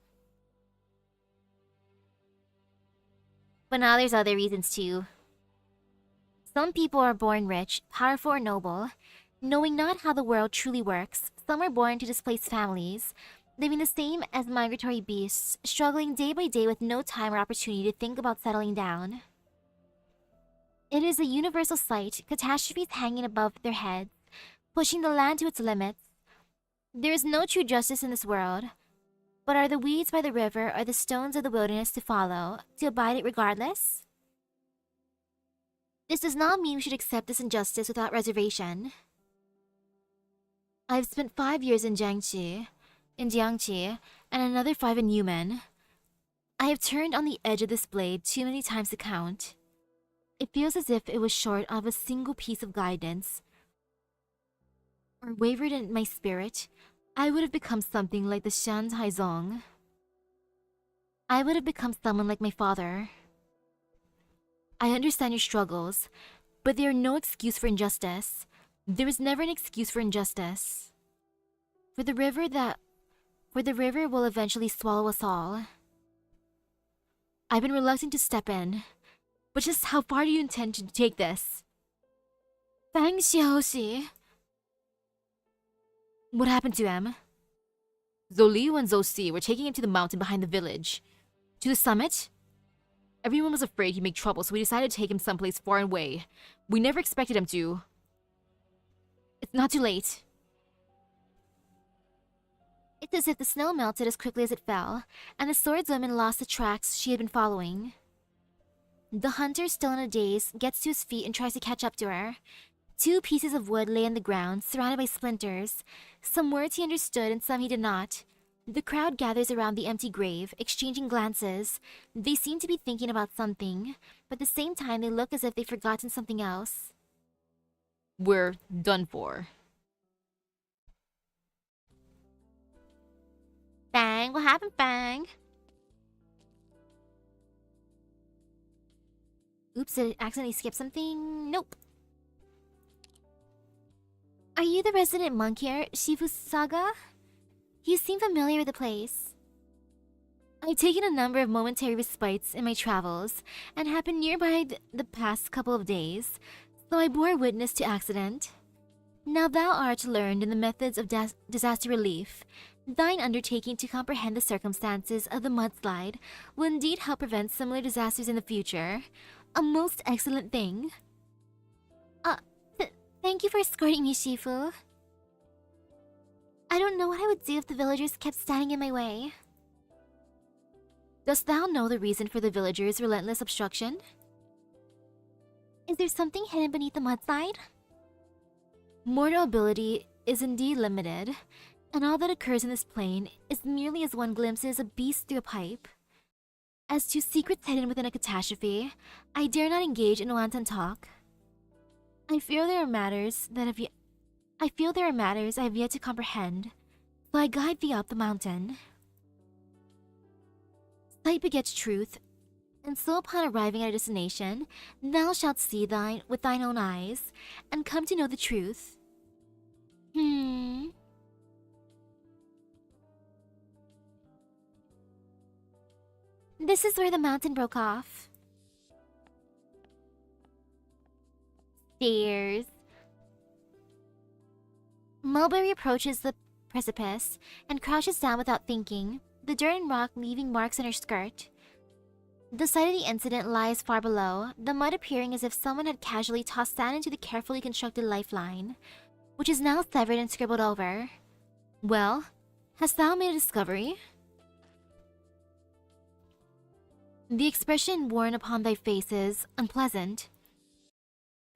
But now there's other reasons too. Some people are born rich, powerful, or noble, knowing not how the world truly works. Some are born to displaced families, living the same as migratory beasts, struggling day by day with no time or opportunity to think about settling down. It is a universal sight, catastrophes hanging above their heads, pushing the land to its limits. There is no true justice in this world, but are the weeds by the river or the stones of the wilderness to follow, to abide it regardless? This does not mean we should accept this injustice without reservation. I've spent 5 years in Jiangxi, and another 5 in Yumen. I have turned on the edge of this blade too many times to count. It feels as if it was short of a single piece of guidance, or wavered in my spirit. I would have become something like the Shan Haizong. I would have become someone like my father. I understand your struggles, but they are no excuse for injustice. There is never an excuse for injustice. For the river will eventually swallow us all. I've been reluctant to step in, but just how far do you intend to take this? Fang Xiaoxi. What happened to him? Zoliu and Zosi were taking him to the mountain behind the village. To the summit? Everyone was afraid he'd make trouble, so we decided to take him someplace far away. We never expected him to. It's not too late. It's as if the snow melted as quickly as it fell, and the swordswoman lost the tracks she had been following. The hunter, still in a daze, gets to his feet and tries to catch up to her. 2 pieces of wood lay on the ground, surrounded by splinters. Some words he understood and some he did not. The crowd gathers around the empty grave, exchanging glances. They seem to be thinking about something, but at the same time they look as if they've forgotten something else. We're done for. Bang, what happened, Bang? Oops, did I accidentally skip something? Nope. Are you the resident monk here, Shifusaga? You seem familiar with the place. I've taken a number of momentary respites in my travels, and have been nearby the past couple of days, so I bore witness to accident. Now thou art learned in the methods of disaster relief. Thine undertaking to comprehend the circumstances of the mudslide will indeed help prevent similar disasters in the future. A most excellent thing. Thank you for escorting me, Shifu. I don't know what I would do if the villagers kept standing in my way. Dost thou know the reason for the villagers' relentless obstruction? Is there something hidden beneath the mudslide? Mortal ability is indeed limited, and all that occurs in this plane is merely as one glimpses a beast through a pipe. As to secrets hidden within a catastrophe, I dare not engage in wanton talk. I feel there are matters I have yet to comprehend, so I guide thee up the mountain. Sight begets truth, and so upon arriving at a destination, thou shalt see with thine own eyes, and come to know the truth. This is where the mountain broke off. Stairs. Mulberry approaches the precipice and crouches down without thinking, the dirt and rock leaving marks on her skirt. The site of the incident lies far below, the mud appearing as if someone had casually tossed sand into the carefully constructed lifeline, which is now severed and scribbled over. Well, hast thou made a discovery? The expression worn upon thy face is unpleasant.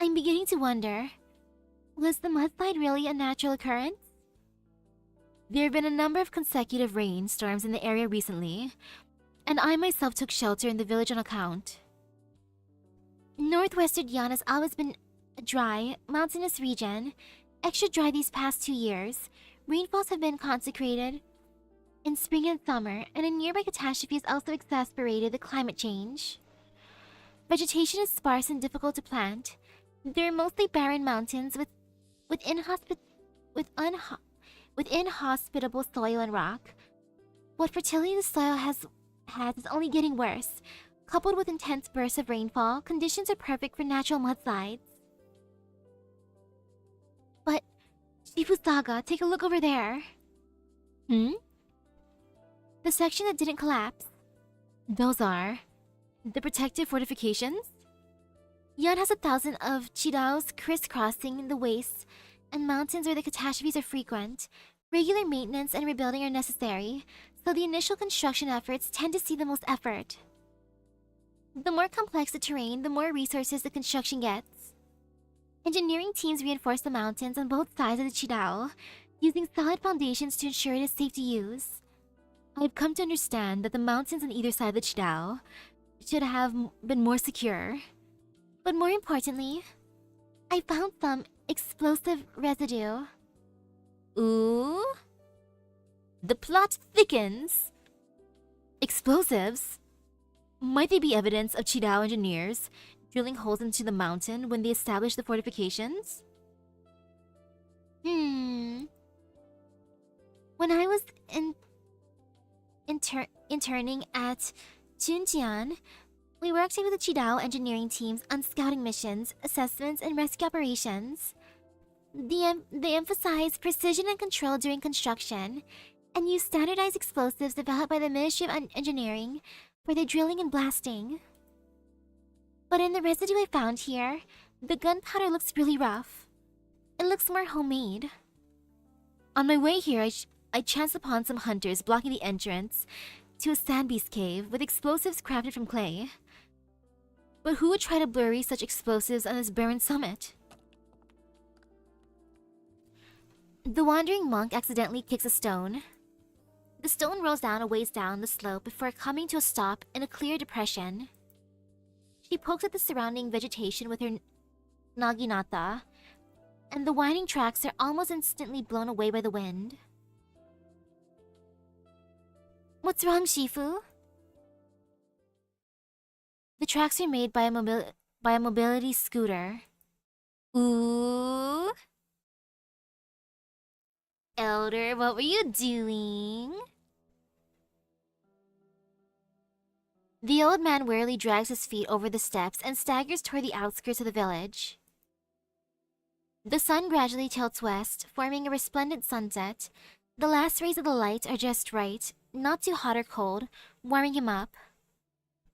I'm beginning to wonder, was the mudslide really a natural occurrence? There have been a number of consecutive rainstorms in the area recently, and I myself took shelter in the village on account. Northwestern Yan has always been a dry, mountainous region, extra dry these past 2 years. Rainfalls have been concentrated in spring and summer, and a nearby catastrophe has also exacerbated the climate change. Vegetation is sparse and difficult to plant. There are mostly barren mountains with inhospitable soil and rock. What fertility the soil has is only getting worse. Coupled with intense bursts of rainfall, conditions are perfect for natural mudslides. But, Shifusaga, take a look over there. The section that didn't collapse. Those are the protective fortifications? Yan has 1,000 of Chidaos crisscrossing the wastes and mountains where the catastrophes are frequent. Regular maintenance and rebuilding are necessary, so the initial construction efforts tend to see the most effort. The more complex the terrain, the more resources the construction gets. Engineering teams reinforce the mountains on both sides of the Chidao, using solid foundations to ensure it is safe to use. I've come to understand that the mountains on either side of the Chidao should have been more secure. But more importantly, I found some explosive residue. Ooh? The plot thickens. Explosives? Might they be evidence of Chidao engineers drilling holes into the mountain when they established the fortifications? When I was interning at Junjian, we worked with the Chidao engineering teams on scouting missions, assessments, and rescue operations. They emphasize precision and control during construction, and use standardized explosives developed by the Ministry of Engineering for their drilling and blasting. But in the residue I found here, the gunpowder looks really rough. It looks more homemade. On my way here, I chanced upon some hunters blocking the entrance to a sandbeast cave with explosives crafted from clay. But who would try to bury such explosives on this barren summit? The wandering monk accidentally kicks a stone. The stone rolls down a ways down the slope before coming to a stop in a clear depression. She pokes at the surrounding vegetation with her naginata, and the winding tracks are almost instantly blown away by the wind. What's wrong, Shifu? The tracks are made by a mobility scooter. Ooh. Elder, what were you doing? The old man wearily drags his feet over the steps and staggers toward the outskirts of the village. The sun gradually tilts west, forming a resplendent sunset. The last rays of the light are just right, not too hot or cold, warming him up.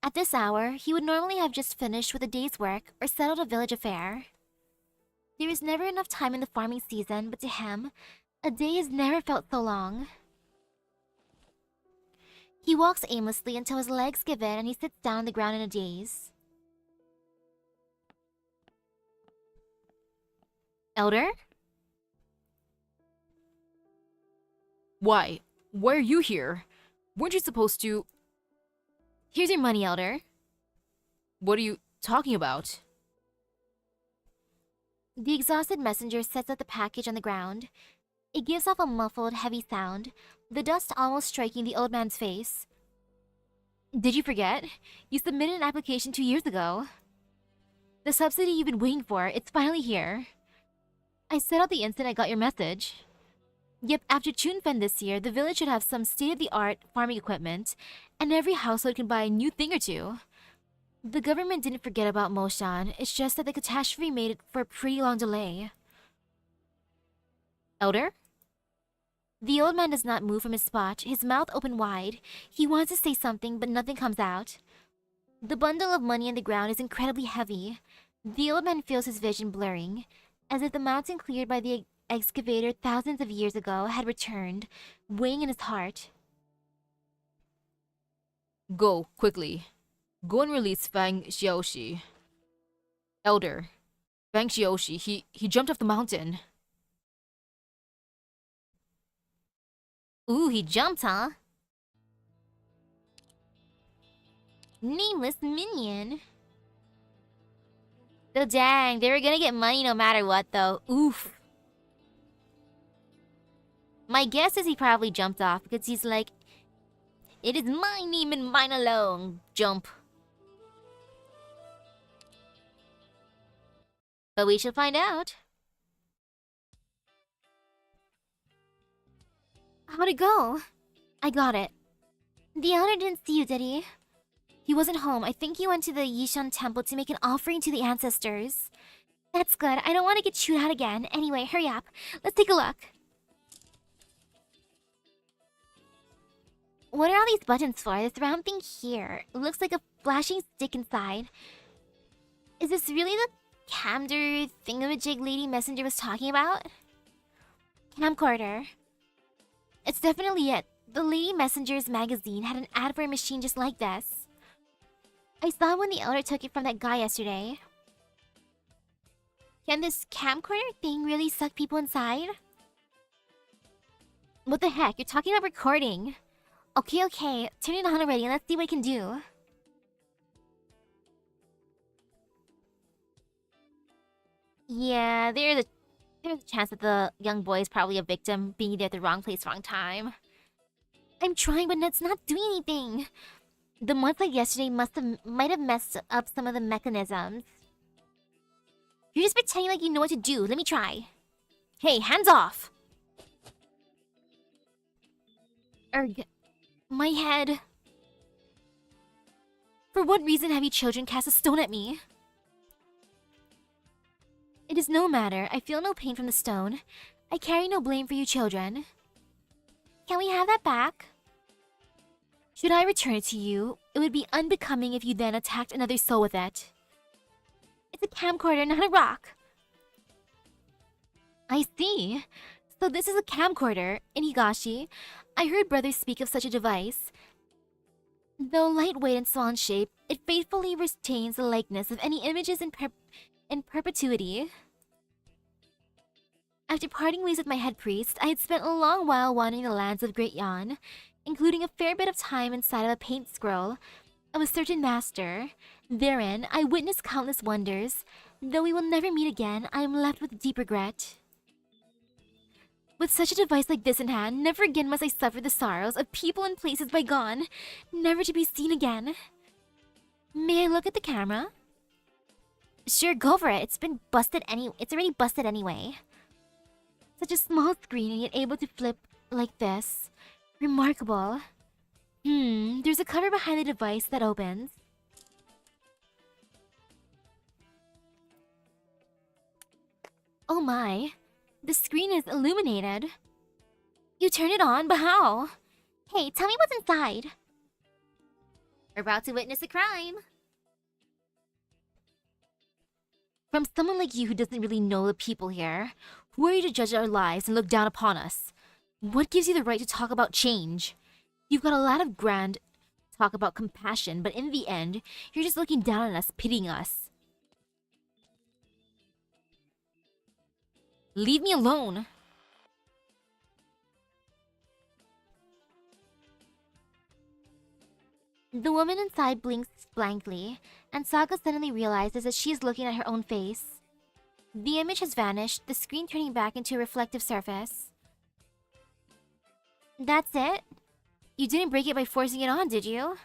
At this hour, he would normally have just finished with a day's work or settled a village affair. There is never enough time in the farming season, but to him, a day has never felt so long. He walks aimlessly until his legs give in and he sits down on the ground in a daze. Elder? Why are you here? Weren't you supposed to... Here's your money, Elder. What are you talking about? The exhausted messenger sets up the package on the ground. It gives off a muffled, heavy sound, the dust almost striking the old man's face. Did you forget? You submitted an application 2 years ago. The subsidy you've been waiting for, it's finally here. I set out the instant I got your message. Yep, after Chunfen this year, the village should have some state-of-the-art farming equipment, and every household can buy a new thing or two. The government didn't forget about Moshan, it's just that the catastrophe made it for a pretty long delay. Elder? The old man does not move from his spot, his mouth open wide. He wants to say something, but nothing comes out. The bundle of money on the ground is incredibly heavy. The old man feels his vision blurring, as if the mountain cleared by the excavator thousands of years ago had returned, weighing in his heart. Go, quickly. Go and release Fang Xiaoxi. Elder. Fang Xiaoxi, he jumped off the mountain. Ooh, he jumped, huh? Nameless minion. So dang, they were gonna get money no matter what though. Oof. My guess is he probably jumped off because he's like, it is my name and mine alone. Jump. But we shall find out. How'd it go? I got it. The elder didn't see you, did he? He wasn't home. I think he went to the Yishan temple to make an offering to the ancestors. That's good. I don't want to get chewed out again. Anyway, hurry up. Let's take a look. What are all these buttons for? This round thing here. It looks like a flashing stick inside. Is this really the camder thingamajig lady messenger was talking about? Camcorder. It's definitely it. The Lady Messenger's magazine had an ad for a machine just like this. I saw when the elder took it from that guy yesterday. Can this camcorder thing really suck people inside? What the heck? You're talking about recording. Okay. Turn it on already and let's see what it can do. Yeah, there's a chance that the young boy is probably a victim, being there at the wrong place, wrong time. I'm trying, but it's not doing anything. The month like yesterday might have messed up some of the mechanisms. You're just pretending like you know what to do. Let me try. Hey, hands off! Erg. My head. For what reason have you children cast a stone at me? It is no matter. I feel no pain from the stone. I carry no blame for you children. Can we have that back? Should I return it to you, it would be unbecoming if you then attacked another soul with it. It's a camcorder, not a rock. I see. So this is a camcorder. In Higashi, I heard brothers speak of such a device. Though lightweight and swan shape, it faithfully retains the likeness of any images in perpetuity. After parting ways with my head priest, I had spent a long while wandering the lands of Great Yan, including a fair bit of time inside of a paint scroll of a certain master. Therein, I witnessed countless wonders. Though we will never meet again, I am left with deep regret. With such a device like this in hand, never again must I suffer the sorrows of people and places bygone, never to be seen again. May I look at the camera? Sure, go for it. It's already busted anyway. Such a small screen and yet able to flip like this. Remarkable. There's a cover behind the device that opens. Oh my. The screen is illuminated. You turn it on, but how? Hey, tell me what's inside. We're about to witness a crime. From someone like you who doesn't really know the people here, who are you to judge our lives and look down upon us? What gives you the right to talk about change? You've got a lot of grand talk about compassion, but in the end, you're just looking down on us, pitying us. Leave me alone! The woman inside blinks blankly, and Saga suddenly realizes that she is looking at her own face. The image has vanished, the screen turning back into a reflective surface. That's it? You didn't break it by forcing it on, did you?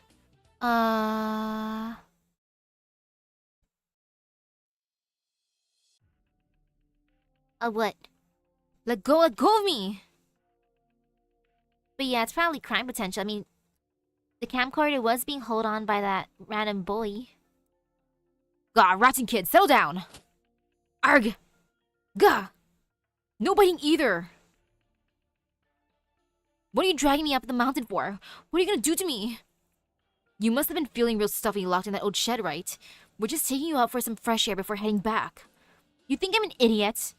What? Let go of me! But yeah, it's probably crime potential. I mean, the camcorder was being held on by that random bully. Gah, rotten kid, settle down! Arg! Gah! No biting either! What are you dragging me up the mountain for? What are you gonna do to me? You must have been feeling real stuffy locked in that old shed, right? We're just taking you out for some fresh air before heading back. You think I'm an idiot?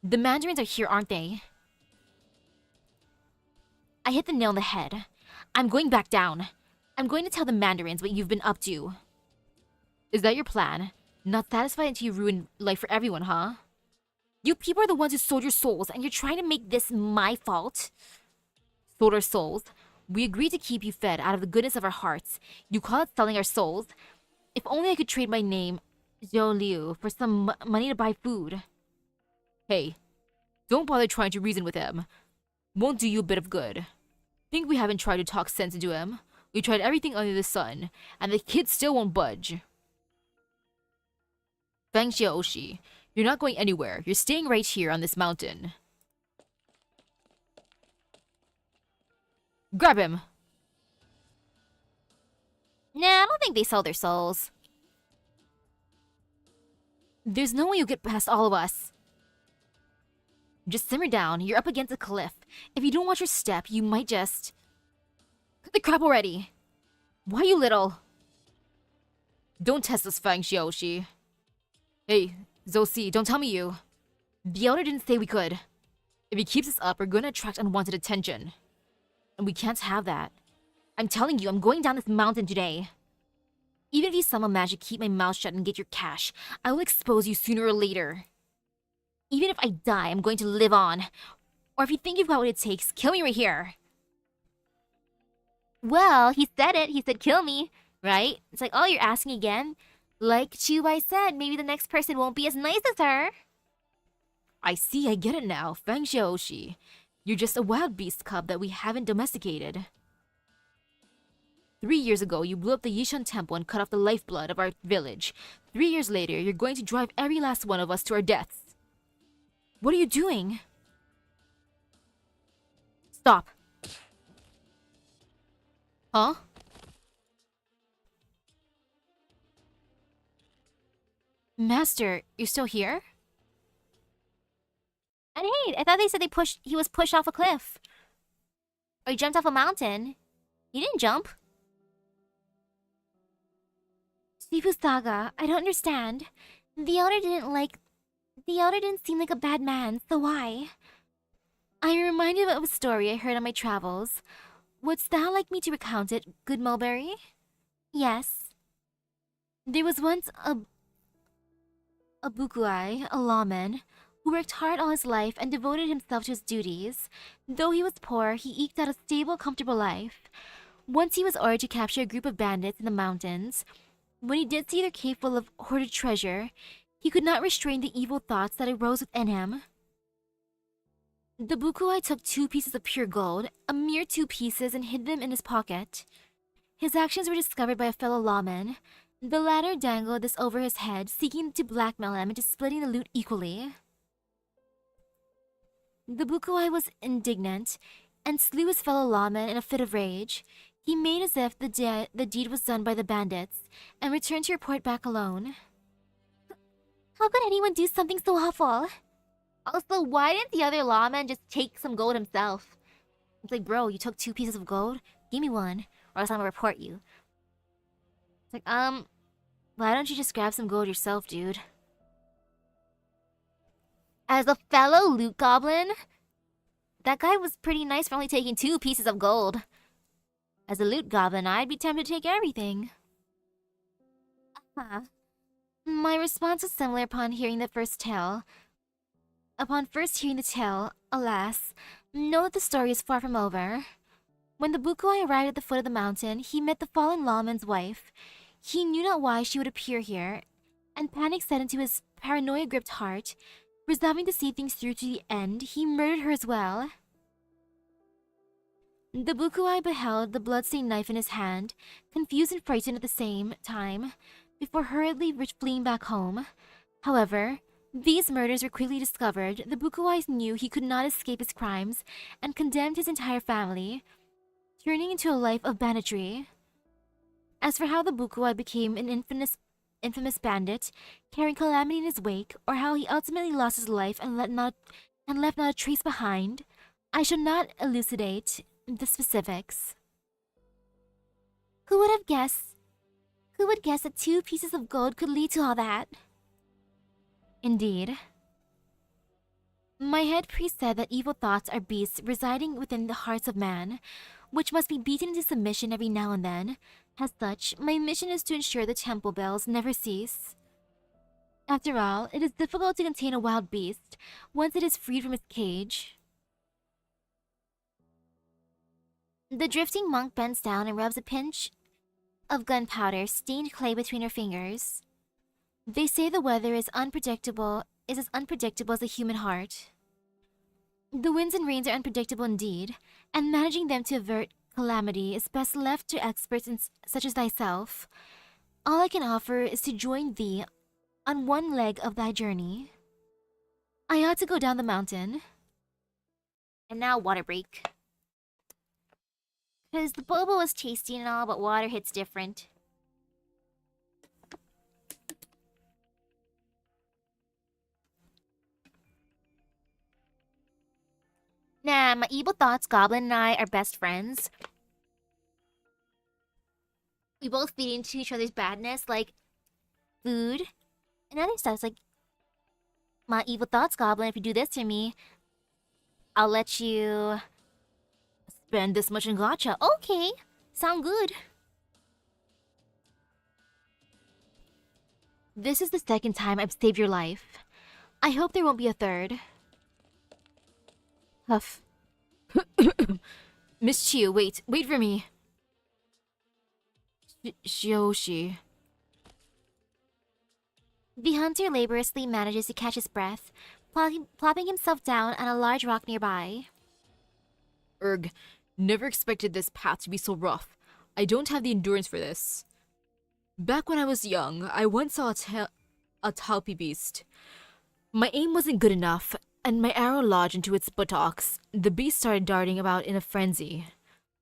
The mandarins are here, aren't they? I hit the nail on the head. I'm going back down. I'm going to tell the mandarins what you've been up to. Is that your plan? Not satisfied until you ruin life for everyone, huh? You people are the ones who sold your souls, and you're trying to make this my fault? Sold our souls? We agreed to keep you fed out of the goodness of our hearts. You call it selling our souls? If only I could trade my name, Zhou Liu, for some money to buy food. Hey, don't bother trying to reason with him. Won't do you a bit of good. Think we haven't tried to talk sense into him? We tried everything under the sun, and the kid still won't budge. Fang Xiaoshi, you're not going anywhere. You're staying right here on this mountain. Grab him! Nah, I don't think they sold their souls. There's no way you'll get past all of us. Just simmer down. You're up against a cliff. If you don't watch your step, you might just... Cut the crap already! Why, you little... Don't test us, Fang Xiaoshi. Hey, Zosi, don't tell me you. The Elder didn't say we could. If he keeps us up, we're gonna attract unwanted attention. And we can't have that. I'm telling you, I'm going down this mountain today. Even if you somehow manage to keep my mouth shut and get your cash, I will expose you sooner or later. Even if I die, I'm going to live on. Or if you think you've got what it takes, kill me right here. Well, he said it. He said kill me, right? It's like, oh, you're asking again? Like Qiubai said, maybe the next person won't be as nice as her. I see, I get it now, Fang Xiaoshi. You're just a wild beast cub that we haven't domesticated. 3 years ago, you blew up the Yishan temple and cut off the lifeblood of our village. 3 years later, you're going to drive every last one of us to our deaths. What are you doing? Stop. Huh? Master, you're still here? And hey, I thought they said he was pushed off a cliff. Or he jumped off a mountain. He didn't jump. Shifu Saga, I don't understand. The Elder didn't seem like a bad man, so why? I am reminded of a story I heard on my travels. Wouldst thou like me to recount it, good Mulberry? Yes. There was once a bukuai, a lawman, who worked hard all his life and devoted himself to his duties. Though he was poor, he eked out a stable, comfortable life. Once he was ordered to capture a group of bandits in the mountains. When he did see their cave full of hoarded treasure, he could not restrain the evil thoughts that arose within him. The bukuai took 2 pieces of pure gold, a mere 2 pieces, and hid them in his pocket. His actions were discovered by a fellow lawman. The latter dangled this over his head, seeking to blackmail him into splitting the loot equally. The bukuai was indignant and slew his fellow lawman in a fit of rage. He made as if the deed was done by the bandits and returned to report back alone. How could anyone do something so awful? Also, why didn't the other lawman just take some gold himself? It's like, bro, you took 2 pieces of gold? Give me one, or else I'm gonna report you. It's like, why don't you just grab some gold yourself, dude? As a fellow loot goblin, that guy was pretty nice for only taking 2 pieces of gold. As a loot goblin, I'd be tempted to take everything. My response was similar upon hearing the first tale. Upon first hearing the tale, alas, know that the story is far from over. When the Bukuai arrived at the foot of the mountain, he met the fallen lawman's wife. He knew not why she would appear here, and panic set into his paranoia-gripped heart. Resolving to see things through to the end, he murdered her as well. The Bukuai beheld the blood-stained knife in his hand, confused and frightened at the same time, before hurriedly fleeing back home. However, these murders were quickly discovered. The Bukuai knew he could not escape his crimes and condemned his entire family, turning into a life of banditry. As for how the Bukuai became an infamous bandit, carrying calamity in his wake, or how he ultimately lost his life and left not a trace behind, I shall not elucidate the specifics. Who would guess that 2 pieces of gold could lead to all that? Indeed. My head priest said that evil thoughts are beasts residing within the hearts of man, which must be beaten into submission every now and then. As such, my mission is to ensure the temple bells never cease. After all, it is difficult to contain a wild beast once it is freed from its cage. The drifting monk bends down and rubs a pinch of gunpowder stained clay between her fingers. They say the weather is as unpredictable as the human heart. The winds and rains are unpredictable indeed, and managing them to avert calamity is best left to experts such as thyself. All I can offer is to join thee on one leg of thy journey. I ought to go down the mountain. And now water break. Because the boba was tasty and all, but water hits different. Nah, my evil thoughts, Goblin and I are best friends. We both feed into each other's badness, like food and other stuff. It's like, my evil thoughts, Goblin, if you do this to me, I'll let you spend this much in gacha. Okay, sound good. This is the second time I've saved your life. I hope there won't be a third. Huff. Miss Qiu, wait for me. Shioshi. The hunter laboriously manages to catch his breath, plopping himself down on a large rock nearby. Erg, never expected this path to be so rough. I don't have the endurance for this. Back when I was young, I once saw a taupe beast. My aim wasn't good enough, and my arrow lodged into its buttocks. The beast started darting about in a frenzy.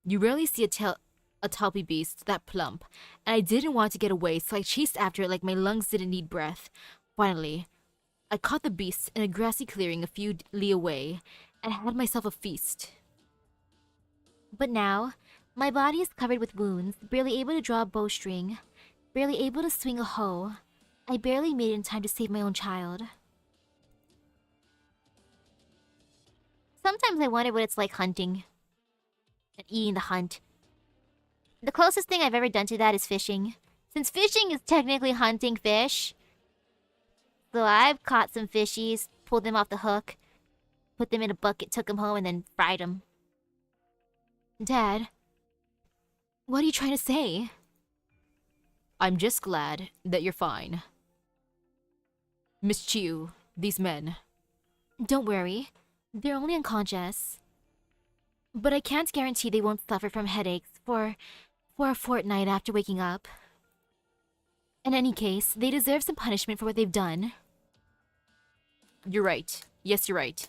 You rarely see a taupe beast that plump, and I didn't want to get away, so I chased after it like my lungs didn't need breath. Finally, I caught the beast in a grassy clearing a few li away, and had myself a feast. But now, my body is covered with wounds, barely able to draw a bowstring, barely able to swing a hoe. I barely made it in time to save my own child. Sometimes I wonder what it's like hunting and eating the hunt. The closest thing I've ever done to that is fishing, since fishing is technically hunting fish. So I've caught some fishies, pulled them off the hook, put them in a bucket, took them home, and then fried them. Dad, what are you trying to say? I'm just glad that you're fine. Miss Qiu, these men. Don't worry, they're only unconscious. But I can't guarantee they won't suffer from headaches for a fortnight after waking up. In any case, they deserve some punishment for what they've done. You're right. Yes, you're right.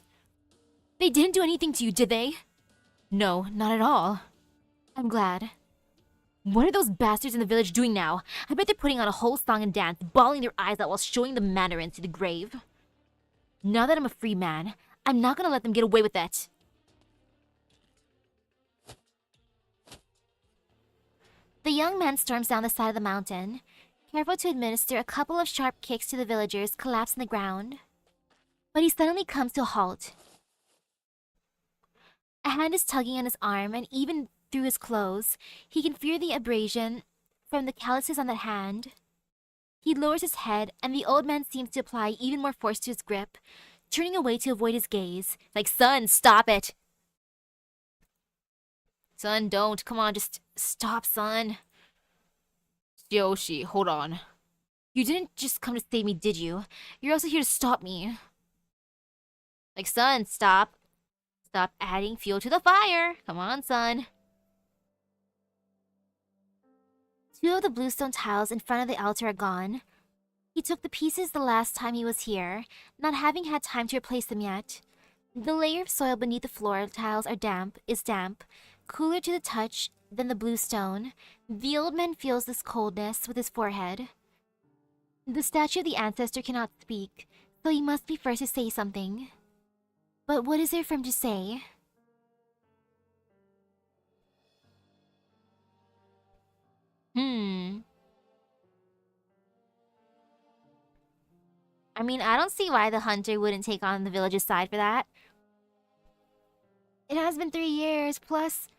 They didn't do anything to you, did they? No, not at all. I'm glad. What are those bastards in the village doing now? I bet they're putting on a whole song and dance, bawling their eyes out while showing the mandarins to the grave. Now that I'm a free man, I'm not gonna let them get away with it. The young man storms down the side of the mountain, careful to administer a couple of sharp kicks to the villagers collapsed in the ground. But he suddenly comes to a halt. A hand is tugging on his arm, and even through his clothes, he can feel the abrasion from the calluses on that hand. He lowers his head, and the old man seems to apply even more force to his grip, turning away to avoid his gaze. Like, son, stop it! Son, don't. Come on, just stop, son. Yoshi, hold on. You didn't just come to save me, did you? You're also here to stop me. Like, son, stop. Stop adding fuel to the fire. Come on, son. Two of the bluestone tiles in front of the altar are gone. He took the pieces the last time he was here, not having had time to replace them yet. The layer of soil beneath the floor tiles is damp, cooler to the touch than the bluestone. The old man feels this coldness with his forehead. The statue of the ancestor cannot speak, so he must be first to say something. But what is there for him to say? I mean, I don't see why the hunter wouldn't take on the village's side for that. It has been 3 years, plus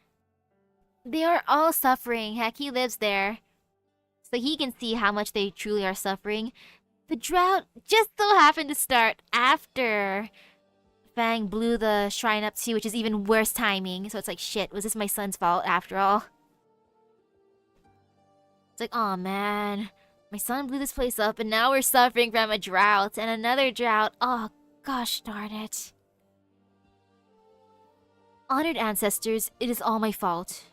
they are all suffering. Heck, he lives there, so he can see how much they truly are suffering. The drought just so happened to start after Fang blew the shrine up too, which is even worse timing. So it's like, shit, was this my son's fault after all? It's like, oh man, my son blew this place up and now we're suffering from a drought and another drought. Oh, gosh darn it. Honored ancestors, it is all my fault.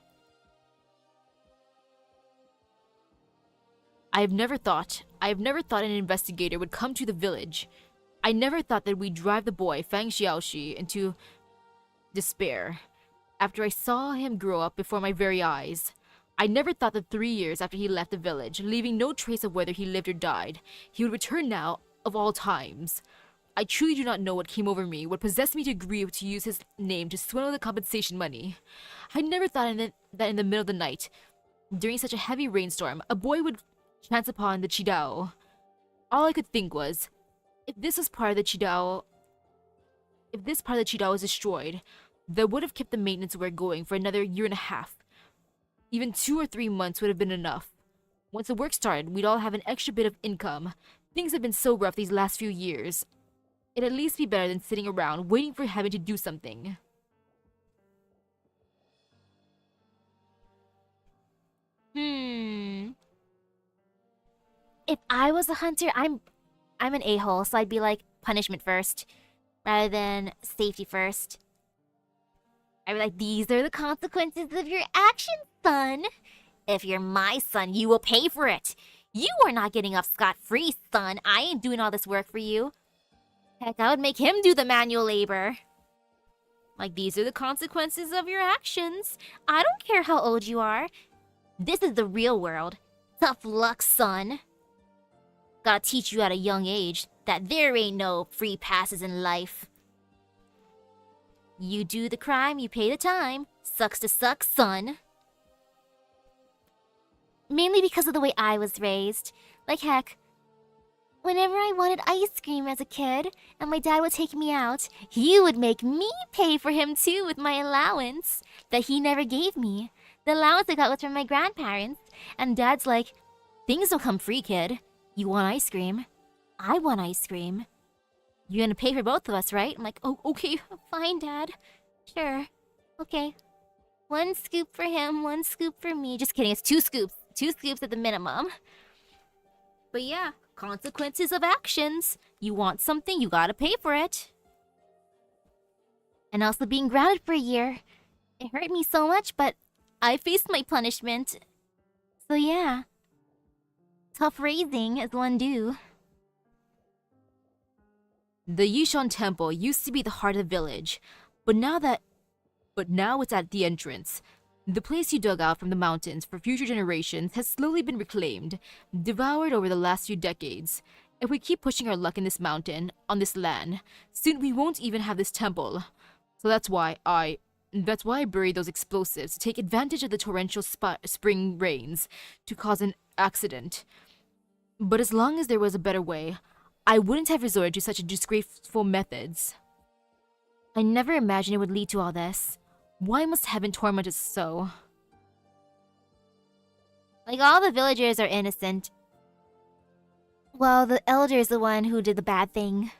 I have never thought an investigator would come to the village. I never thought that we'd drive the boy, Fang Xiaoxi, into despair. After I saw him grow up before my very eyes. I never thought that 3 years after he left the village, leaving no trace of whether he lived or died, he would return now, of all times. I truly do not know what came over me, what possessed me to agree to use his name to swindle the compensation money. I never thought that in the middle of the night, during such a heavy rainstorm, a boy would chance upon the Qidao. All I could think was, if this part of the Qidao was destroyed, that would have kept the maintenance work going for another 1.5 years. Even 2 or 3 months would have been enough. Once the work started, we'd all have an extra bit of income. Things have been so rough these last few years. It'd at least be better than sitting around waiting for heaven to do something. If I was a hunter, I'm an a-hole, so I'd be like, punishment first, rather than safety first. I'd be like, these are the consequences of your actions, son. If you're my son, you will pay for it. You are not getting off scot-free, son. I ain't doing all this work for you. Heck, I would make him do the manual labor. Like, these are the consequences of your actions. I don't care how old you are. This is the real world. Tough luck, son. Gotta teach you at a young age that there ain't no free passes in life. You do the crime, you pay the time. Sucks to suck, son. Mainly because of the way I was raised. Like, heck, whenever I wanted ice cream as a kid, and my dad would take me out, he would make me pay for him too with my allowance that he never gave me. The allowance I got was from my grandparents, and Dad's like, things don't come free, kid. You want ice cream? I want ice cream. You're gonna pay for both of us, right? I'm like, oh, okay, fine, Dad. Sure. Okay. 1 scoop for him, 1 scoop for me. Just kidding, it's 2 scoops. 2 scoops at the minimum. But yeah, consequences of actions. You want something, you gotta pay for it. And also being grounded for a year. It hurt me so much, but I faced my punishment. So yeah. Tough raising, as one do. The Yishan Temple used to be the heart of the village, but now it's at the entrance. The place you dug out from the mountains for future generations has slowly been reclaimed, devoured over the last few decades. If we keep pushing our luck in this mountain, on this land, soon we won't even have this temple. So that's why I buried those explosives, to take advantage of the torrential spring rains to cause an accident. But as long as there was a better way, I wouldn't have resorted to such disgraceful methods. I never imagined it would lead to all this. Why must heaven torment us so? Like, all the villagers are innocent. Well, the elder is the one who did the bad thing.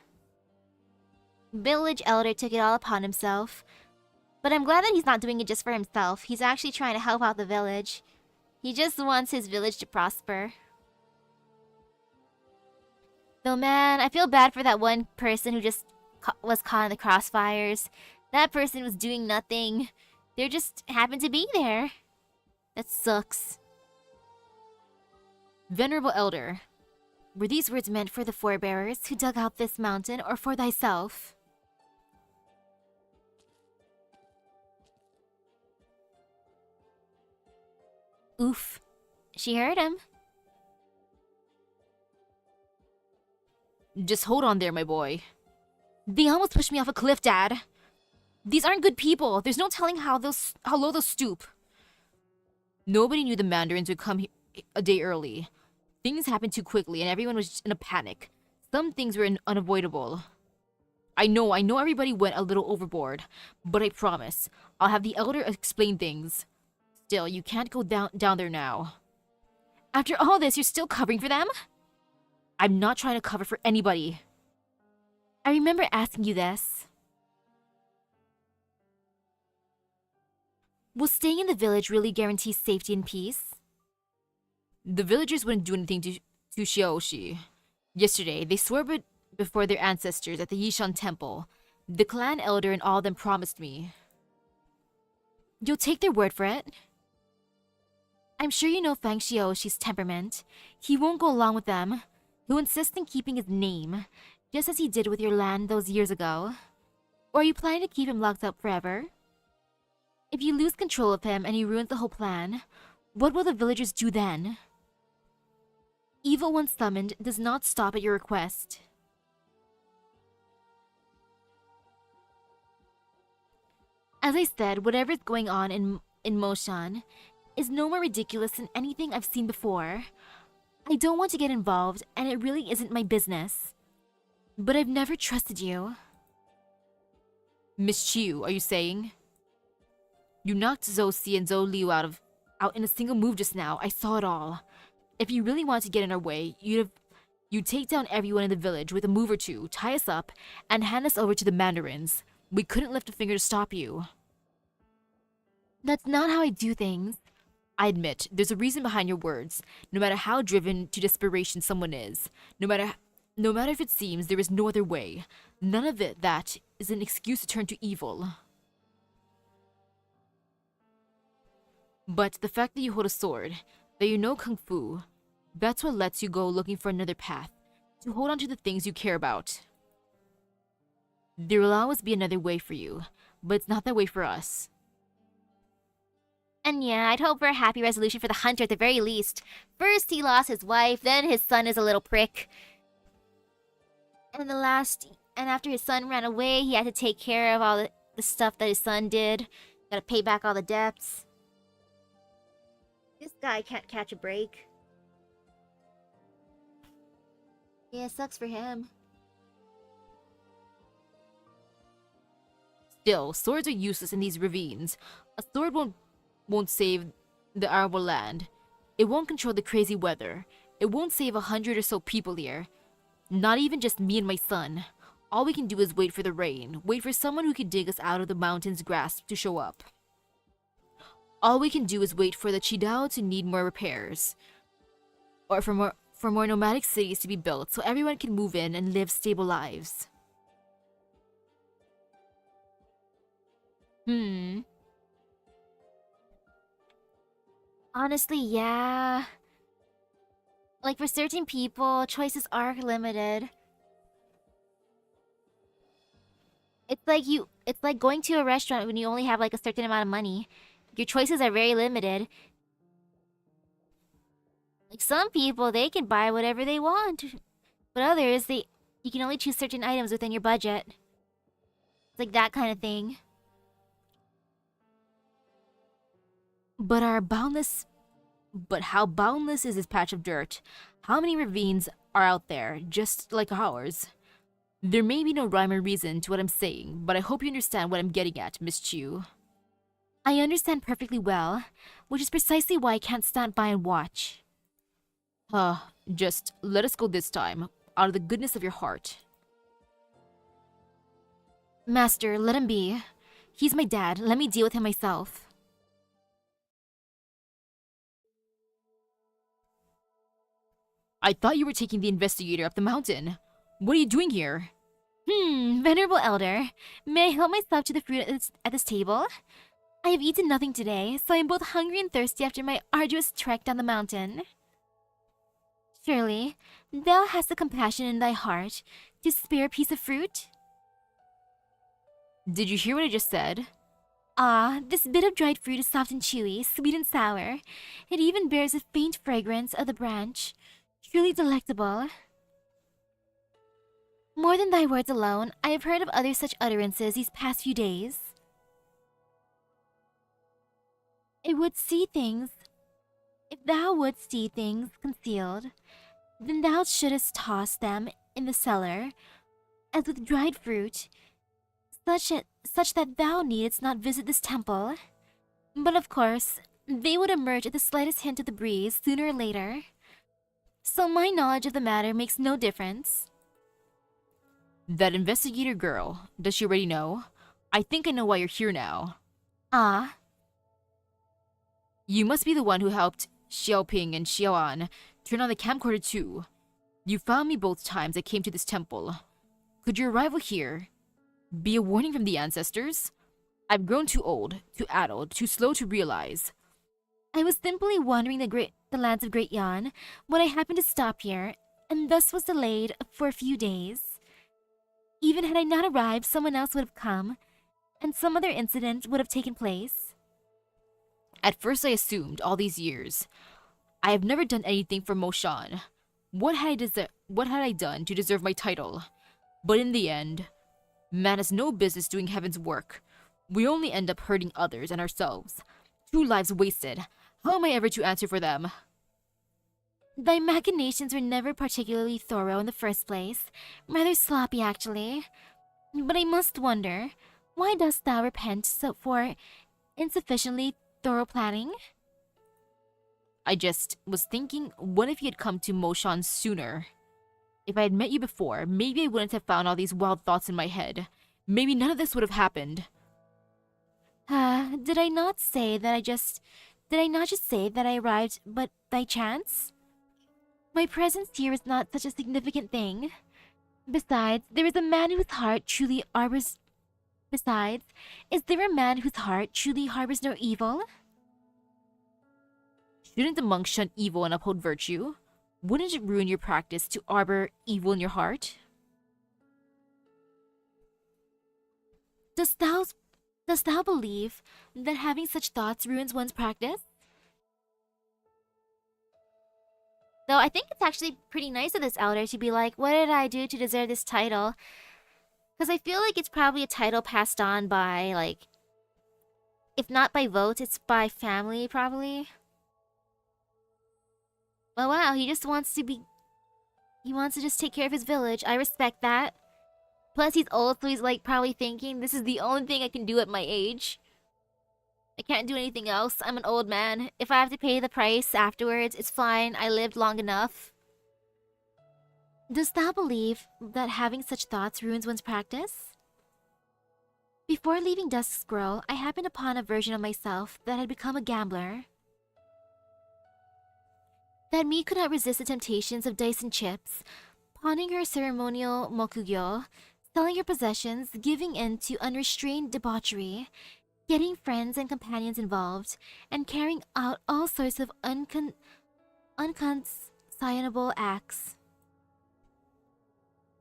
Village elder took it all upon himself. But I'm glad that he's not doing it just for himself. He's actually trying to help out the village. He just wants his village to prosper. Though man, I feel bad for that one person who just was caught in the crossfires. That person was doing nothing. They just happened to be there. That sucks. Venerable Elder, Were these words meant for the forebearers who dug out this mountain, or for thyself? Oof. She heard him. just hold on there, my boy. They almost pushed me off a cliff, Dad. These aren't good people. There's no telling how low they'll stoop. Nobody knew the Mandarins would come a day early. Things happened too quickly and everyone was just in a panic. Some things were unavoidable. I know everybody went a little overboard, but I promise, I'll have the Elder explain things. Still, you can't go down there now. After all this, you're still covering for them? I'm not trying to cover for anybody. I remember asking you this. Will staying in the village really guarantee safety and peace? The villagers wouldn't do anything to Qiubai. Yesterday, they swore before their ancestors at the Yishan temple. The clan elder and all of them promised me. You'll take their word for it? I'm sure you know Fang Xiaoshi's temperament. He won't go along with them. He'll insist on keeping his name, just as he did with your land those years ago. Or are you planning to keep him locked up forever? If you lose control of him and he ruins the whole plan, what will the villagers do then? Evil once summoned does not stop at your request. As I said, whatever is going on in Moshan is no more ridiculous than anything I've seen before. I don't want to get involved, and it really isn't my business. But I've never trusted you. Miss Qiu, are you saying? You knocked Zhou Si and Zhou Liu out in a single move just now. I saw it all. If you really wanted to get in our way, you'd take down everyone in the village with a move or two, tie us up, and hand us over to the Mandarins. We couldn't lift a finger to stop you. That's not how I do things. I admit, there's a reason behind your words. No matter how driven to desperation someone is, no matter if it seems there is no other way, none of that is an excuse to turn to evil. But the fact that you hold a sword, that you know Kung Fu, that's what lets you go looking for another path, to hold on to the things you care about. There will always be another way for you, but it's not that way for us. And yeah, I'd hope for a happy resolution for the hunter at the very least. First he lost his wife, then his son is a little prick. And after his son ran away, he had to take care of all the stuff that his son did. Gotta pay back all the debts. This guy can't catch a break. Yeah, sucks for him. Still, swords are useless in these ravines. A sword won't save the arable land. It won't control the crazy weather. It won't save 100 or so people here. Not even just me and my son. All we can do is wait for the rain. Wait for someone who can dig us out of the mountain's grasp to show up. All we can do is wait for the Qidao to need more repairs. Or for more nomadic cities to be built so everyone can move in and live stable lives. Honestly, yeah. Like, for certain people, choices are limited. It's like going to a restaurant when you only have like a certain amount of money. Your choices are very limited. Like, some people, they can buy whatever they want. But others, you can only choose certain items within your budget. It's like that kind of thing. But how boundless is this patch of dirt? How many ravines are out there, just like ours? There may be no rhyme or reason to what I'm saying, but I hope you understand what I'm getting at, Miss Qiu. I understand perfectly well, which is precisely why I can't stand by and watch. Just let us go this time, out of the goodness of your heart. Master, let him be. He's my dad. Let me deal with him myself. I thought you were taking the investigator up the mountain. What are you doing here? Venerable Elder, may I help myself to the fruit at this table? I have eaten nothing today, so I am both hungry and thirsty after my arduous trek down the mountain. Surely, thou hast the compassion in thy heart to spare a piece of fruit? Did you hear what I just said? Ah, this bit of dried fruit is soft and chewy, sweet and sour. It even bears a faint fragrance of the branch. Truly delectable. More than thy words alone, I have heard of other such utterances these past few days. If thou wouldst see things concealed, then thou shouldst toss them in the cellar, as with dried fruit, such that thou needst not visit this temple. But of course, they would emerge at the slightest hint of the breeze sooner or later. So my knowledge of the matter makes no difference. That investigator girl, does she already know? I think I know why you're here now. Ah. You must be the one who helped Xiaoping and Xiaoan turn on the camcorder too. You found me both times I came to this temple. Could your arrival here be a warning from the ancestors? I've grown too old, too addled, too slow to realize. I was simply wandering the lands of Great Yan when I happened to stop here, and thus was delayed for a few days. Even had I not arrived, someone else would have come, and some other incident would have taken place. At first I assumed, all these years, I have never done anything for Moshan. What had I done to deserve my title? But in the end, man has no business doing heaven's work. We only end up hurting others and ourselves. 2 lives wasted. How am I ever to answer for them? Thy machinations were never particularly thorough in the first place, rather sloppy actually. But I must wonder, why dost thou repent for insufficiently thorough planning? I just was thinking, what if you had come to Moshan sooner? If I had met you before, maybe I wouldn't have found all these wild thoughts in my head. Maybe none of this would have happened. Did I not just say that I arrived but by chance? My presence here is not such a significant thing. Besides, there is a man whose heart truly harbors... Besides, is there a man whose heart truly harbors no evil? Shouldn't a monk shun evil and uphold virtue? Wouldn't it ruin your practice to harbor evil in your heart? Dost thou believe that having such thoughts ruins one's practice? Though I think it's actually pretty nice of this elder to be like, what did I do to deserve this title? Because I feel like it's probably a title passed on by, like, if not by vote, it's by family, probably. Well, wow, he wants to just take care of his village. I respect that. Plus, he's old, so he's, like, probably thinking, this is the only thing I can do at my age. I can't do anything else. I'm an old man. If I have to pay the price afterwards, it's fine. I lived long enough. Dost thou believe that having such thoughts ruins one's practice? Before leaving Dusk Scroll, I happened upon a version of myself that had become a gambler. That me could not resist the temptations of dice and chips, pawning her ceremonial mokugyo, selling her possessions, giving in to unrestrained debauchery, getting friends and companions involved, and carrying out all sorts of unconscionable acts.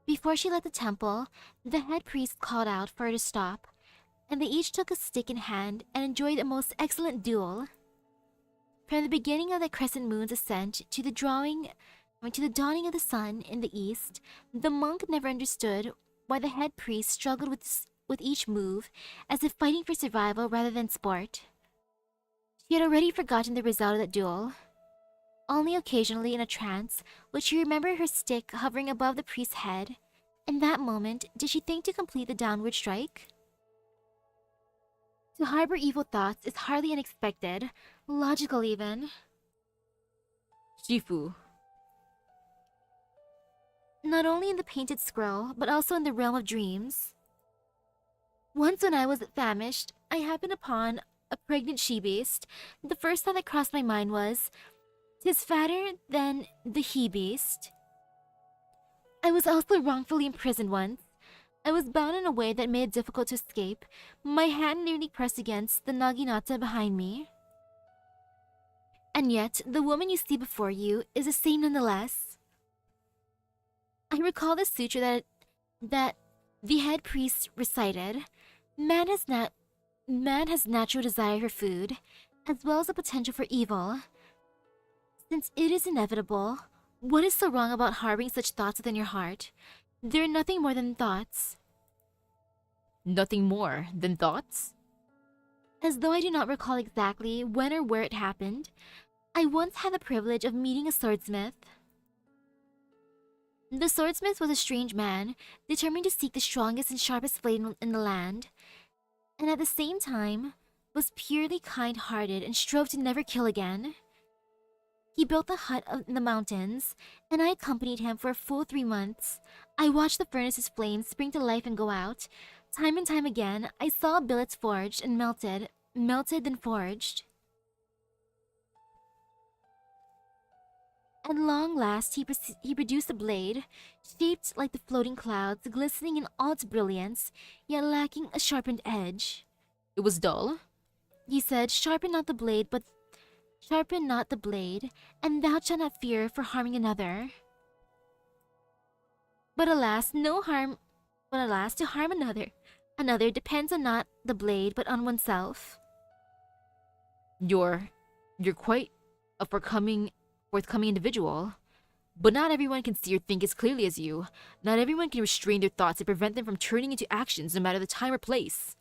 Before she left the temple, the head priest called out for her to stop, and they each took a stick in hand and enjoyed a most excellent duel. From the beginning of the crescent moon's ascent to the dawning of the sun in the east, the monk never understood why the head priest struggled with each move, as if fighting for survival rather than sport. She had already forgotten the result of that duel. Only occasionally in a trance would she remember her stick hovering above the priest's head. In that moment, did she think to complete the downward strike? To harbor evil thoughts is hardly unexpected, logical even. Shifu. Not only in the painted scroll, but also in the realm of dreams. Once when I was famished, I happened upon a pregnant she-beast. The first thought that crossed my mind was, "'Tis fatter than the he-beast." I was also wrongfully imprisoned once. I was bound in a way that made it difficult to escape, my hand nearly pressed against the naginata behind me. And yet, the woman you see before you is the same nonetheless. I recall the sutra that the head priest recited. Man has natural desire for food, as well as the potential for evil. Since it is inevitable, what is so wrong about harboring such thoughts within your heart? They are nothing more than thoughts. Nothing more than thoughts? As though I do not recall exactly when or where it happened, I once had the privilege of meeting a swordsmith. The swordsmith was a strange man, determined to seek the strongest and sharpest blade in the land, and at the same time was purely kind-hearted and strove to never kill again. He built a hut in the mountains, and I accompanied him for a full 3 months. I watched the furnace's flames spring to life and go out. Time and time again, I saw billets forged and melted then forged. At long last, he produced a blade, shaped like the floating clouds, glistening in all its brilliance, yet lacking a sharpened edge. It was dull? He said, Sharpen not the blade, and thou shalt not fear for harming another. But alas, to harm another depends on not the blade, but on oneself. You're quite a forthcoming individual. But not everyone can see or think as clearly as you. Not everyone can restrain their thoughts and prevent them from turning into actions, no matter the time or place.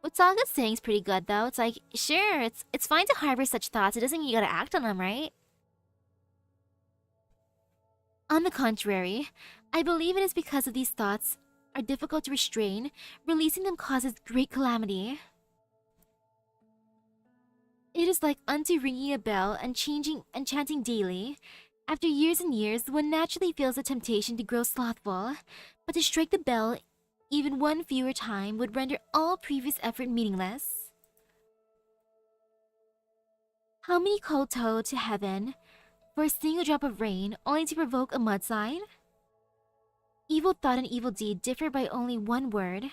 What Saga's saying is pretty good, though. It's like, sure, it's fine to harbor such thoughts. It doesn't mean you gotta act on them, right? On the contrary, I believe it is because of these thoughts are difficult to restrain, releasing them causes great calamity. It is like unto ringing a bell and chanting daily. After years and years, one naturally feels the temptation to grow slothful, but to strike the bell even one fewer time would render all previous effort meaningless. How many kowtow to heaven for a single drop of rain only to provoke a mudslide? Evil thought and evil deed differ by only one word,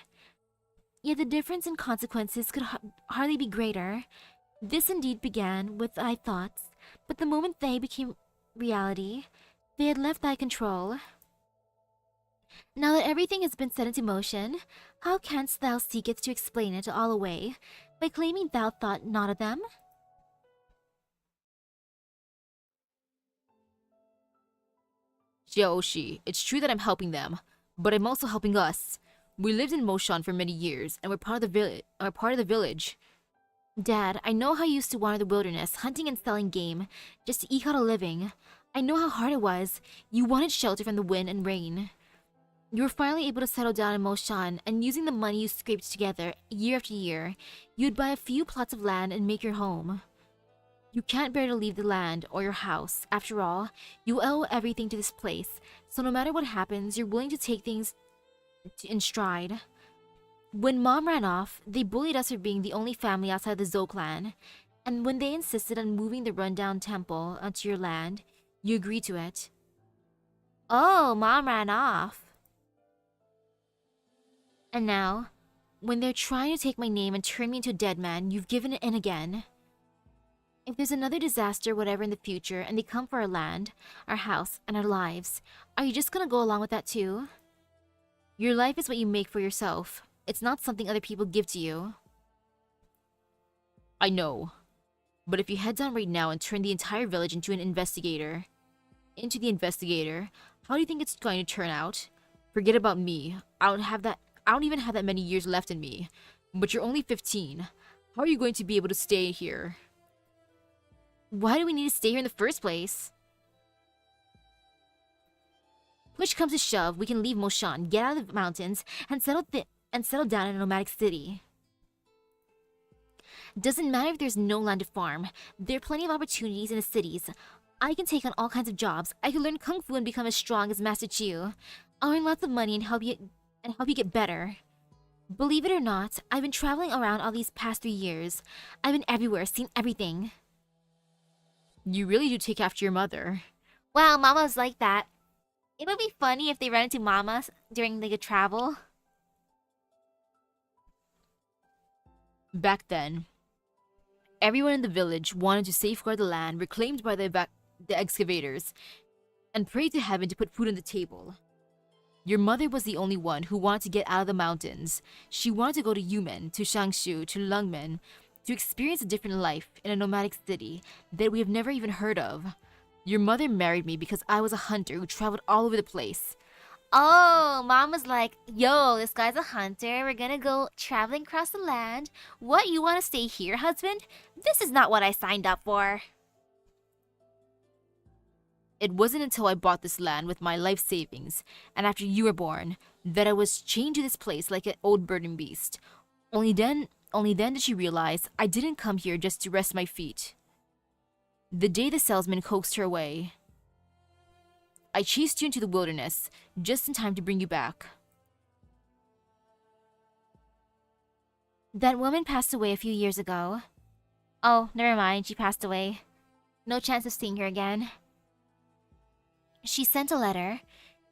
yet the difference in consequences could hardly be greater. This indeed began with thy thoughts, but the moment they became reality, they had left thy control. Now that everything has been set into motion, how canst thou seeketh to explain it all away, by claiming thou thought not of them? Xiaoshi, it's true that I'm helping them, but I'm also helping us. We lived in Moshan for many years, and we're part of the village. Dad, I know how you used to wander the wilderness, hunting and selling game, just to eke out a living. I know how hard it was. You wanted shelter from the wind and rain. You were finally able to settle down in Moshan, and using the money you scraped together year after year, you'd buy a few plots of land and make your home. You can't bear to leave the land or your house. After all, you owe everything to this place, so no matter what happens, you're willing to take things in stride. When Mom ran off, they bullied us for being the only family outside the Zou clan, and when they insisted on moving the rundown temple onto your land, you agreed to it. Oh, Mom ran off. And now, when they're trying to take my name and turn me into a dead man, you've given it in again. If there's another disaster, whatever in the future, and they come for our land, our house, and our lives, are you just gonna go along with that too? Your life is what you make for yourself. It's not something other people give to you. I know. But if you head down right now and turn the entire village into the investigator, how do you think it's going to turn out? Forget about me. I don't even have that many years left in me. But you're only 15. How are you going to be able to stay here? Why do we need to stay here in the first place? Push comes to shove, we can leave Moshan, get out of the mountains, and settle down in a nomadic city. Doesn't matter if there's no land to farm. There are plenty of opportunities in the cities. I can take on all kinds of jobs. I can learn kung fu and become as strong as Master Chiu. I'll earn lots of money and help you and help you get better. Believe it or not, I've been traveling around all these past 3 years. I've been everywhere, seen everything. You really do take after your mother. Wow, Mama's like that. It would be funny if they ran into Mama during like a travel. Back then, everyone in the village wanted to safeguard the land reclaimed by the excavators and prayed to heaven to put food on the table. Your mother was the only one who wanted to get out of the mountains. She wanted to go to Yumen, to Shangshu, to Lungmen, to experience a different life in a nomadic city that we have never even heard of. Your mother married me because I was a hunter who traveled all over the place. Oh, Mom was like, yo, this guy's a hunter. We're gonna go traveling across the land. What, you wanna stay here, husband? This is not what I signed up for. It wasn't until I bought this land with my life savings, and after you were born, that I was chained to this place like an old burden beast. Only then did she realize I didn't come here just to rest my feet. The day the salesman coaxed her away, I chased you into the wilderness, just in time to bring you back. That woman passed away a few years ago. Oh, never mind, she passed away. No chance of seeing her again. She sent a letter.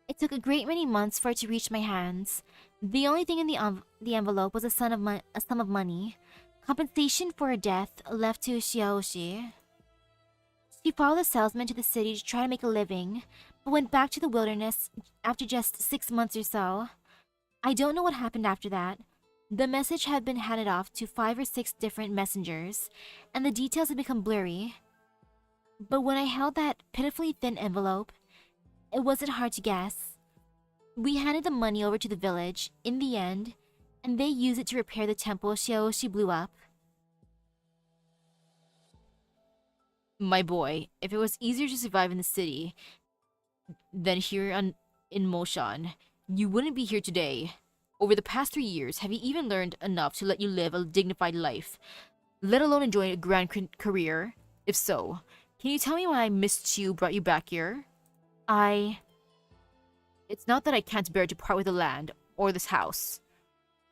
It took a great many months for it to reach my hands. The only thing in the envelope was a sum of money. Compensation for her death left to Xiaoshi. She followed the salesman to the city to try to make a living, but went back to the wilderness after just 6 months or so. I don't know what happened after that. The message had been handed off to 5 or 6 different messengers, and the details had become blurry. But when I held that pitifully thin envelope, it wasn't hard to guess. We handed the money over to the village, in the end, and they used it to repair the temple Xiaoshi blew up. My boy, if it was easier to survive in the city than here in Moshan, you wouldn't be here today. Over the past 3 years, have you even learned enough to let you live a dignified life, let alone enjoy a grand career? If so, can you tell me why Miss Qiu brought you back here? It's not that I can't bear to part with the land or this house.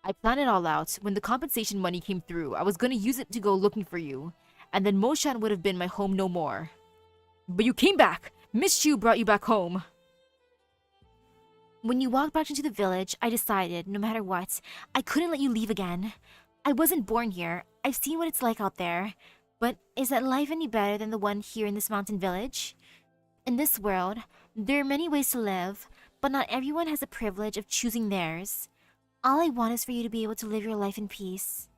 I planned it all out. When the compensation money came through, I was gonna use it to go looking for you, and then Moshan would have been my home no more. But you came back! Miss Qiu brought you back home! When you walked back into the village, I decided, no matter what, I couldn't let you leave again. I wasn't born here. I've seen what it's like out there. But is that life any better than the one here in this mountain village? In this world, there are many ways to live, but not everyone has the privilege of choosing theirs. All I want is for you to be able to live your life in peace.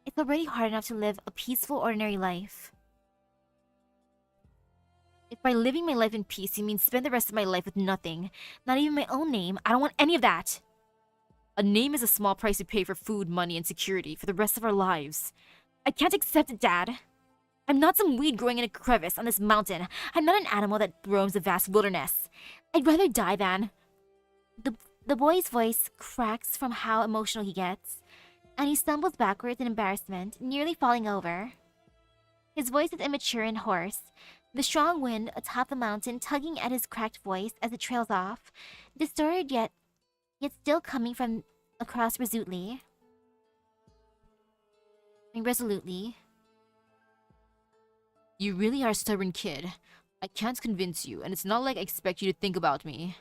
It's already hard enough to live a peaceful, ordinary life. If by living my life in peace you mean spend the rest of my life with nothing, not even my own name, I don't want any of that. A name is a small price to pay for food, money, and security for the rest of our lives. I can't accept it, Dad. I'm not some weed growing in a crevice on this mountain. I'm not an animal that roams the vast wilderness. I'd rather die than... The boy's voice cracks from how emotional he gets, and he stumbles backwards in embarrassment, nearly falling over. His voice is immature and hoarse, the strong wind atop the mountain tugging at his cracked voice as it trails off, distorted yet still coming from across resolutely. You really are a stubborn kid. I can't convince you, and it's not like I expect you to think about me.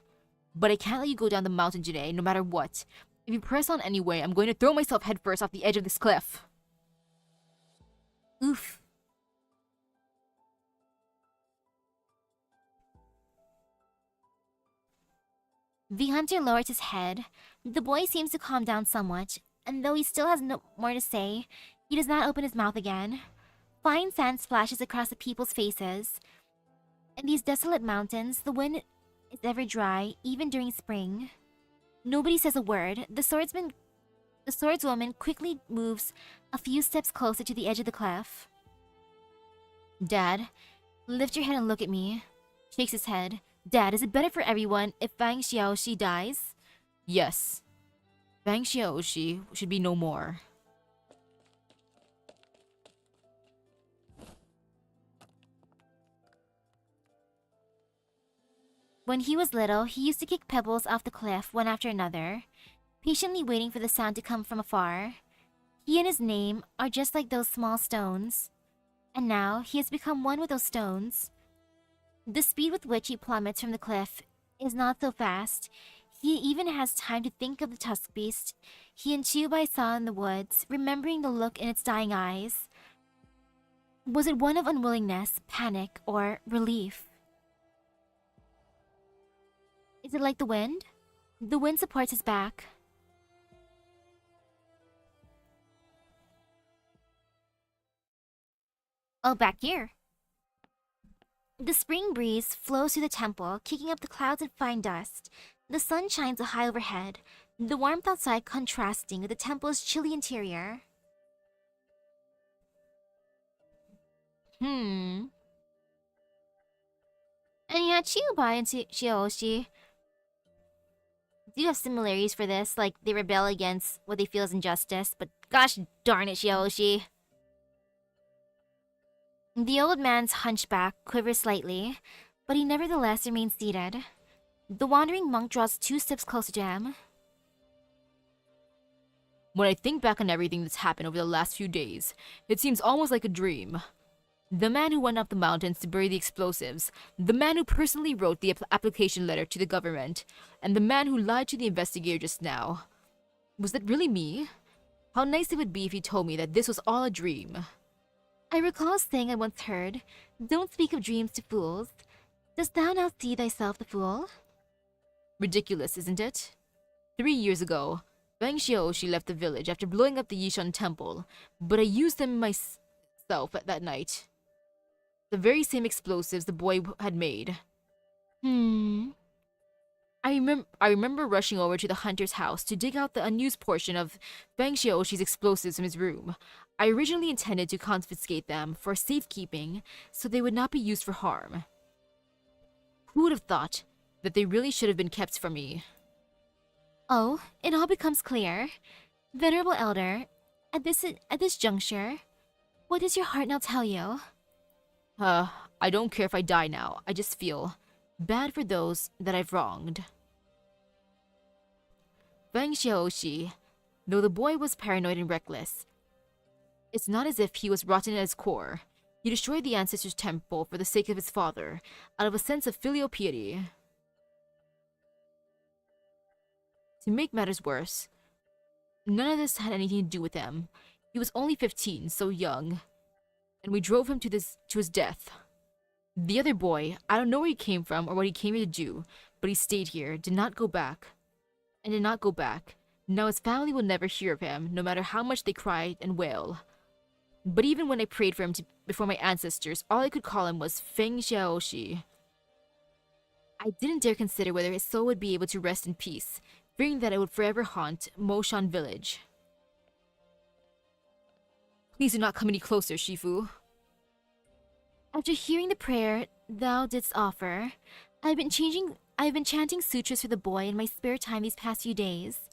But I can't let you go down the mountain today, no matter what. If you press on anyway, I'm going to throw myself headfirst off the edge of this cliff. Oof. The hunter lowers his head. The boy seems to calm down somewhat, and though he still has no more to say, he does not open his mouth again. Fine sand splashes across the people's faces. In these desolate mountains, the wind is ever dry, even during spring. Nobody says a word. The swordswoman quickly moves a few steps closer to the edge of the cliff. Dad, lift your head and look at me. Shakes his head. Dad, is it better for everyone if Fang Xiaoshi dies? Yes. Fang Xiaoshi should be no more. When he was little, he used to kick pebbles off the cliff one after another. patiently waiting for the sound to come from afar. He and his name are just like those small stones. And now he has become one with those stones. The speed with which he plummets from the cliff is not so fast. He even has time to think of the tusk beast he and Qiubai saw in the woods, remembering the look in its dying eyes. Was it one of unwillingness, panic, or relief? Is it like the wind? The wind supports his back. Oh, back here. The spring breeze flows through the temple, kicking up the clouds and fine dust. The sun shines high overhead, the warmth outside contrasting with the temple's chilly interior. And yeah, Qiubai and Xiaoxi do have similarities for this, like they rebel against what they feel is injustice, but gosh darn it, Xiaoxi. The old man's hunchback quivers slightly, but he nevertheless remains seated. The wandering monk draws 2 steps closer to him. When I think back on everything that's happened over the last few days, it seems almost like a dream. The man who went up the mountains to bury the explosives, the man who personally wrote the application letter to the government, and the man who lied to the investigator just now. Was that really me? How nice it would be if he told me that this was all a dream. I recall a saying I once heard, "Don't speak of dreams to fools. Dost thou now see thyself the fool?" Ridiculous, isn't it? 3 years ago, Feng Xiaoxi left the village after blowing up the Yishan temple, but I used them myself that night. The very same explosives the boy had made. I remember rushing over to the hunter's house to dig out the unused portion of Feng Xiaoxi's explosives from his room. I originally intended to confiscate them for safekeeping so they would not be used for harm. Who would have thought that they really should have been kept from me? Oh, it all becomes clear. Venerable Elder, at this juncture, what does your heart now tell you? I don't care if I die now. I just feel bad for those that I've wronged. Feng Xiaoxi, though the boy was paranoid and reckless, it's not as if he was rotten at his core. He destroyed the ancestors' temple for the sake of his father, out of a sense of filial piety. To make matters worse, none of this had anything to do with him. He was only 15, so young, and we drove him to his death. The other boy, I don't know where he came from or what he came here to do, but he stayed here, did not go back. Now his family will never hear of him, no matter how much they cry and wail. But even when I prayed for him before my ancestors, all I could call him was Feng Xiaoxi. I didn't dare consider whether his soul would be able to rest in peace, fearing that it would forever haunt Moshan village. Please do not come any closer, Shifu. After hearing the prayer thou didst offer, I've been chanting sutras for the boy in my spare time these past few days.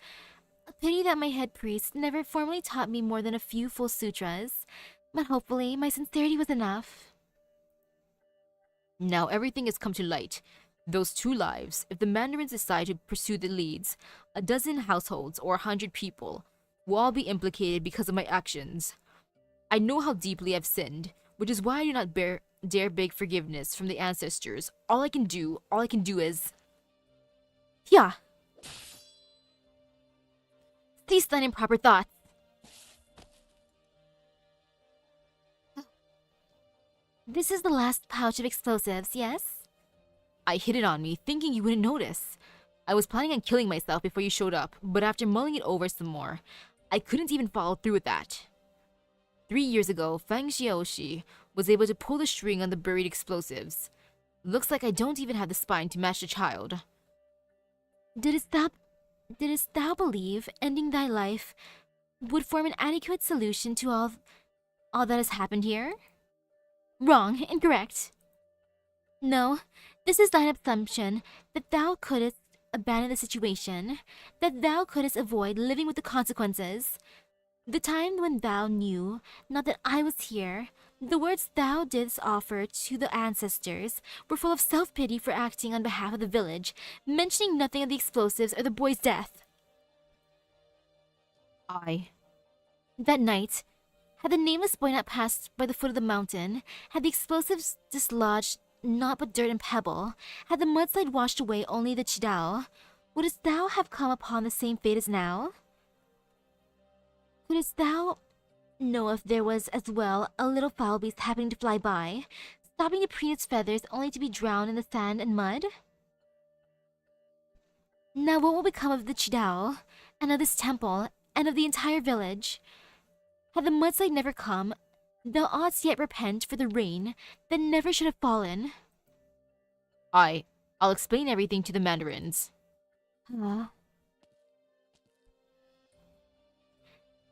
A pity that my head priest never formally taught me more than a few full sutras, but hopefully my sincerity was enough. Now everything has come to light. Those 2 lives, if the mandarins decide to pursue the leads, a dozen households or 100 people will all be implicated because of my actions. I know how deeply I've sinned, which is why I do not dare beg forgiveness from the ancestors. All I can do is... Yeah. Cease thine improper thoughts. This is the last pouch of explosives, yes? I hid it on me, thinking you wouldn't notice. I was planning on killing myself before you showed up, but after mulling it over some more, I couldn't even follow through with that. 3 years ago, Feng Xiaoxi was able to pull the string on the buried explosives. Looks like I don't even have the spine to match the child. Didst thou believe ending thy life would form an adequate solution to all that has happened here? Wrong, incorrect. No, this is thine assumption that thou couldst abandon the situation, that thou couldst avoid living with the consequences. The time when thou knew not that I was here, the words thou didst offer to the ancestors were full of self-pity for acting on behalf of the village, mentioning nothing of the explosives or the boy's death. I. That night, had the nameless boy not passed by the foot of the mountain, had the explosives dislodged naught but dirt and pebble, had the mudslide washed away only the Qiubai, wouldst thou have come upon the same fate as now? Couldst thou know if there was as well a little foul beast happening to fly by, stopping to preen its feathers only to be drowned in the sand and mud? Now what will become of the Qiubai, and of this temple, and of the entire village? Had the mudslide never come, thou oughtst yet repent for the rain that never should have fallen. I'll explain everything to the mandarins.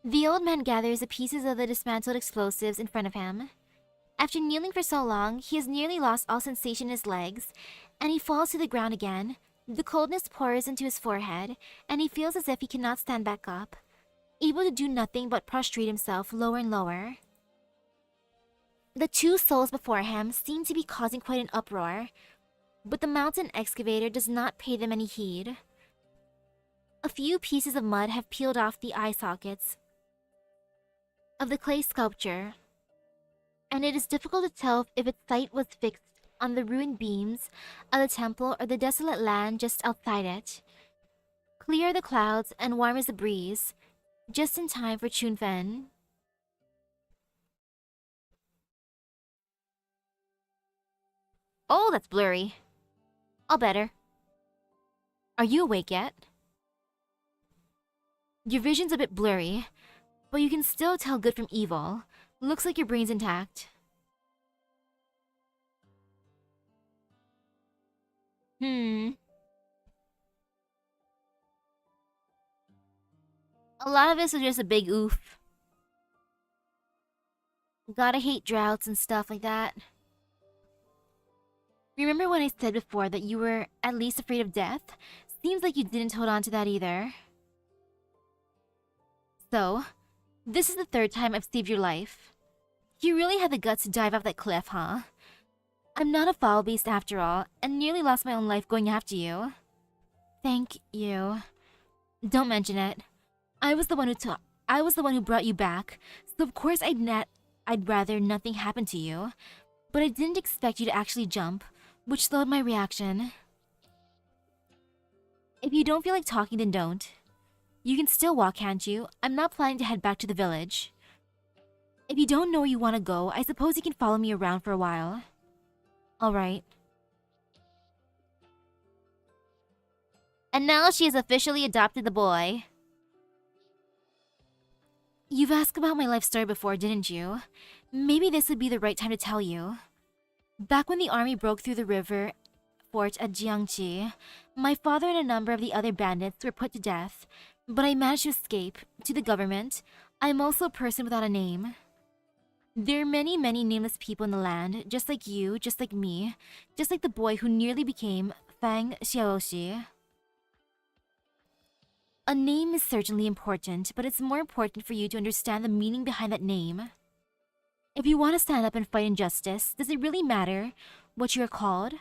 The old man gathers the pieces of the dismantled explosives in front of him. After kneeling for so long, he has nearly lost all sensation in his legs, and he falls to the ground again. The coldness pours into his forehead, and he feels as if he cannot stand back up, able to do nothing but prostrate himself lower and lower. The two souls before him seem to be causing quite an uproar, but the mountain excavator does not pay them any heed. A few pieces of mud have peeled off the eye sockets of the clay sculpture, and it is difficult to tell if its sight was fixed on the ruined beams of the temple or the desolate land just outside it. Clear are the clouds and warm is the breeze, just in time for Chunfen. Oh, that's blurry. All better. Are you awake yet? Your vision's a bit blurry, but you can still tell good from evil. Looks like your brain's intact. A lot of this is just a big oof. Gotta hate droughts and stuff like that. Remember when I said before that you were at least afraid of death? Seems like you didn't hold on to that either. So, this is the third time I've saved your life. You really had the guts to dive off that cliff, huh? I'm not a foul beast after all, and nearly lost my own life going after you. Thank you. Don't mention it. I was the one who brought you back, so of course I'd rather nothing happened to you. But I didn't expect you to actually jump, which slowed my reaction. If you don't feel like talking, then don't. You can still walk, can't you? I'm not planning to head back to the village. If you don't know where you want to go, I suppose you can follow me around for a while. Alright. And now she has officially adopted the boy. You've asked about my life story before, didn't you? Maybe this would be the right time to tell you. Back when the army broke through the river fort at Jiangxi, my father and a number of the other bandits were put to death, but I managed to escape. To the government, I am also a person without a name. There are many, many nameless people in the land, just like you, just like me, just like the boy who nearly became Fang Xiaoxi. A name is certainly important, but it's more important for you to understand the meaning behind that name. If you want to stand up and fight injustice, does it really matter what you are called?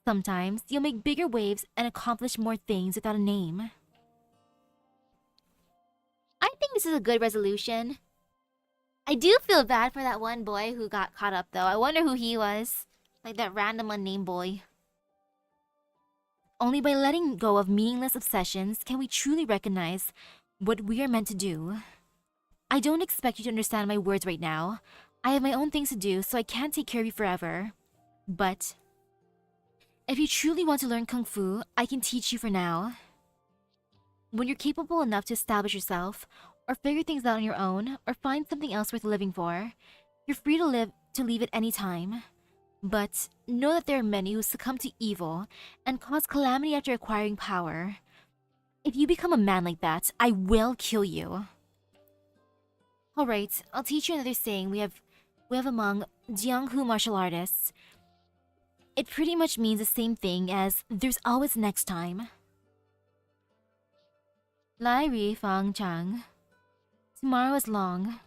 Sometimes you'll make bigger waves and accomplish more things without a name. I think this is a good resolution. I do feel bad for that one boy who got caught up, though. I wonder who he was. Like that random unnamed boy. Only by letting go of meaningless obsessions can we truly recognize what we are meant to do. I don't expect you to understand my words right now. I have my own things to do, so I can't take care of you forever. But if you truly want to learn Kung Fu, I can teach you for now. When you're capable enough to establish yourself, or figure things out on your own, or find something else worth living for, you're free to leave at any time. But know that there are many who succumb to evil and cause calamity after acquiring power. If you become a man like that, I will kill you. Alright, I'll teach you another saying we have among Jianghu martial artists. It pretty much means the same thing as there's always next time. Lai Ri Fang Chang. Tomorrow is long.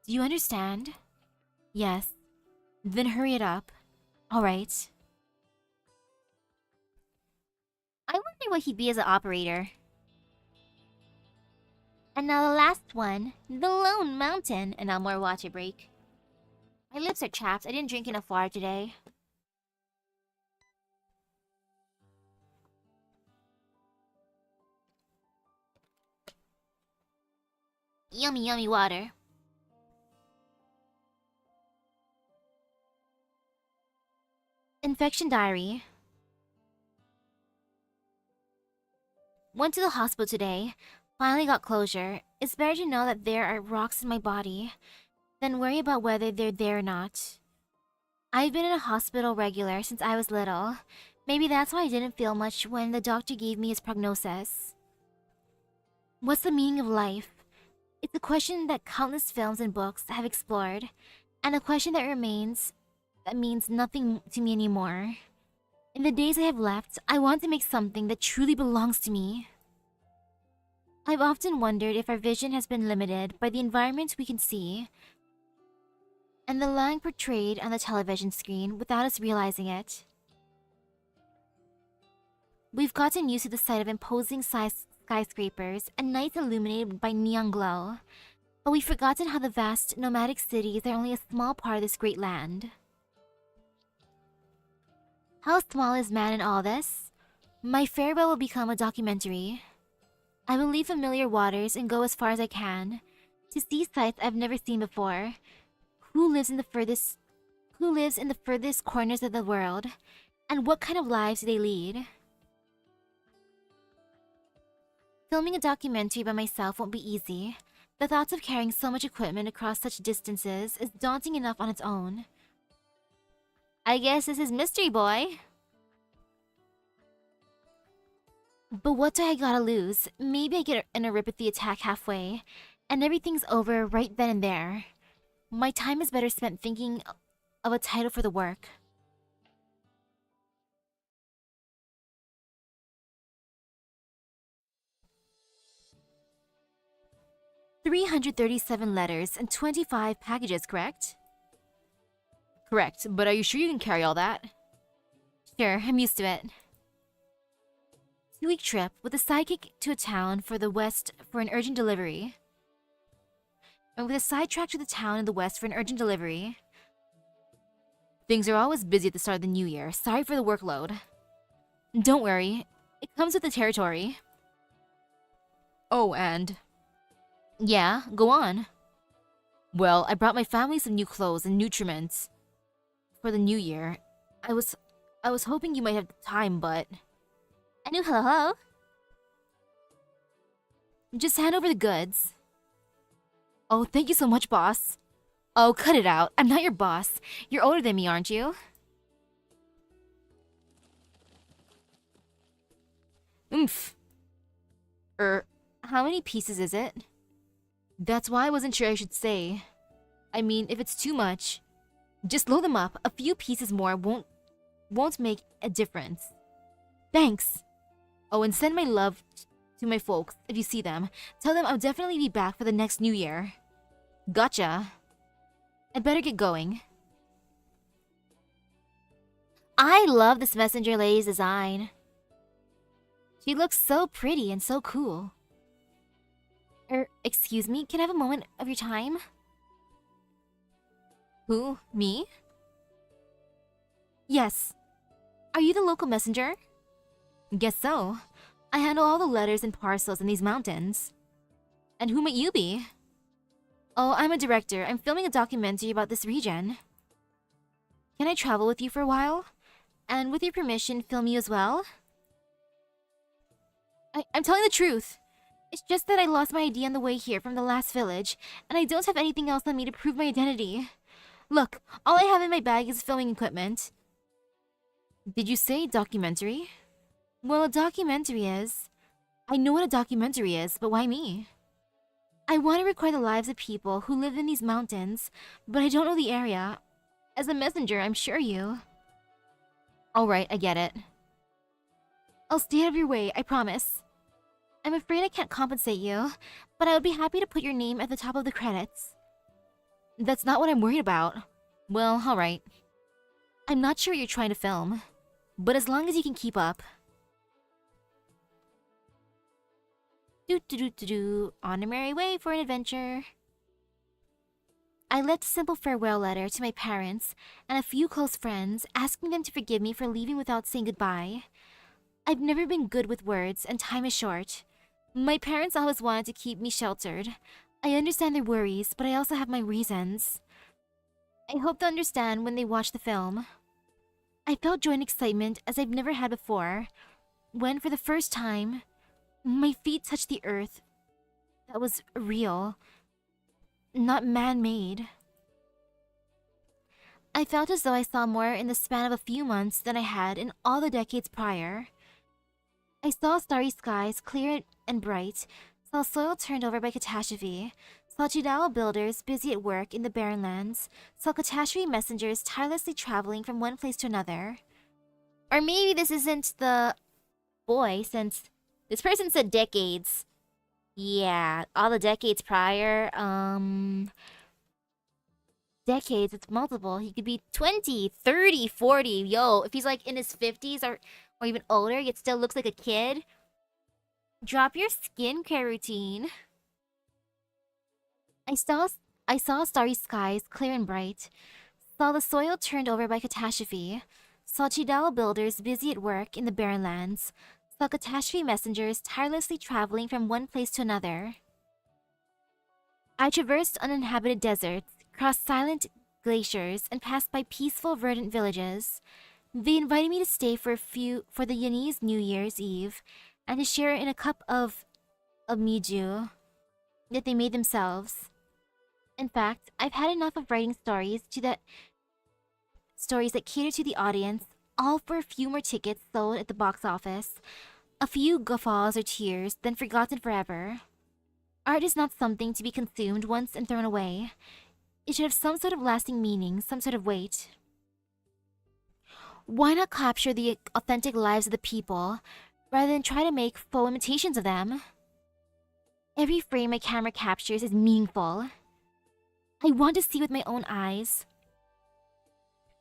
Do you understand? Yes. Then hurry it up. Alright. wonder what he'd be as an operator. And now the last one, the Lone Mountain. And now more water break. My lips are chapped. I didn't drink enough water today. Yummy, yummy water. Infection diary. Went to the hospital today. Finally got closure. It's better to know that there are rocks in my body than worry about whether they're there or not. I've been in a hospital regular since I was little. Maybe that's why I didn't feel much when the doctor gave me his prognosis. What's the meaning of life? It's a question that countless films and books have explored, and a question that means nothing to me anymore. In the days I have left, I want to make something that truly belongs to me. I've often wondered if our vision has been limited by the environment we can see and the line portrayed on the television screen without us realizing it. We've gotten used to the sight of imposing skyscrapers and nights illuminated by neon glow, but we've forgotten how the vast nomadic cities are only a small part of this great land. How small is man in all this? My farewell will become a documentary. I will leave familiar waters and go as far as I can, to see sights I've never seen before. Who lives in the furthest corners of the world, and what kind of lives do they lead? Filming a documentary by myself won't be easy. The thoughts of carrying so much equipment across such distances is daunting enough on its own. I guess this is Mystery Boy. But what do I gotta lose? Maybe I get a neuropathy attack halfway, and everything's over right then and there. My time is better spent thinking of a title for the work. $337 letters and 25 packages, correct? Correct, but are you sure you can carry all that? Sure, I'm used to it. 2-week trip with a sidekick to a town for the west for an urgent delivery. And with a sidetrack to the town in the west for an urgent delivery. Things are always busy at the start of the new year. Sorry for the workload. Don't worry, it comes with the territory. Oh, and... Yeah, go on. Well, I brought my family some new clothes and nutriments for the new year. I was hoping you might have time, but... A new hello? Just hand over the goods. Oh, thank you so much, boss. Oh, cut it out. I'm not your boss. You're older than me, aren't you? Oomph. How many pieces is it? That's why I wasn't sure I should say. I mean, if it's too much, just load them up. A few pieces more won't make a difference. Thanks. Oh, and send my love to my folks if you see them. Tell them I'll definitely be back for the next new year. Gotcha. I'd better get going. I love this messenger lady's design. She looks so pretty and so cool. Excuse me, can I have a moment of your time? Who? Me? Yes. Are you the local messenger? Guess so. I handle all the letters and parcels in these mountains. And who might you be? Oh, I'm a director. I'm filming a documentary about this region. Can I travel with you for a while? And with your permission, film you as well? I'm telling the truth. It's just that I lost my ID on the way here from the last village, and I don't have anything else on me to prove my identity. Look, all I have in my bag is filming equipment. Did you say documentary? Well, a documentary is... I know what a documentary is, but why me? I want to record the lives of people who live in these mountains, but I don't know the area. As a messenger, I'm sure you... Alright, I get it. I'll stay out of your way, I promise. I'm afraid I can't compensate you, but I would be happy to put your name at the top of the credits. That's not what I'm worried about. Well, alright. I'm not sure what you're trying to film, but as long as you can keep up. On a merry way for an adventure. I left a simple farewell letter to my parents and a few close friends, asking them to forgive me for leaving without saying goodbye. I've never been good with words, and time is short. My parents always wanted to keep me sheltered. I understand their worries, but I also have my reasons. I hope they'll understand when they watch the film. I felt joy and excitement as I've never had before, when for the first time, my feet touched the earth that was real, not man-made. I felt as though I saw more in the span of a few months than I had in all the decades prior. I saw starry skies, clear and bright, saw soil turned over by catastrophe, saw Qiubai builders busy at work in the barren lands, saw catastrophe messengers tirelessly traveling from one place to another. Or maybe this isn't the boy, since this person said decades. Yeah, all the decades prior, decades, it's multiple. He could be 20, 30, 40. Yo, if he's like in his 50s or even older, yet still looks like a kid, drop your skincare routine. I saw starry skies, clear and bright, saw the soil turned over by catastrophe, saw Qiubai builders busy at work in the barren lands, saw catastrophe messengers tirelessly traveling from one place to another. I traversed uninhabited deserts, crossed silent glaciers, and passed by peaceful, verdant villages. They invited me to stay for the Yanese New Year's Eve, and to share in a cup of miju that they made themselves. In fact, I've had enough of writing stories that cater to the audience, all for a few more tickets sold at the box office, a few guffaws or tears, then forgotten forever. Art is not something to be consumed once and thrown away. It should have some sort of lasting meaning, some sort of weight. Why not capture the authentic lives of the people, rather than try to make faux imitations of them? Every frame my camera captures is meaningful. I want to see with my own eyes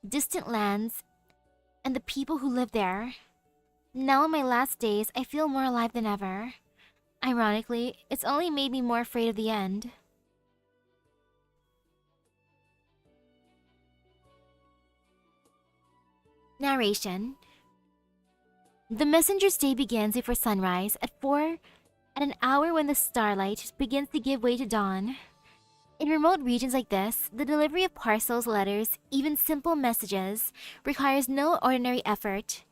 distant lands and the people who live there. Now in my last days, I feel more alive than ever. Ironically, it's only made me more afraid of the end. Narration. The messenger's day begins before sunrise at an hour when the starlight begins to give way to dawn. In remote regions like this, the delivery of parcels, letters, even simple messages requires no ordinary effort.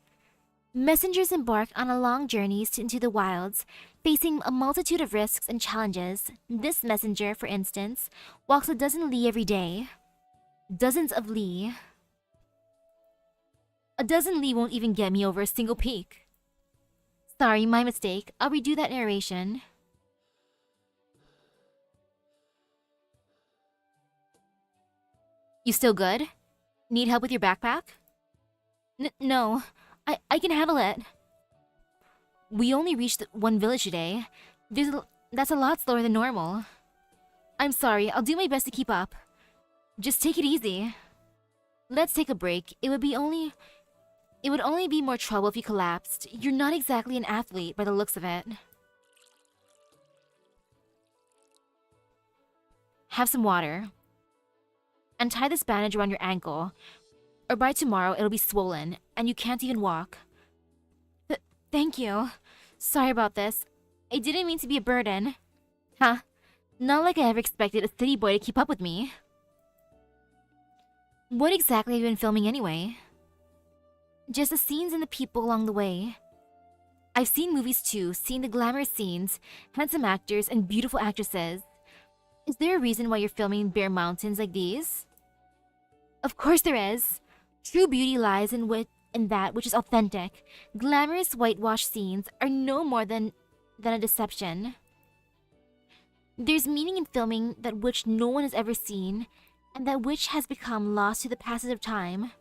Messengers embark on a long journeys into the wilds, facing a multitude of risks and challenges. This messenger, for instance, walks a dozen li every day. Dozens of li. A dozen li won't even get me over a single peak. Sorry, my mistake. I'll redo that narration. You still good? Need help with your backpack? No. I can handle it. We only reached one village today. That's a lot slower than normal. I'm sorry, I'll do my best to keep up. Just take it easy. Let's take a break. It would only be more trouble if you collapsed. You're not exactly an athlete by the looks of it. Have some water. And tie this bandage around your ankle, or by tomorrow it'll be swollen, and you can't even walk. Thank you. Sorry about this. I didn't mean to be a burden. Huh? Not like I ever expected a city boy to keep up with me. What exactly have you been filming anyway? Just the scenes and the people along the way. I've seen movies too, seen the glamorous scenes, handsome actors, and beautiful actresses. Is there a reason why you're filming bare mountains like these? Of course there is. True beauty lies in that which is authentic. Glamorous whitewashed scenes are no more than a deception. There's meaning in filming that which no one has ever seen, and that which has become lost to the passage of time,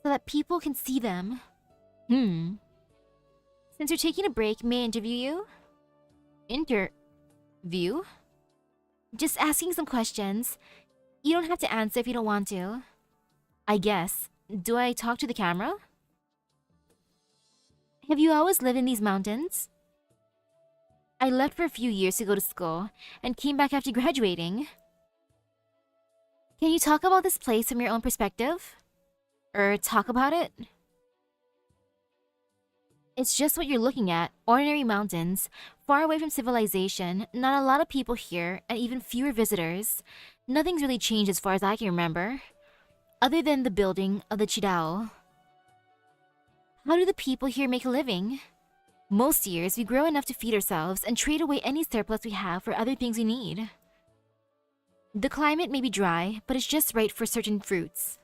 so that people can see them. Since you're taking a break, may I interview you? Interview? Just asking some questions. You don't have to answer if you don't want to. I guess. Do I talk to the camera? Have you always lived in these mountains? I left for a few years to go to school and came back after graduating. Can you talk about this place from your own perspective? Or talk about it? It's just what you're looking at, ordinary mountains, far away from civilization, not a lot of people here, and even fewer visitors. Nothing's really changed as far as I can remember, other than the building of the Qiubai. How do the people here make a living? Most years, we grow enough to feed ourselves and trade away any surplus we have for other things we need. The climate may be dry, but it's just right for certain fruits.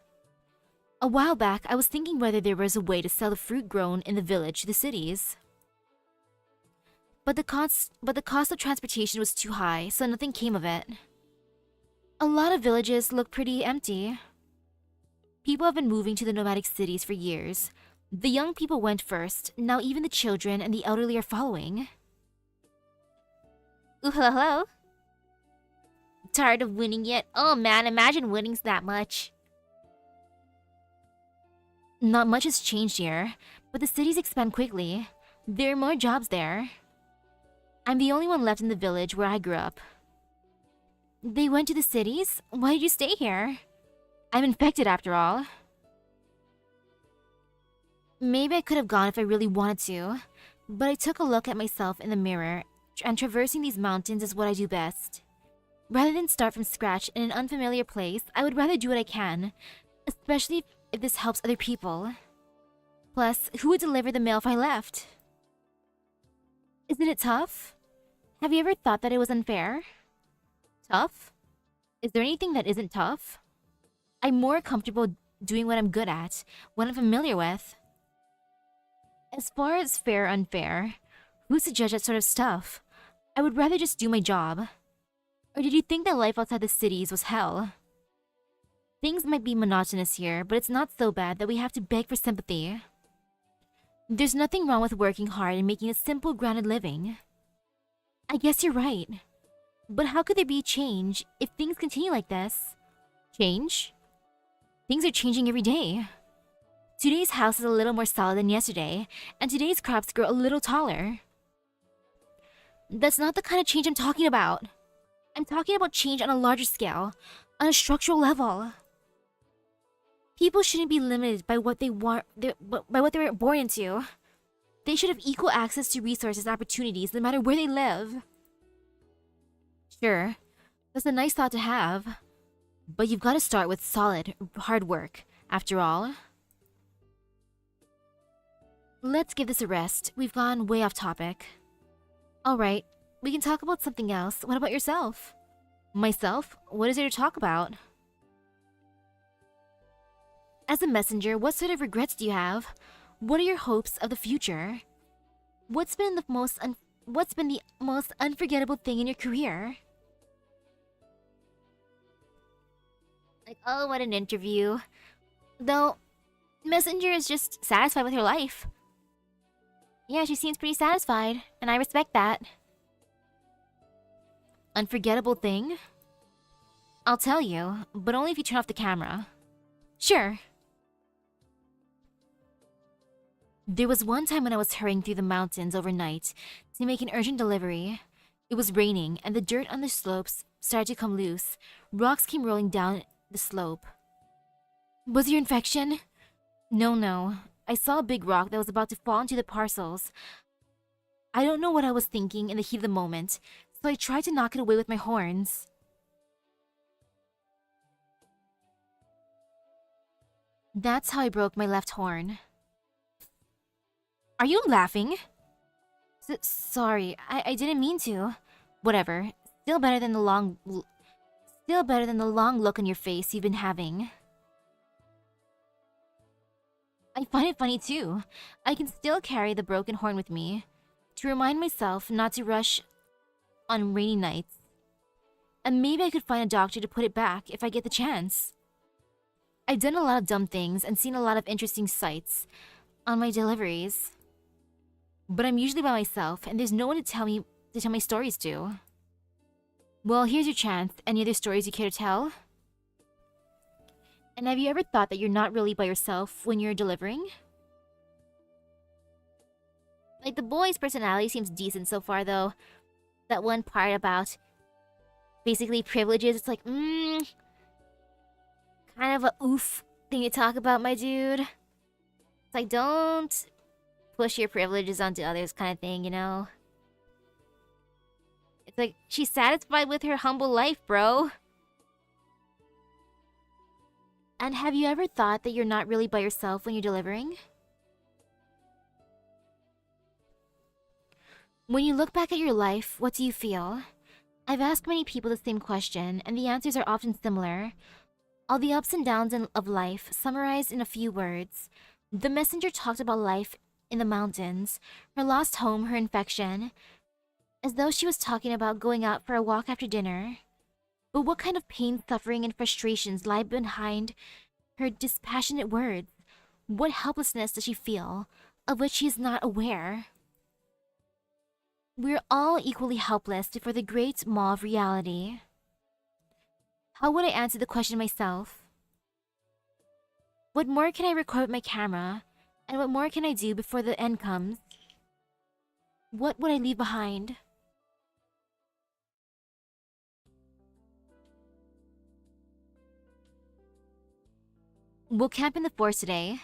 A while back, I was thinking whether there was a way to sell the fruit grown in the village to the cities. But the cost of transportation was too high, so nothing came of it. A lot of villages look pretty empty. People have been moving to the nomadic cities for years. The young people went first, now even the children and the elderly are following. Ooh, hello. Tired of winning yet? Oh man, imagine winning's that much. Not much has changed here, but the cities expand quickly. There are more jobs there. I'm the only one left in the village where I grew up. They went to the cities? Why did you stay here? I'm infected after all. Maybe I could have gone if I really wanted to, but I took a look at myself in the mirror, and traversing these mountains is what I do best. Rather than start from scratch in an unfamiliar place, I would rather do what I can, especially if this helps other people. Plus, who would deliver the mail if I left? Isn't it tough? Have you ever thought that it was unfair? Tough? Is there anything that isn't tough? I'm more comfortable doing what I'm good at, what I'm familiar with. As far as fair or unfair, who's to judge that sort of stuff? I would rather just do my job. Or did you think that life outside the cities was hell? Things might be monotonous here, but it's not so bad that we have to beg for sympathy. There's nothing wrong with working hard and making a simple, grounded living. I guess you're right. But how could there be change if things continue like this? Change? Things are changing every day. Today's house is a little more solid than yesterday, and today's crops grow a little taller. That's not the kind of change I'm talking about. I'm talking about change on a larger scale, on a structural level. People shouldn't be limited by what they want, by what they were born into. They should have equal access to resources and opportunities no matter where they live. Sure, that's a nice thought to have, but you've got to start with solid, hard work, after all. Let's give this a rest. We've gone way off topic. Alright, we can talk about something else. What about yourself? Myself? What is there to talk about? As a messenger, what sort of regrets do you have? What are your hopes of the future? What's been the most unforgettable thing in your career? Like, oh, what an interview. Though, Messenger is just satisfied with her life. Yeah, she seems pretty satisfied, and I respect that. Unforgettable thing? I'll tell you, but only if you turn off the camera. Sure. There was one time when I was hurrying through the mountains overnight to make an urgent delivery. It was raining, and the dirt on the slopes started to come loose. Rocks came rolling down the slope. Was your infection? No. I saw a big rock that was about to fall into the parcels. I don't know what I was thinking in the heat of the moment, so I tried to knock it away with my horns. That's how I broke my left horn. Are you laughing? Sorry, I didn't mean to. Whatever. Still better than the long look on your face you've been having. I find it funny too. I can still carry the broken horn with me to remind myself not to rush on rainy nights. And maybe I could find a doctor to put it back if I get the chance. I've done a lot of dumb things and seen a lot of interesting sights on my deliveries. But I'm usually by myself, and there's no one to tell my stories to. Well, here's your chance. Any other stories you care to tell? And have you ever thought that you're not really by yourself when you're delivering? Like, the boy's personality seems decent so far, though. That one part about basically privileges, it's like, kind of a oof thing to talk about, my dude. It's like, don't push your privileges onto others kind of thing, you know? It's like, she's satisfied with her humble life, bro. And have you ever thought that you're not really by yourself when you're delivering? When you look back at your life, what do you feel? I've asked many people the same question, and the answers are often similar. All the ups and downs of life, summarized in a few words. The messenger talked about life in the mountains, her lost home, her infection, as though she was talking about going out for a walk after dinner. But what kind of pain, suffering, and frustrations lie behind her dispassionate words? What helplessness does she feel, of which she is not aware? We're all equally helpless before the great maw of reality. How would I answer the question myself? What more can I record with my camera? And what more can I do before the end comes? What would I leave behind? We'll camp in the forest today.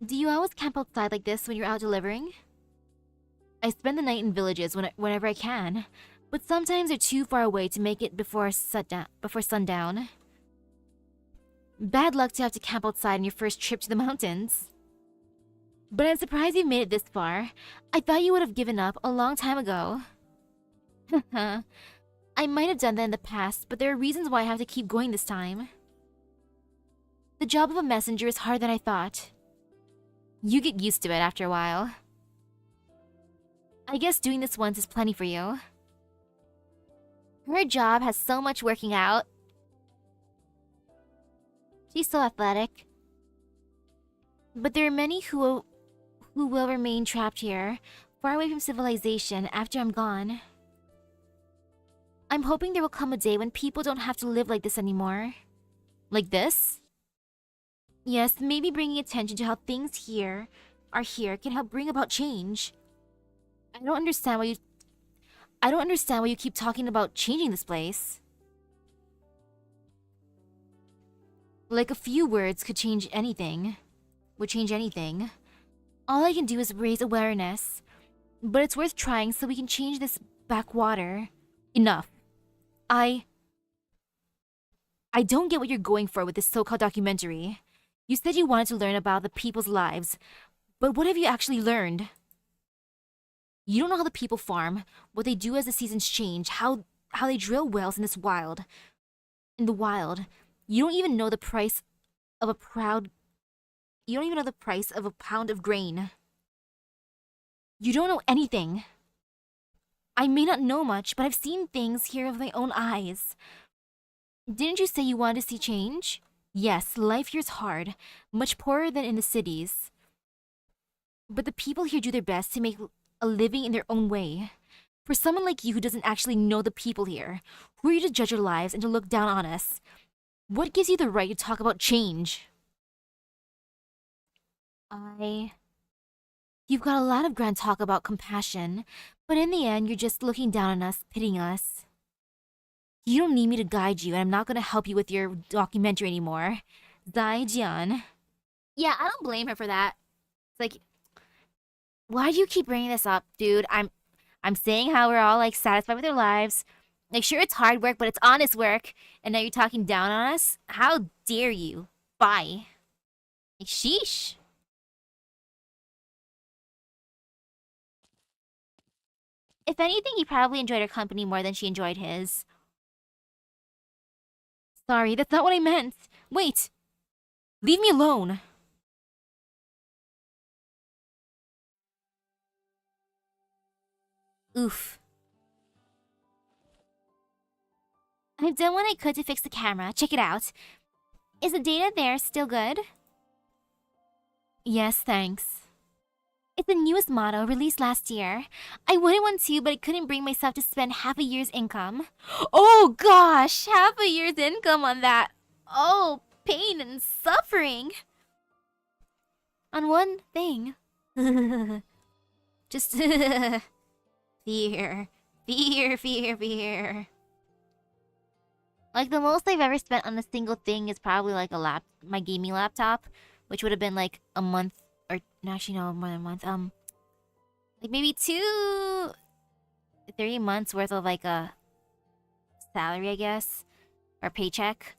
Do you always camp outside like this when you're out delivering? I spend the night in villages whenever I can, but sometimes they're too far away to make it before sundown. Bad luck to have to camp outside on your first trip to the mountains. But I'm surprised you've made it this far. I thought you would have given up a long time ago. I might have done that in the past, but there are reasons why I have to keep going this time. The job of a messenger is harder than I thought. You get used to it after a while. I guess doing this once is plenty for you. Her job has so much working out. She's so athletic. But there are many who will remain trapped here, far away from civilization after I'm gone. I'm hoping there will come a day when people don't have to live like this anymore. Like this? Yes, maybe bringing attention to how things are here can help bring about change. I don't understand why you keep talking about changing this place. Like a few words could change anything. Would change anything. All I can do is raise awareness. But it's worth trying so we can change this backwater. Enough. I don't get what you're going for with this so-called documentary. You said you wanted to learn about the people's lives, but what have you actually learned? You don't know how the people farm, what they do as the seasons change, how they drill wells in the wild. You don't even know the price of a pound of grain. You don't know anything. I may not know much, but I've seen things here with my own eyes. Didn't you say you wanted to see change? Yes, life here's hard, much poorer than in the cities. But the people here do their best to make a living in their own way. For someone like you who doesn't actually know the people here, who are you to judge our lives and to look down on us? What gives you the right to talk about change? You've got a lot of grand talk about compassion, but in the end, you're just looking down on us, pitying us. You don't need me to guide you, and I'm not gonna help you with your documentary anymore. Zai Jian. Yeah, I don't blame her for that. It's like, why do you keep bringing this up, dude? I'm saying how we're all like satisfied with our lives. Like, sure, it's hard work, but it's honest work. And now you're talking down on us? How dare you? Bye. Like, sheesh. If anything, he probably enjoyed her company more than she enjoyed his. Sorry, that's not what I meant. Wait! Leave me alone! Oof. I've done what I could to fix the camera. Check it out. Is the data there still good? Yes, thanks. It's the newest model, released last year. I wanted one too, but I couldn't bring myself to spend half a year's income. Oh gosh, half a year's income on that. Oh, pain and suffering. On one thing. Just fear. Fear, fear, fear. Like, the most I've ever spent on a single thing is probably like my gaming laptop, which would have been like a month, or actually no, more than a month. Like maybe 3 months worth of like a salary, I guess, or paycheck.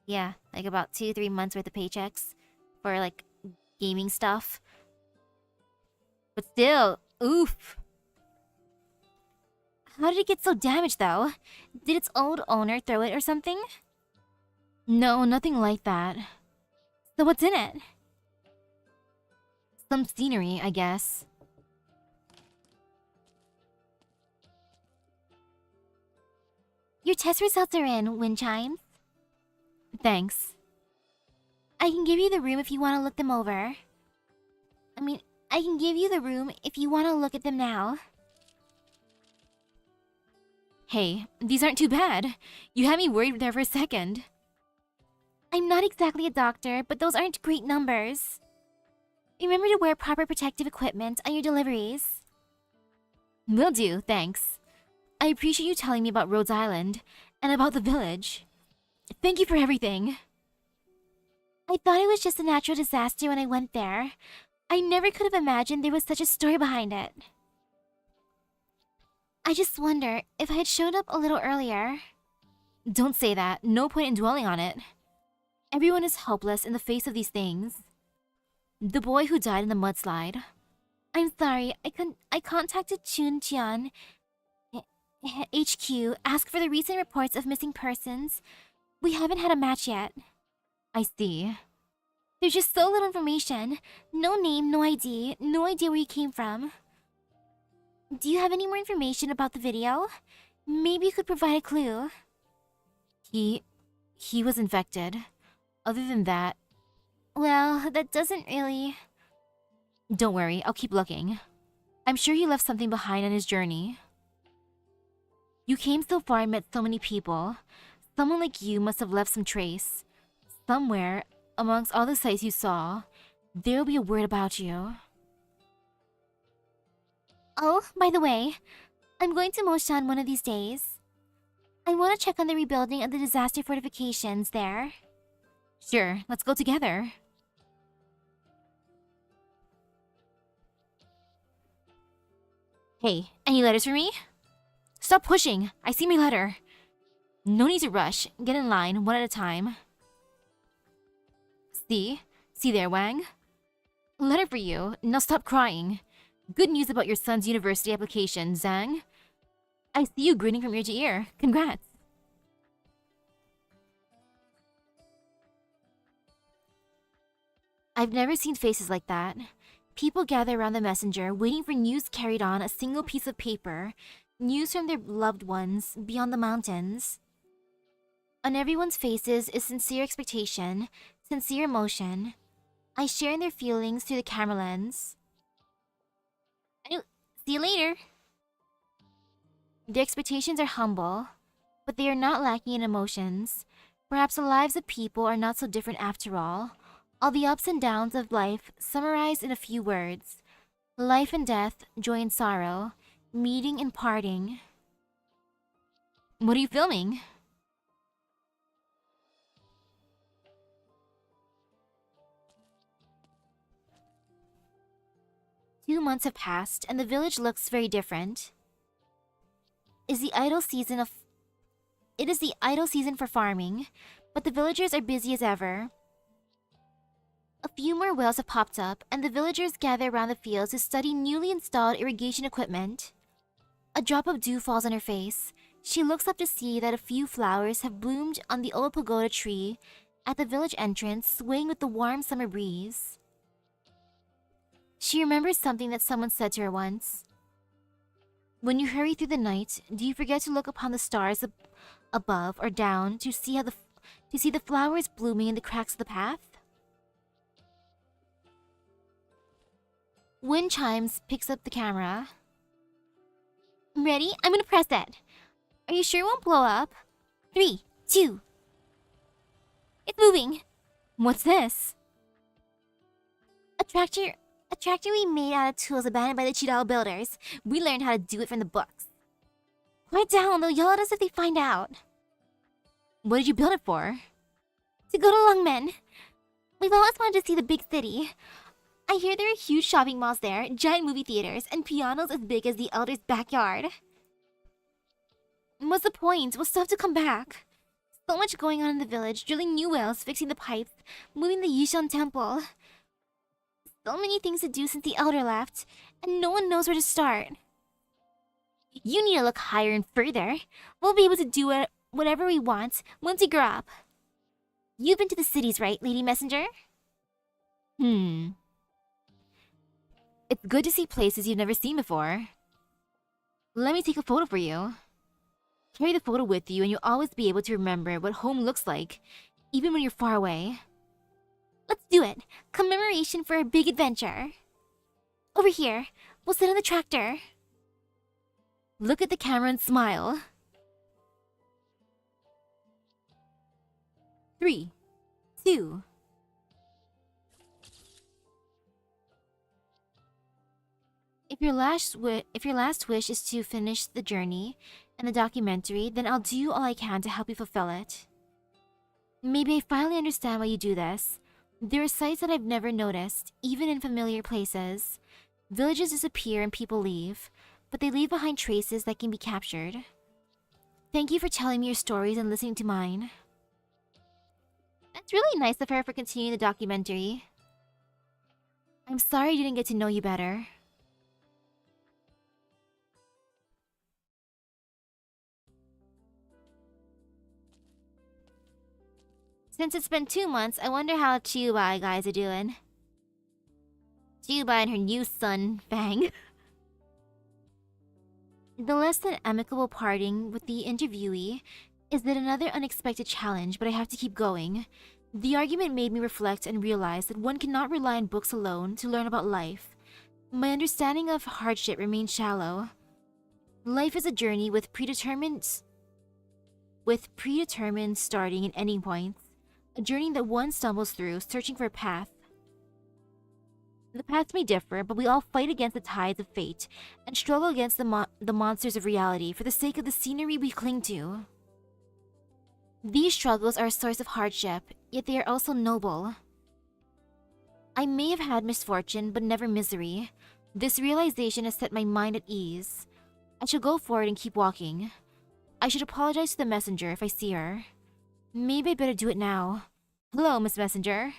Yeah, like about 3 months worth of paychecks for like gaming stuff. But still, oof. How did it get so damaged though? Did its old owner throw it or something? No, nothing like that. So what's in it? Some scenery, I guess. Your test results are in, Wind Chimes. Thanks. I can give you the room if you want to look them over. I can give you the room if you want to look at them now. Hey, these aren't too bad. You had me worried there for a second. I'm not exactly a doctor, but those aren't great numbers. Remember to wear proper protective equipment on your deliveries. Will do, thanks. I appreciate you telling me about Rhodes Island and about the village. Thank you for everything. I thought it was just a natural disaster when I went there. I never could have imagined there was such a story behind it. I just wonder if I had showed up a little earlier. Don't say that. No point in dwelling on it. Everyone is helpless in the face of these things. The boy who died in the mudslide. I'm sorry, I contacted Chuncheon HQ, asked for the recent reports of missing persons. We haven't had a match yet. I see. There's just so little information. No name, no ID, no idea where he came from. Do you have any more information about the video? Maybe you could provide a clue. He was infected. Other than that... Well, that doesn't really... Don't worry, I'll keep looking. I'm sure he left something behind on his journey. You came so far and met so many people. Someone like you must have left some trace. Somewhere, amongst all the sights you saw, there'll be a word about you. Oh, by the way, I'm going to Moshan one of these days. I want to check on the rebuilding of the disaster fortifications there. Sure, let's go together. Hey, any letters for me? Stop pushing! I see my letter. No need to rush. Get in line, one at a time. See? See there, Wang? Letter for you. Now stop crying. Good news about your son's university application, Zhang. I see you grinning from ear to ear. Congrats. I've never seen faces like that. People gather around the messenger, waiting for news carried on a single piece of paper. News from their loved ones beyond the mountains. On everyone's faces is sincere expectation, sincere emotion. I share in their feelings through the camera lens. See you later. Their expectations are humble, but they are not lacking in emotions. Perhaps the lives of people are not so different after all. All the ups and downs of life summarized in a few words. Life and death, joy and sorrow, meeting and parting. What are you filming? Two months have passed, and the village looks very different. It is the idle season for farming, but the villagers are busy as ever. A few more wells have popped up, and the villagers gather around the fields to study newly installed irrigation equipment. A drop of dew falls on her face. She looks up to see that a few flowers have bloomed on the old pagoda tree at the village entrance, swaying with the warm summer breeze. She remembers something that someone said to her once. When you hurry through the night, do you forget to look upon the stars above or down to see the flowers blooming in the cracks of the path? Wind Chimes picks up the camera. Ready? I'm gonna press it. Are you sure it won't blow up? 3, 2. It's moving. What's this? A tractor we made out of tools abandoned by the Qiubai builders. We learned how to do it from the books. Quiet down, they'll yell at us if they find out. What did you build it for? To go to Lungmen. We've always wanted to see the big city. I hear there are huge shopping malls there, giant movie theaters, and pianos as big as the Elder's backyard. What's the point? We'll still have to come back. So much going on in the village, drilling new wells, fixing the pipes, moving the Yishan temple. So many things to do since the Elder left, and no one knows where to start. You need to look higher and further. We'll be able to do whatever we want once we grow up. You've been to the cities, right, Lady Messenger? It's good to see places you've never seen before. Let me take a photo for you. Carry the photo with you and you'll always be able to remember what home looks like, even when you're far away. Let's do it. Commemoration for a big adventure. Over here. We'll sit on the tractor. Look at the camera and smile. 3, 2. If your last wish is to finish the journey and the documentary, then I'll do all I can to help you fulfill it. Maybe I finally understand why you do this. There are sights that I've never noticed, even in familiar places. Villages disappear and people leave, but they leave behind traces that can be captured. Thank you for telling me your stories and listening to mine. That's really nice of her for continuing the documentary. I'm sorry I didn't get to know you better. Since it's been 2 months, I wonder how Qiubai guys are doing. Qiubai and her new son, Fang. The less than amicable parting with the interviewee is that another unexpected challenge, but I have to keep going. The argument made me reflect and realize that one cannot rely on books alone to learn about life. My understanding of hardship remains shallow. Life is a journey with predetermined starting and ending points. A journey that one stumbles through, searching for a path. The paths may differ, but we all fight against the tides of fate and struggle against the monsters of reality for the sake of the scenery we cling to. These struggles are a source of hardship, yet they are also noble. I may have had misfortune, but never misery. This realization has set my mind at ease. I shall go forward and keep walking. I should apologize to the messenger if I see her. Maybe I'd better do it now. Hello, Miss Messenger.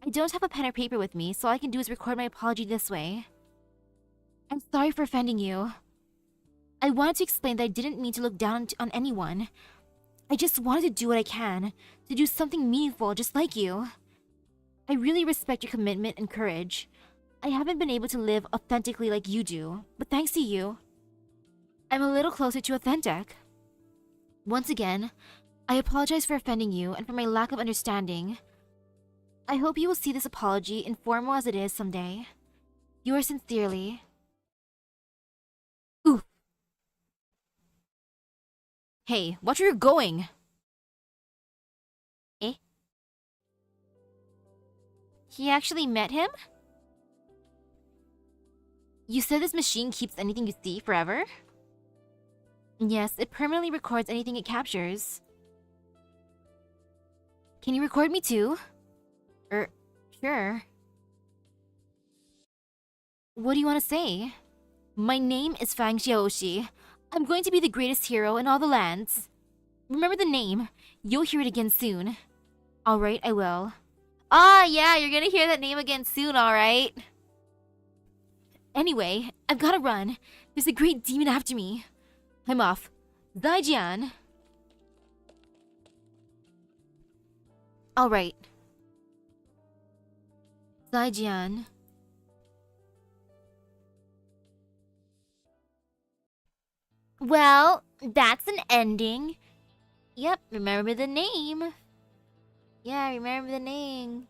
I don't have a pen or paper with me, so all I can do is record my apology this way. I'm sorry for offending you. I wanted to explain that I didn't mean to look down on anyone. I just wanted to do what I can, to do something meaningful just like you. I really respect your commitment and courage. I haven't been able to live authentically like you do, but thanks to you, I'm a little closer to authentic. Once again, I apologize for offending you and for my lack of understanding. I hope you will see this apology, informal as it is someday. Yours sincerely. Oof. Hey, watch where you're going! Eh? He actually met him? You said this machine keeps anything you see forever? Yes, it permanently records anything it captures. Can you record me too? Sure. What do you want to say? My name is Fang Xiaoxi. I'm going to be the greatest hero in all the lands. Remember the name. You'll hear it again soon. Alright, I will. Ah, yeah, you're gonna hear that name again soon, alright? Anyway, I've gotta run. There's a great demon after me. I'm off. Zaijian. Alright. Zaijian. Well, that's an ending. Yep, remember the name. Yeah, remember the name.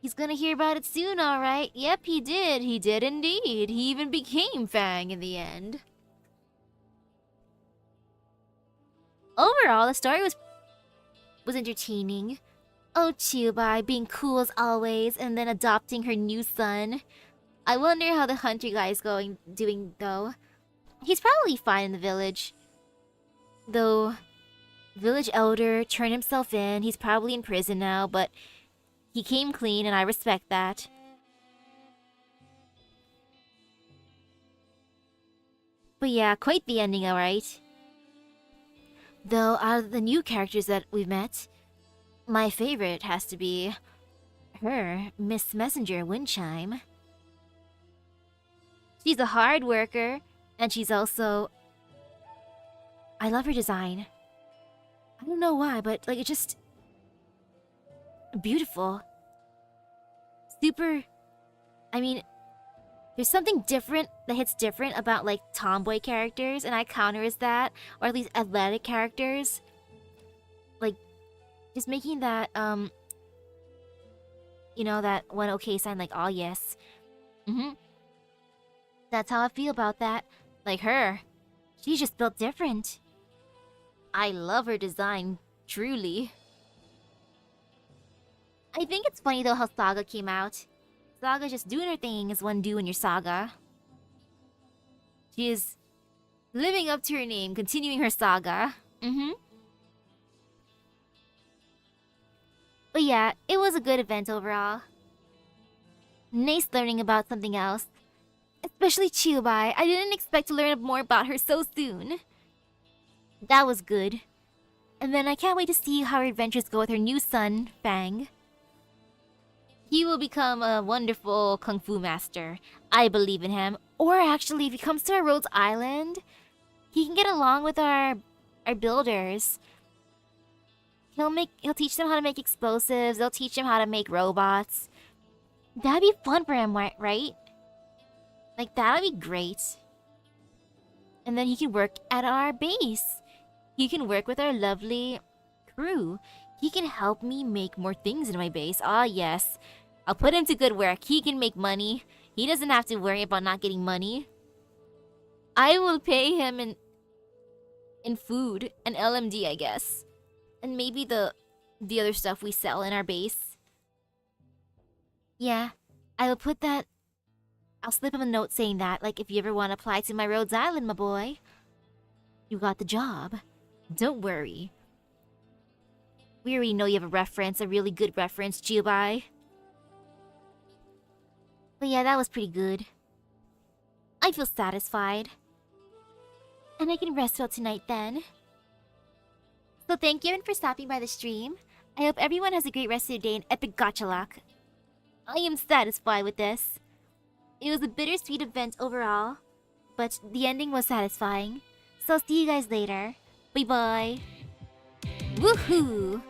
He's gonna hear about it soon, alright? Yep, he did. He did indeed. He even became Fang in the end. Overall, the story was entertaining. Oh, Qiubai being cool as always and then adopting her new son. I wonder how the hunter guy is doing though. He's probably fine in the village. Though, village elder turned himself in. He's probably in prison now, but he came clean and I respect that. But yeah, quite the ending, alright? Though, out of the new characters that we've met, my favorite has to be her, Miss Messenger Windchime. She's a hard worker, and she's also... I love her design. I don't know why, but like it's just... beautiful. Super... I mean, there's something different that hits different about like tomboy characters, and I counters that, or at least athletic characters. Like, just making that, you know, that one okay sign, like, oh yes. That's how I feel about that. Like her. She's just built different. I love her design, truly. I think it's funny though how Saga came out. Saga just doing her thing as one do in your saga. She is living up to her name, continuing her saga. But yeah, it was a good event overall. Nice learning about something else. Especially Qiubai. I didn't expect to learn more about her so soon. That was good. And then I can't wait to see how her adventures go with her new son, Fang. He will become a wonderful kung fu master. I believe in him. Or actually, if he comes to our Rhodes Island, he can get along with our builders. He'll teach them how to make explosives. They'll teach him how to make robots. That'd be fun for him, right? Like, that'd be great. And then he can work at our base. He can work with our lovely crew. He can help me make more things in my base. Ah, yes. I'll put him to good work. He can make money. He doesn't have to worry about not getting money. I will pay him in food and LMD, I guess. And maybe the other stuff we sell in our base. Yeah, I will put that... I'll slip him a note saying that, like, if you ever want to apply to my Rhodes Island, my boy. You got the job. Don't worry. We already know you have a reference, a really good reference, Qiubai. But yeah, that was pretty good. I feel satisfied. And I can rest well tonight then. So thank you for stopping by the stream. I hope everyone has a great rest of their day and epic gacha luck. I am satisfied with this. It was a bittersweet event overall, but the ending was satisfying. So I'll see you guys later. Bye bye. Woohoo!